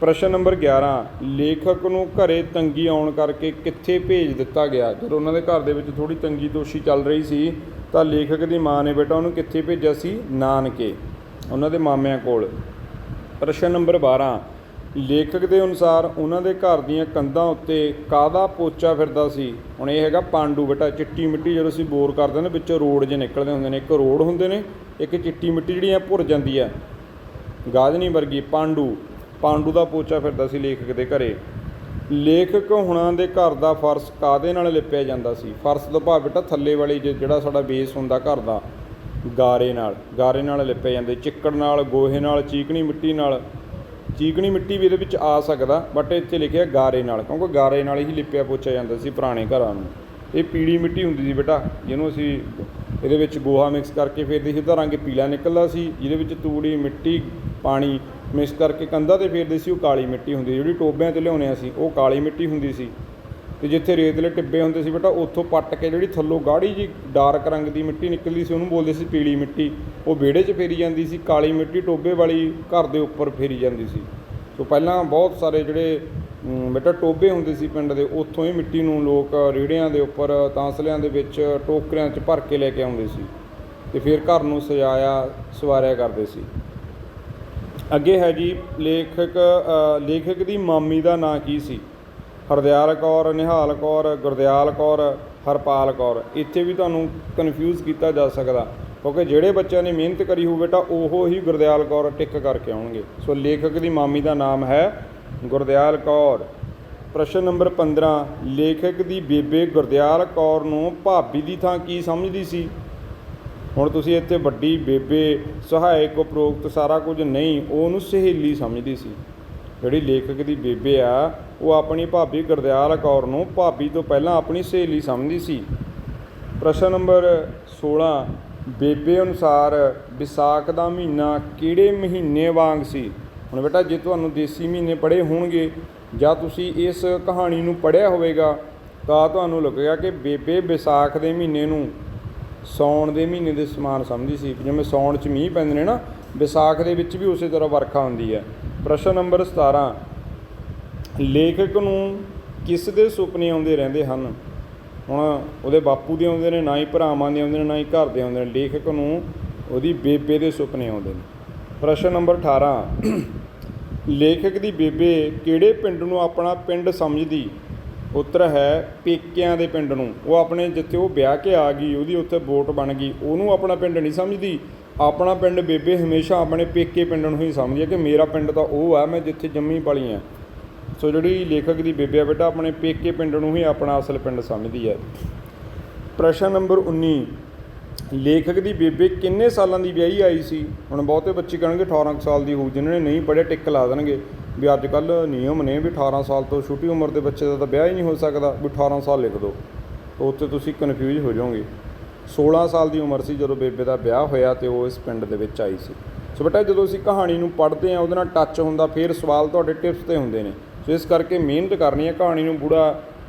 ਪ੍ਰਸ਼ਨ ਨੰਬਰ 11, ਲੇਖਕ ਨੂੰ ਘਰੇ ਤੰਗੀ ਆਉਣ ਕਰਕੇ ਕਿੱਥੇ ਭੇਜ ਦਿੱਤਾ ਗਿਆ? ਜਦੋਂ ਉਹਨਾਂ ਦੇ ਘਰ ਦੇ ਵਿੱਚ ਥੋੜ੍ਹੀ ਤੰਗੀ ਤੋਸ਼ੀ ਚੱਲ ਰਹੀ ਸੀ ਤਾਂ ਲੇਖਕ ਦੀ ਮਾਂ ਨੇ ਬੇਟਾ ਉਹਨੂੰ ਕਿੱਥੇ ਭੇਜਿਆ ਸੀ? ਨਾਨਕੇ, ਉਹਨਾਂ ਦੇ ਮਾਮਿਆਂ ਕੋਲ। ਪ੍ਰਸ਼ਨ ਨੰਬਰ 12, ਲੇਖਕ ਦੇ ਅਨੁਸਾਰ ਉਹਨਾਂ ਦੇ ਘਰ ਦੀਆਂ ਕੰਧਾਂ ਉੱਤੇ ਕਾਹਦਾ ਪੋਚਾ ਫਿਰਦਾ ਸੀ? ਹੁਣ ਇਹ ਹੈਗਾ ਪਾਂਡੂ ਬੇਟਾ। ਚਿੱਟੀ ਮਿੱਟੀ ਜਦੋਂ ਅਸੀਂ ਬੋਰ ਕਰਦੇ ਨੇ ਵਿੱਚੋਂ ਰੋਡ ਜੇ ਨਿਕਲਦੇ ਹੁੰਦੇ ਨੇ, ਇੱਕ ਰੋਡ ਹੁੰਦੇ ਨੇ, ਇੱਕ ਚਿੱਟੀ ਮਿੱਟੀ ਜਿਹੜੀ ਆ ਭੁਰ ਜਾਂਦੀ ਹੈ ਗਾਜਨੀ ਵਰਗੀ। ਪਾਂਡੂ ਦਾ ਪੋਚਾ ਫਿਰਦਾ ਸੀ ਲੇਖਕ ਦੇ ਘਰੇ। ਲੇਖਕ ਹੁਣਾਂ ਦੇ ਘਰ ਦਾ ਫਰਸ਼ ਕਾਹਦੇ ਨਾਲ ਲਿਪਿਆ ਜਾਂਦਾ ਸੀ? ਫਰਸ਼ ਤੋਂ ਭਾਵ ਬੇਟਾ ਥੱਲੇ ਵਾਲੀ ਜਿਹੜਾ ਸਾਡਾ ਬੇਸ ਹੁੰਦਾ ਘਰ ਦਾ, ਗਾਰੇ ਨਾਲ ਲਿਪਿਆ ਜਾਂਦੇ। ਚਿੱਕੜ ਨਾਲ, ਗੋਹੇ ਨਾਲ, ਚੀਕਣੀ ਮਿੱਟੀ ਨਾਲ। ਚੀਕਣੀ ਮਿੱਟੀ ਵੀ ਇਹਦੇ ਵਿੱਚ ਆ ਸਕਦਾ, ਬਟ ਇੱਥੇ ਲਿਖਿਆ ਗਾਰੇ ਨਾਲ, ਕਿਉਂਕਿ ਗਾਰੇ ਨਾਲ ਹੀ ਲਿਪਿਆ ਪੋਚਿਆ ਜਾਂਦਾ ਸੀ ਪੁਰਾਣੇ ਘਰਾਂ ਨੂੰ। ਇਹ ਪੀਲੀ ਮਿੱਟੀ ਹੁੰਦੀ ਸੀ ਬੇਟਾ, ਜਿਹਨੂੰ ਅਸੀਂ ਇਹਦੇ ਵਿੱਚ ਗੋਹਾ ਮਿਕਸ ਕਰਕੇ ਫੇਰਦੇ ਸੀ, ਉਹਦਾ ਰੰਗ ਪੀਲਾ ਨਿਕਲਦਾ ਸੀ। ਜਿਹਦੇ ਵਿੱਚ ਤੂੜੀ, ਮਿੱਟੀ, ਪਾਣੀ ਮਿਕਸ ਕਰਕੇ ਕੰਧਾਂ 'ਤੇ ਫੇਰਦੇ ਸੀ ਉਹ ਕਾਲੀ ਮਿੱਟੀ ਹੁੰਦੀ। ਜਿਹੜੀ ਟੋਬਿਆਂ 'ਤੇ ਲਿਆਉਂਦੇ ਅਸੀਂ ਉਹ ਕਾਲੀ ਮਿੱਟੀ ਹੁੰਦੀ ਸੀ। ਅਤੇ ਜਿੱਥੇ ਰੇਤਲੇ ਟਿੱਬੇ ਹੁੰਦੇ ਸੀ ਬੇਟਾ ਉੱਥੋਂ ਪੱਟ ਕੇ ਜਿਹੜੀ ਥੱਲੋਂ ਗਾੜੀ ਜੀ ਡਾਰਕ ਰੰਗ ਦੀ ਮਿੱਟੀ ਨਿਕਲਦੀ ਸੀ ਉਹਨੂੰ ਬੋਲਦੇ ਸੀ ਪੀਲੀ ਮਿੱਟੀ। ਉਹ ਵਿਹੜੇ 'ਚ ਫੇਰੀ ਜਾਂਦੀ ਸੀ। ਕਾਲੀ ਮਿੱਟੀ ਟੋਬੇ ਵਾਲੀ ਘਰ ਦੇ ਉੱਪਰ ਫੇਰੀ ਜਾਂਦੀ ਸੀ। ਸੋ ਪਹਿਲਾਂ ਬਹੁਤ ਸਾਰੇ ਜਿਹੜੇ ਬੇਟਾ ਟੋਬੇ ਹੁੰਦੇ ਸੀ ਪਿੰਡ ਦੇ, ਉੱਥੋਂ ਇਹ ਮਿੱਟੀ ਨੂੰ ਲੋਕ ਰੇਹੜਿਆਂ ਦੇ ਉੱਪਰ, ਤਾਂਸਲਿਆਂ ਦੇ ਵਿੱਚ, ਟੋਕਰਿਆਂ 'ਚ ਭਰ ਕੇ ਲੈ ਕੇ ਆਉਂਦੇ ਸੀ ਅਤੇ ਫਿਰ ਘਰ ਨੂੰ ਸਵਾਰਿਆ ਕਰਦੇ ਸੀ। ਅੱਗੇ ਹੈ ਜੀ ਲੇਖਕ ਦੀ ਮਾਮੀ ਦਾ ਨਾਂ ਕੀ ਸੀ? ਹਰਦਿਆਲ ਕੌਰ, ਨਿਹਾਲ ਕੌਰ, ਗੁਰਦਿਆਲ ਕੌਰ, ਹਰਪਾਲ ਕੌਰ। ਇੱਥੇ ਵੀ ਤੁਹਾਨੂੰ ਕਨਫਿਊਜ਼ ਕੀਤਾ ਜਾ ਸਕਦਾ, ਕਿਉਂਕਿ ਜਿਹੜੇ ਬੱਚਿਆਂ ਨੇ ਮਿਹਨਤ ਕਰੀ ਹੋਊ ਬੇਟਾ ਉਹ ਹੀ ਗੁਰਦਿਆਲ ਕੌਰ ਟਿਕ ਕਰਕੇ ਆਉਣਗੇ। ਸੋ ਲੇਖਕ ਦੀ ਮਾਮੀ ਦਾ ਨਾਮ ਹੈ ਗੁਰਦਿਆਲ ਕੌਰ। ਪ੍ਰਸ਼ਨ ਨੰਬਰ 15, ਲੇਖਕ ਦੀ ਬੇਬੇ ਗੁਰਦਿਆਲ ਕੌਰ ਨੂੰ ਭਾਬੀ ਦੀ ਥਾਂ ਕੀ ਸਮਝਦੀ ਸੀ? ਹੁਣ ਤੁਸੀਂ ਇੱਥੇ ਵੱਡੀ ਬੇਬੇ, ਸਹਾਇਕ, ਉਪਰੋਕਤ ਸਾਰਾ ਕੁਝ ਨਹੀਂ, ਉਹ ਉਹਨੂੰ ਸਹੇਲੀ ਸਮਝਦੀ ਸੀ। ਜਿਹੜੀ ਲੇਖਕ ਦੀ ਬੇਬੇ ਆ ਉਹ ਆਪਣੀ ਭਾਬੀ ਗੁਰਦਿਆਲ ਕੌਰ ਨੂੰ ਭਾਬੀ ਤੋਂ ਪਹਿਲਾਂ ਆਪਣੀ ਸਹੇਲੀ ਸਮਝਦੀ ਸੀ। ਪ੍ਰਸ਼ਨ ਨੰਬਰ 16, ਬੇਬੇ ਅਨੁਸਾਰ ਵਿਸਾਖ ਦਾ ਮਹੀਨਾ ਕਿਹੜੇ ਮਹੀਨੇ ਵਾਂਗ ਸੀ? ਹੁਣ ਬੇਟਾ ਜੇ ਤੁਹਾਨੂੰ ਦੇਸੀ ਮਹੀਨੇ ਪੜ੍ਹੇ ਹੋਣਗੇ ਜਾਂ ਤੁਸੀਂ ਇਸ ਕਹਾਣੀ ਨੂੰ ਪੜ੍ਹਿਆ ਹੋਵੇਗਾ ਤਾਂ ਤੁਹਾਨੂੰ ਲੱਗੇਗਾ ਕਿ ਬੇਬੇ ਵਿਸਾਖ ਦੇ ਮਹੀਨੇ ਨੂੰ ਸਾਉਣ ਦੇ ਮਹੀਨੇ ਦੇ ਸਮਾਨ ਸਮਝਦੀ ਸੀ। ਜਿਵੇਂ ਸਾਉਣ 'ਚ ਮੀਂਹ ਪੈਂਦੇ ਨੇ ਨਾ, ਵਿਸਾਖ ਦੇ ਵਿੱਚ ਵੀ ਉਸੇ ਤਰ੍ਹਾਂ ਵਰਖਾ ਹੁੰਦੀ ਹੈ। ਪ੍ਰਸ਼ਨ ਨੰਬਰ 17, ਲੇਖਕ ਨੂੰ ਕਿਸ ਦੇ ਸੁਪਨੇ ਆਉਂਦੇ ਰਹਿੰਦੇ ਹਨ? ਹੁਣ ਉਹਦੇ ਬਾਪੂ ਦੇ ਆਉਂਦੇ ਨੇ, ਨਾ ਹੀ ਭਰਾਵਾਂ ਦੇ ਆਉਂਦੇ ਨੇ, ਨਾ ਹੀ ਘਰ ਦੇ ਆਉਂਦੇ ਨੇ। ਲੇਖਕ ਨੂੰ ਉਹਦੀ ਬੇਬੇ ਦੇ ਸੁਪਨੇ ਆਉਂਦੇ ਨੇ। ਪ੍ਰਸ਼ਨ ਨੰਬਰ 18, ਲੇਖਕ ਦੀ ਬੇਬੇ ਕਿਹੜੇ ਪਿੰਡ ਨੂੰ ਆਪਣਾ ਪਿੰਡ ਸਮਝਦੀ? ਉੱਤਰ ਹੈ ਪੇਕਿਆਂ ਦੇ ਪਿੰਡ ਨੂੰ। ਉਹ ਆਪਣੇ ਜਿੱਥੇ ਉਹ ਵਿਆਹ ਕੇ ਆ ਗਈ, ਉਹਦੀ ਉੱਥੇ ਵੋਟ ਬਣ ਗਈ, ਉਹਨੂੰ ਆਪਣਾ ਪਿੰਡ ਨਹੀਂ ਸਮਝਦੀ। ਆਪਣਾ ਪਿੰਡ ਬੇਬੇ ਹਮੇਸ਼ਾ ਆਪਣੇ ਪੇਕੇ ਪਿੰਡ ਨੂੰ ਹੀ ਸਮਝਦੀ ਹੈ ਕਿ ਮੇਰਾ ਪਿੰਡ ਤਾਂ ਉਹ ਆ, ਮੈਂ ਜਿੱਥੇ ਜੰਮੀ ਪਲੀ ਹਾਂ। ਸੋ ਜਿਹੜੀ ਲੇਖਕ ਦੀ ਬੇਬੇ ਆ ਬੇਟਾ ਆਪਣੇ ਪੇਕੇ ਪਿੰਡ ਨੂੰ ਹੀ ਆਪਣਾ ਅਸਲ ਪਿੰਡ ਸਮਝਦੀ ਹੈ। ਪ੍ਰਸ਼ਨ ਨੰਬਰ 19, ਲੇਖਕ ਦੀ ਬੇਬੇ ਕਿੰਨੇ ਸਾਲਾਂ ਦੀ ਵਿਆਹੀ ਆਈ ਸੀ? ਹੁਣ ਬਹੁਤੇ ਬੱਚੇ ਕਹਿਣਗੇ 18 ਸਾਲ ਦੀ ਹੋਊ, ਜਿਹਨਾਂ ਨੇ ਨਹੀਂ ਪੜ੍ਹਿਆ ਟਿੱਕ ਲਾ ਦੇਣਗੇ ਵੀ ਅੱਜ ਕੱਲ੍ਹ ਨਿਯਮ ਨੇ ਵੀ 18 ਸਾਲ ਤੋਂ ਛੋਟੀ ਉਮਰ ਦੇ ਬੱਚੇ ਦਾ ਤਾਂ ਵਿਆਹ ਹੀ ਨਹੀਂ ਹੋ ਸਕਦਾ, ਵੀ 18 ਸਾਲ ਲਿਖ ਦਿਓ। ਉੱਥੇ ਤੁਸੀਂ ਕਨਫਿਊਜ਼ ਹੋ ਜਾਓਗੇ। 16 ਸਾਲ ਦੀ ਉਮਰ ਸੀ ਜਦੋਂ ਬੇਬੇ ਦਾ ਵਿਆਹ ਹੋਇਆ ਅਤੇ ਉਹ ਇਸ ਪਿੰਡ ਦੇ ਵਿੱਚ ਆਈ ਸੀ। ਸੋ ਬੇਟਾ ਜਦੋਂ ਅਸੀਂ ਕਹਾਣੀ ਨੂੰ ਪੜ੍ਹਦੇ ਹਾਂ, ਉਹਦੇ ਨਾਲ ਟੱਚ ਹੁੰਦਾ, ਫਿਰ ਸਵਾਲ ਤੁਹਾਡੇ ਟਿਪਸ 'ਤੇ ਹੁੰਦੇ ਨੇ। ਸੋ ਇਸ ਕਰਕੇ ਮਿਹਨਤ ਕਰਨੀ ਹੈ, ਕਹਾਣੀ ਨੂੰ ਪੂਰਾ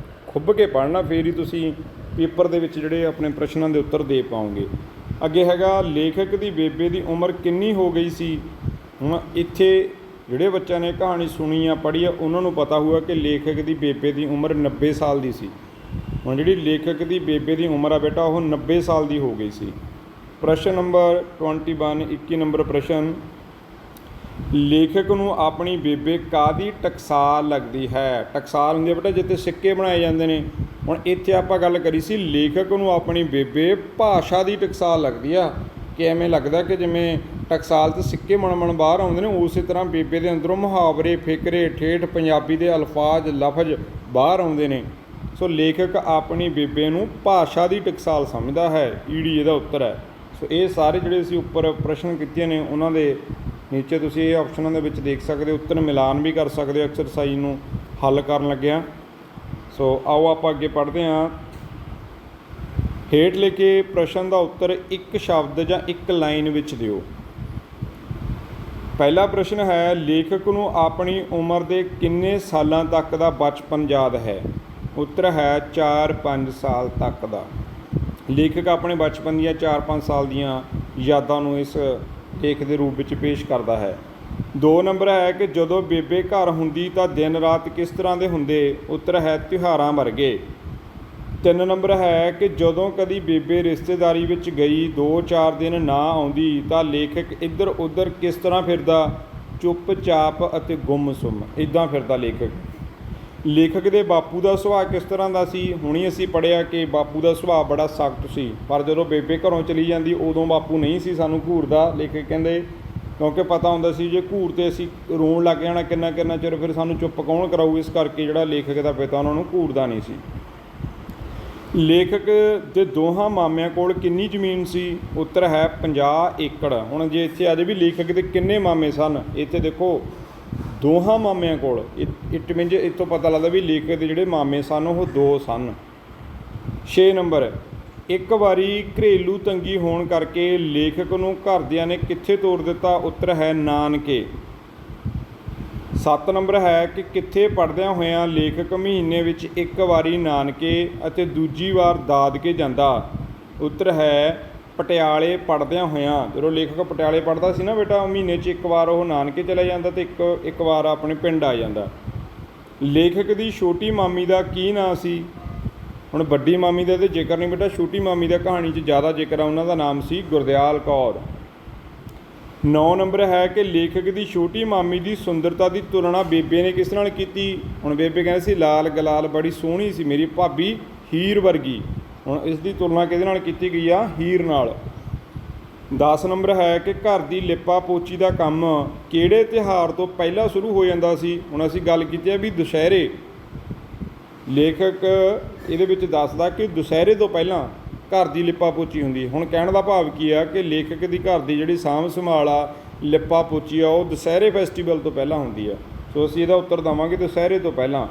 ਖੁੱਭ ਕੇ ਪੜ੍ਹਨਾ, ਫਿਰ ਹੀ ਤੁਸੀਂ ਪੇਪਰ ਦੇ ਵਿੱਚ ਜਿਹੜੇ ਆਪਣੇ ਪ੍ਰਸ਼ਨਾਂ ਦੇ ਉੱਤਰ ਦੇ ਪਾਓਗੇ। ਅੱਗੇ ਹੈਗਾ ਲੇਖਕ ਦੀ ਬੇਬੇ ਦੀ ਉਮਰ ਕਿੰਨੀ ਹੋ ਗਈ ਸੀ? ਹੁਣ ਇੱਥੇ ਜਿਹੜੇ ਬੱਚਿਆਂ ਨੇ ਕਹਾਣੀ ਸੁਣੀ ਆ ਪੜ੍ਹੀ ਆ ਉਹਨਾਂ ਨੂੰ ਪਤਾ ਹੋਊਗਾ ਕਿ ਲੇਖਕ ਦੀ ਬੇਬੇ ਦੀ ਉਮਰ 90 ਸਾਲ ਦੀ ਸੀ। ਹੁਣ ਜਿਹੜੀ ਲੇਖਕ ਦੀ ਬੇਬੇ ਦੀ ਉਮਰ ਆ ਬੇਟਾ ਉਹ 90 ਸਾਲ ਦੀ ਹੋ ਗਈ ਸੀ। ਪ੍ਰਸ਼ਨ ਨੰਬਰ 21, 21 ਨੰਬਰ ਪ੍ਰਸ਼ਨ, ਲੇਖਕ ਨੂੰ ਆਪਣੀ ਬੇਬੇ ਕਾਹਦੀ ਟਕਸਾਲ ਲੱਗਦੀ ਹੈ? ਟਕਸਾਲ ਹੁੰਦੀ ਹੈ ਬੇਟਾ ਜਿੱਥੇ ਸਿੱਕੇ ਬਣਾਏ ਜਾਂਦੇ ਨੇ। ਹੁਣ ਇੱਥੇ ਆਪਾਂ ਗੱਲ ਕਰੀ ਸੀ ਲੇਖਕ ਨੂੰ ਆਪਣੀ ਬੇਬੇ ਭਾਸ਼ਾ ਦੀ ਟਕਸਾਲ ਲੱਗਦੀ ਆ, ਕਿ ਐਵੇਂ ਲੱਗਦਾ ਕਿ ਜਿਵੇਂ ਟਕਸਾਲ 'ਤੇ ਸਿੱਕੇ ਮਣ ਬਾਹਰ ਆਉਂਦੇ ਨੇ, ਉਸੇ ਤਰ੍ਹਾਂ ਬੇਬੇ ਦੇ ਅੰਦਰੋਂ ਮੁਹਾਵਰੇ, ਫਿਕਰੇ, ਠੇਠ ਪੰਜਾਬੀ ਦੇ ਅਲਫਾਜ਼, ਲਫ਼ਜ਼ ਬਾਹਰ ਆਉਂਦੇ ਨੇ। ਸੋ ਲੇਖਕ ਆਪਣੀ ਬੇਬੇ ਨੂੰ ਭਾਸ਼ਾ ਦੀ ਟਕਸਾਲ ਸਮਝਦਾ ਹੈ। ਈੜੀ ਇਹਦਾ ਉੱਤਰ ਹੈ। ਸੋ ਇਹ ਸਾਰੇ ਜਿਹੜੇ ਅਸੀਂ ਉੱਪਰ ਪ੍ਰਸ਼ਨ ਕੀਤੇ ਨੇ ਉਹਨਾਂ ਦੇ ਨੀਚੇ ਤੁਸੀਂ ਇਹ ਆਪਸ਼ਨਾਂ ਦੇ ਵਿੱਚ ਦੇਖ ਸਕਦੇ ਹੋ, ਉੱਤਰ ਮਿਲਾਨ ਵੀ ਕਰ ਸਕਦੇ ਹੋ ਐਕਸਰਸਾਈਜ਼ ਨੂੰ ਹੱਲ ਕਰਨ ਲੱਗਿਆ। ਸੋ ਆਓ ਆਪਾਂ ਅੱਗੇ ਪੜ੍ਹਦੇ ਹਾਂ। ਹੇਠ ਲਿਖੇ ਪ੍ਰਸ਼ਨ ਦਾ ਉੱਤਰ ਇੱਕ ਸ਼ਬਦ ਜਾਂ ਇੱਕ ਲਾਈਨ ਵਿੱਚ ਦਿਓ। ਪਹਿਲਾ ਪ੍ਰਸ਼ਨ ਹੈ, ਲੇਖਕ ਨੂੰ ਆਪਣੀ ਉਮਰ ਦੇ ਕਿੰਨੇ ਸਾਲਾਂ ਤੱਕ ਦਾ ਬਚਪਨ ਯਾਦ ਹੈ? ਉੱਤਰ ਹੈ 4-5 ਸਾਲ ਤੱਕ ਦਾ। ਲੇਖਕ ਆਪਣੇ ਬਚਪਨ ਦੀਆਂ 4-5 ਸਾਲ ਦੀਆਂ ਯਾਦਾਂ ਨੂੰ ਇਸ ਲੇਖ ਦੇ ਰੂਪ ਵਿੱਚ ਪੇਸ਼ ਕਰਦਾ ਹੈ। 2 ਨੰਬਰ ਹੈ ਕਿ ਜਦੋਂ ਬੇਬੇ ਘਰ ਹੁੰਦੀ ਤਾਂ ਦਿਨ ਰਾਤ ਕਿਸ ਤਰ੍ਹਾਂ ਦੇ ਹੁੰਦੇ? ਉੱਤਰ ਹੈ ਤਿਉਹਾਰਾਂ ਵਰਗੇ। 3 ਨੰਬਰ ਹੈ ਕਿ ਜਦੋਂ ਕਦੀ ਬੇਬੇ ਰਿਸ਼ਤੇਦਾਰੀ ਵਿੱਚ ਗਈ 2-4 ਦਿਨ ਨਾ ਆਉਂਦੀ ਤਾਂ ਲੇਖਕ ਇੱਧਰ ਉੱਧਰ ਕਿਸ ਤਰ੍ਹਾਂ ਫਿਰਦਾ? ਚੁੱਪ-ਚਾਪ ਅਤੇ ਗੁੰਮ-ਸੁੰਮ ਇੱਦਾਂ ਫਿਰਦਾ ਲੇਖਕ। ਲੇਖਕ ਦੇ ਬਾਪੂ ਦਾ ਸੁਭਾਅ ਕਿਸ ਤਰ੍ਹਾਂ ਦਾ ਸੀ? ਹੁਣੀ ਅਸੀਂ ਪੜ੍ਹਿਆ ਕਿ ਬਾਪੂ ਦਾ ਸੁਭਾਅ ਬੜਾ ਸਖਤ ਸੀ, ਪਰ ਜਦੋਂ ਬੇਬੇ ਘਰੋਂ ਚਲੀ ਜਾਂਦੀ ਉਦੋਂ ਬਾਪੂ ਨਹੀਂ ਸੀ ਸਾਨੂੰ ਘੂਰਦਾ। ਲੇਖਕ ਕਹਿੰਦੇ ਕਿਉਂਕਿ ਪਤਾ ਹੁੰਦਾ ਸੀ ਜੇ ਘੂਰ 'ਤੇ ਅਸੀਂ ਰੋਣ ਲੱਗ ਜਾਣਾ ਕਿੰਨਾ ਚਿਰ, ਫਿਰ ਸਾਨੂੰ ਚੁੱਪ ਕੌਣ ਕਰਾਊ, ਇਸ ਕਰਕੇ ਜਿਹੜਾ ਲੇਖਕ ਦਾ ਪਿਤਾ ਉਹਨਾਂ ਨੂੰ ਘੂਰਦਾ ਨਹੀਂ ਸੀ। ਲੇਖਕ ਦੇ ਦੋਹਾਂ ਮਾਮਿਆਂ ਕੋਲ ਕਿੰਨੀ ਜ਼ਮੀਨ ਸੀ? ਉੱਤਰ ਹੈ 50 ਏਕੜ। ਹੁਣ ਜੇ ਇੱਥੇ ਅਜੇ ਵੀ ਲੇਖਕ ਦੇ ਕਿੰਨੇ ਮਾਮੇ ਸਨ, ਇੱਥੇ ਦੇਖੋ ਦੋਹਾਂ ਮਾਮਿਆਂ ਕੋਲ, ਇਟ ਮੀਨਜ਼ ਇੱਥੋਂ ਪਤਾ ਲੱਗਦਾ ਵੀ ਲੇਖਕ ਦੇ ਜਿਹੜੇ ਮਾਮੇ ਸਨ ਉਹ 2 ਸਨ। 6 ਨੰਬਰ, ਇੱਕ ਵਾਰੀ ਘਰੇਲੂ ਤੰਗੀ ਹੋਣ ਕਰਕੇ ਲੇਖਕ ਨੂੰ ਘਰਦਿਆਂ ਨੇ ਕਿੱਥੇ ਤੋਰ ਦਿੱਤਾ? ਉੱਤਰ ਹੈ ਨਾਨਕੇ। 7 ਨੰਬਰ ਹੈ ਕਿ ਕਿੱਥੇ ਪੜ੍ਹਦਿਆਂ ਹੋਇਆਂ ਲੇਖਕ ਮਹੀਨੇ ਵਿੱਚ ਇੱਕ ਵਾਰੀ ਨਾਨਕੇ ਅਤੇ ਦੂਜੀ ਵਾਰ ਦਾਦਕੇ ਜਾਂਦਾ? ਉੱਤਰ ਹੈ ਪਟਿਆਲੇ ਪੜ੍ਹਦਿਆਂ ਹੋਇਆਂ। ਜਦੋਂ ਲੇਖਕ ਪਟਿਆਲੇ ਪੜ੍ਹਦਾ ਸੀ ਨਾ ਬੇਟਾ, ਮਹੀਨੇ 'ਚ ਇੱਕ ਵਾਰ ਉਹ ਨਾਨਕੇ ਚਲਾ ਜਾਂਦਾ ਅਤੇ ਇੱਕ ਵਾਰ ਆਪਣੇ ਪਿੰਡ ਆ ਜਾਂਦਾ। ਲੇਖਕ ਦੀ ਛੋਟੀ ਮਾਮੀ ਦਾ ਕੀ ਨਾਂ ਸੀ? ਹੁਣ ਵੱਡੀ ਮਾਮੀ ਦਾ ਤਾਂ ਜ਼ਿਕਰ ਨਹੀਂ ਬੇਟਾ, ਛੋਟੀ ਮਾਮੀ ਦਾ ਕਹਾਣੀ 'ਚ ਜ਼ਿਆਦਾ ਜ਼ਿਕਰ ਆ, ਉਹਨਾਂ ਦਾ ਨਾਮ ਸੀ ਗੁਰਦਿਆਲ ਕੌਰ। 9 ਨੰਬਰ ਹੈ ਕਿ ਲੇਖਕ ਦੀ ਛੋਟੀ ਮਾਮੀ ਦੀ ਸੁੰਦਰਤਾ ਦੀ ਤੁਲਨਾ ਬੇਬੇ ਨੇ ਕਿਸ ਨਾਲ ਕੀਤੀ? ਹੁਣ ਬੇਬੇ ਕਹਿੰਦੇ ਸੀ ਲਾਲ ਗਲਾਲ ਬੜੀ ਸੋਹਣੀ ਸੀ ਮੇਰੀ ਭਾਬੀ ਹੀਰ ਵਰਗੀ। ਹੁਣ ਇਸ ਦੀ ਤੁਲਨਾ ਕਿਹਦੇ ਨਾਲ ਕੀਤੀ ਗਈ ਆ? ਹੀਰ ਨਾਲ। 10 ਨੰਬਰ ਹੈ ਕਿ ਘਰ ਦੀ ਲਿਪਾ ਪੋਚੀ ਦਾ ਕੰਮ ਕਿਹੜੇ ਤਿਉਹਾਰ ਤੋਂ ਪਹਿਲਾਂ ਸ਼ੁਰੂ ਹੋ ਜਾਂਦਾ ਸੀ? ਹੁਣ ਅਸੀਂ ਗੱਲ ਕੀਤੀ ਹੈ ਵੀ ਦੁਸਹਿਰੇ। ਲੇਖਕ ਇਹਦੇ ਵਿੱਚ ਦੱਸਦਾ ਕਿ ਦੁਸਹਿਰੇ ਤੋਂ ਪਹਿਲਾਂ ਘਰ ਦੀ ਲਿਪਾ ਪੋਚੀ ਹੁੰਦੀ। ਹੁਣ ਕਹਿਣ ਦਾ ਭਾਵ ਕੀ ਆ ਕਿ ਲੇਖਕ ਦੀ ਘਰ ਦੀ ਜਿਹੜੀ ਸਾਂਭ ਸੰਭਾਲ ਆ, ਲਿਪਾ ਪੋਚੀ ਆ, ਉਹ ਦੁਸਹਿਰੇ ਫੈਸਟੀਵਲ ਤੋਂ ਪਹਿਲਾਂ ਹੁੰਦੀ ਆ। ਸੋ ਅਸੀਂ ਇਹਦਾ ਉੱਤਰ ਦੇਵਾਂਗੇ ਦੁਸਹਿਰੇ ਤੋਂ ਪਹਿਲਾਂ।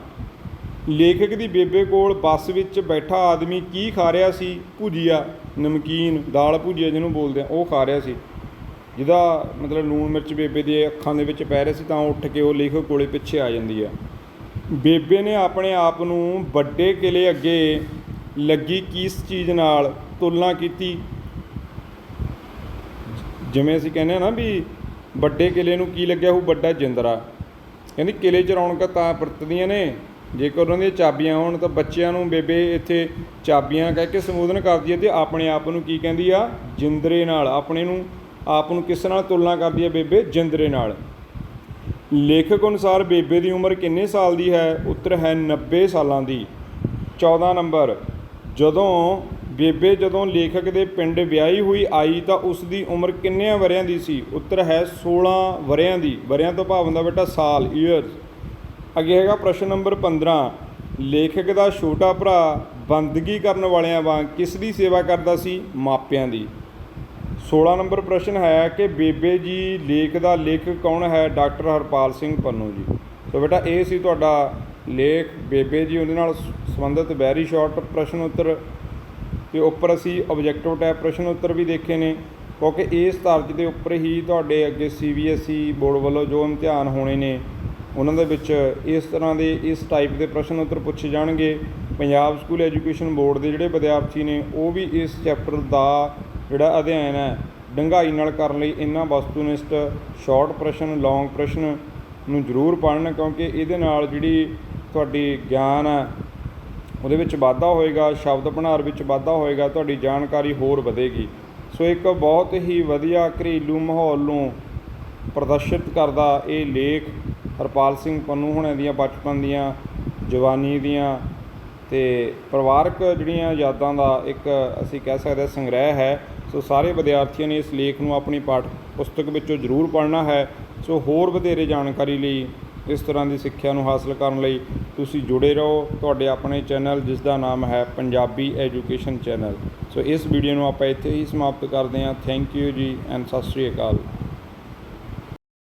ਲੇਖਕ ਦੀ ਬੇਬੇ ਕੋਲ ਬੱਸ ਵਿੱਚ ਬੈਠਾ ਆਦਮੀ ਕੀ ਖਾ ਰਿਹਾ ਸੀ? ਭੁਜੀਆ, ਨਮਕੀਨ, ਦਾਲ ਭੁਜੀਆ ਜਿਹਨੂੰ ਬੋਲਦੇ ਆ, ਉਹ ਖਾ ਰਿਹਾ ਸੀ, ਜਿਹਦਾ ਮਤਲਬ ਲੂਣ ਮਿਰਚ ਬੇਬੇ ਦੇ ਅੱਖਾਂ ਦੇ ਵਿੱਚ ਪੈ ਰਿਹਾ ਸੀ, ਤਾਂ ਉੱਠ ਕੇ ਉਹ ਲੇਖਕ ਕੋਲੇ ਪਿੱਛੇ ਆ ਜਾਂਦੀ ਆ। ਬੇਬੇ ਨੇ ਆਪਣੇ ਆਪ ਨੂੰ ਵੱਡੇ ਕਿਲ੍ਹੇ ਅੱਗੇ ਲੱਗੀ ਕਿਸ ਚੀਜ਼ ਨਾਲ ਤੁਲਨਾ ਕੀਤੀ? ਜਿਵੇਂ ਅਸੀਂ ਕਹਿੰਦੇ ਹਾਂ ਨਾ ਵੀ ਵੱਡੇ ਕਿਲ੍ਹੇ ਨੂੰ ਕੀ ਲੱਗਿਆ ਹੋਊ? ਵੱਡਾ ਜਿੰਦਰਾ। ਕਹਿੰਦੀ ਕਿਲ੍ਹੇ 'ਚ ਰੌਣਕਾਂ ਤਾਂ ਵਰਤਦੀਆਂ ਨੇ ਜੇਕਰ ਉਹਨਾਂ ਦੀਆਂ ਚਾਬੀਆਂ ਹੋਣ। ਤਾਂ ਬੱਚਿਆਂ ਨੂੰ ਬੇਬੇ ਇੱਥੇ ਚਾਬੀਆਂ ਕਹਿ ਕੇ ਸੰਬੋਧਨ ਕਰਦੀ ਹੈ ਅਤੇ ਆਪਣੇ ਆਪ ਨੂੰ ਕੀ ਕਹਿੰਦੀ ਆ? ਜਿੰਦਰੇ ਨਾਲ। ਆਪ ਨੂੰ ਕਿਸ ਨਾਲ ਤੁਲਨਾ ਕਰਦੀ ਹੈ ਬੇਬੇ? ਜਿੰਦਰੇ ਨਾਲ। ਲੇਖਕ ਅਨੁਸਾਰ ਬੇਬੇ ਦੀ ਉਮਰ ਕਿੰਨੇ ਸਾਲ ਦੀ ਹੈ? ਉੱਤਰ ਹੈ 90 ਸਾਲਾਂ ਦੀ। 14 ਨੰਬਰ, ਜਦੋਂ ਬੇਬੇ ਜਦੋਂ ਲੇਖਕ ਦੇ ਪਿੰਡ ਵਿਆਹੀ ਹੋਈ ਆਈ ਤਾਂ ਉਸ ਦੀ ਉਮਰ ਕਿੰਨਿਆਂ ਵਰ੍ਹਿਆਂ ਦੀ ਸੀ? ਉੱਤਰ ਹੈ 16 ਵਰ੍ਹਿਆਂ ਦੀ। ਵਰ੍ਹਿਆਂ ਤੋਂ ਭਾਵ ਹੁੰਦਾ ਬੇਟਾ ਸਾਲ, ਈਅਰਸ। ਅੱਗੇ ਹੈਗਾ ਪ੍ਰਸ਼ਨ ਨੰਬਰ 15, ਲੇਖਕ ਦਾ ਛੋਟਾ ਭਰਾ ਬੰਦਗੀ ਕਰਨ ਵਾਲਿਆਂ ਵਾਂਗ ਕਿਸ ਦੀ ਸੇਵਾ ਕਰਦਾ ਸੀ? ਮਾਪਿਆਂ ਦੀ। 16 ਨੰਬਰ ਪ੍ਰਸ਼ਨ ਹੈ ਕਿ ਬੇਬੇ ਜੀ ਲੇਖ ਦਾ ਲੇਖਕ ਕੌਣ ਹੈ? ਡਾਕਟਰ ਹਰਪਾਲ ਸਿੰਘ ਪੰਨੂ ਜੀ। ਸੋ ਬੇਟਾ ਇਹ ਸੀ ਤੁਹਾਡਾ ਲੇਖ ਬੇਬੇ ਜੀ, ਉਹਦੇ ਨਾਲ ਸੰਬੰਧਿਤ ਵੈਰੀ ਸ਼ਾਰਟ ਪ੍ਰਸ਼ਨ ਉੱਤਰ। ਅਤੇ ਉੱਪਰ ਅਸੀਂ ਓਬਜੈਕਟਿਵ ਟਾਈਪ ਪ੍ਰਸ਼ਨ ਉੱਤਰ ਵੀ ਦੇਖੇ ਨੇ, ਕਿਉਂਕਿ ਇਸ ਤਰਜ ਦੇ ਉੱਪਰ ਹੀ ਤੁਹਾਡੇ ਅੱਗੇ CBSE ਬੋਰਡ ਵੱਲੋਂ ਜੋ ਇਮਤਿਹਾਨ ਹੋਣੇ ਨੇ ਉਹਨਾਂ ਦੇ ਵਿੱਚ ਇਸ ਤਰ੍ਹਾਂ ਦੇ ਇਸ ਟਾਈਪ ਦੇ ਪ੍ਰਸ਼ਨ ਉੱਤਰ ਪੁੱਛੇ ਜਾਣਗੇ। ਪੰਜਾਬ ਸਕੂਲ ਐਜੂਕੇਸ਼ਨ ਬੋਰਡ ਦੇ ਜਿਹੜੇ ਵਿਦਿਆਰਥੀ ਨੇ ਉਹ ਵੀ ਇਸ ਚੈਪਟਰ ਦਾ ਜਿਹੜਾ ਅਧਿਐਨ ਹੈ ਡੂੰਘਾਈ ਨਾਲ ਕਰਨ ਲਈ ਇਹਨਾਂ ਵਸਤੂਨਿਸ਼ਟ ਸ਼ਾਰਟ ਪ੍ਰਸ਼ਨ, ਲੌਂਗ ਪ੍ਰਸ਼ਨ ਨੂੰ ਜ਼ਰੂਰ ਪੜ੍ਹਨ, ਕਿਉਂਕਿ ਇਹਦੇ ਨਾਲ ਜਿਹੜੀ ਤੁਹਾਡੀ ਗਿਆਨ ਹੈ ਉਹਦੇ ਵਿੱਚ ਵਾਧਾ ਹੋਏਗਾ, ਸ਼ਬਦ ਭੰਡਾਰ ਵਿੱਚ ਵਾਧਾ ਹੋਏਗਾ, ਤੁਹਾਡੀ ਜਾਣਕਾਰੀ ਹੋਰ ਵਧੇਗੀ। ਸੋ ਇੱਕ ਬਹੁਤ ਹੀ ਵਧੀਆ ਘਰੇਲੂ ਮਾਹੌਲ ਨੂੰ ਪ੍ਰਦਰਸ਼ਿਤ ਕਰਦਾ ਇਹ ਲੇਖ ਹਰਪਾਲ ਸਿੰਘ ਪੰਨੂ ਹੁਣਾਂ ਦੀਆਂ ਬਚਪਨ ਦੀਆਂ, ਜਵਾਨੀ ਦੀਆਂ ਅਤੇ ਪਰਿਵਾਰਕ ਜਿਹੜੀਆਂ ਯਾਦਾਂ ਦਾ ਇੱਕ ਅਸੀਂ ਕਹਿ ਸਕਦੇ ਹਾਂ ਸੰਗ੍ਰਹਿ ਹੈ। ਸੋ ਸਾਰੇ ਵਿਦਿਆਰਥੀਆਂ ਨੇ ਇਸ ਲੇਖ ਨੂੰ ਆਪਣੀ ਪਾਠ ਪੁਸਤਕ ਵਿੱਚੋਂ ਜ਼ਰੂਰ ਪੜ੍ਹਨਾ ਹੈ। ਸੋ ਹੋਰ ਵਧੇਰੇ ਜਾਣਕਾਰੀ ਲਈ, ਇਸ ਤਰ੍ਹਾਂ ਦੀ ਸਿੱਖਿਆ ਨੂੰ ਹਾਸਲ ਕਰਨ ਲਈ ਤੁਸੀਂ ਜੁੜੇ ਰਹੋ ਤੁਹਾਡੇ ਆਪਣੇ ਚੈਨਲ ਜਿਸ ਦਾ ਨਾਮ ਹੈ ਪੰਜਾਬੀ ਐਜੂਕੇਸ਼ਨ ਚੈਨਲ। ਸੋ ਇਸ ਵੀਡੀਓ ਨੂੰ ਆਪਾਂ ਇੱਥੇ ਹੀ ਸਮਾਪਤ ਕਰਦੇ ਹਾਂ। ਥੈਂਕ ਯੂ ਜੀ ਐਂਡ ਸਤਿ ਸ਼੍ਰੀ ਅਕਾਲ।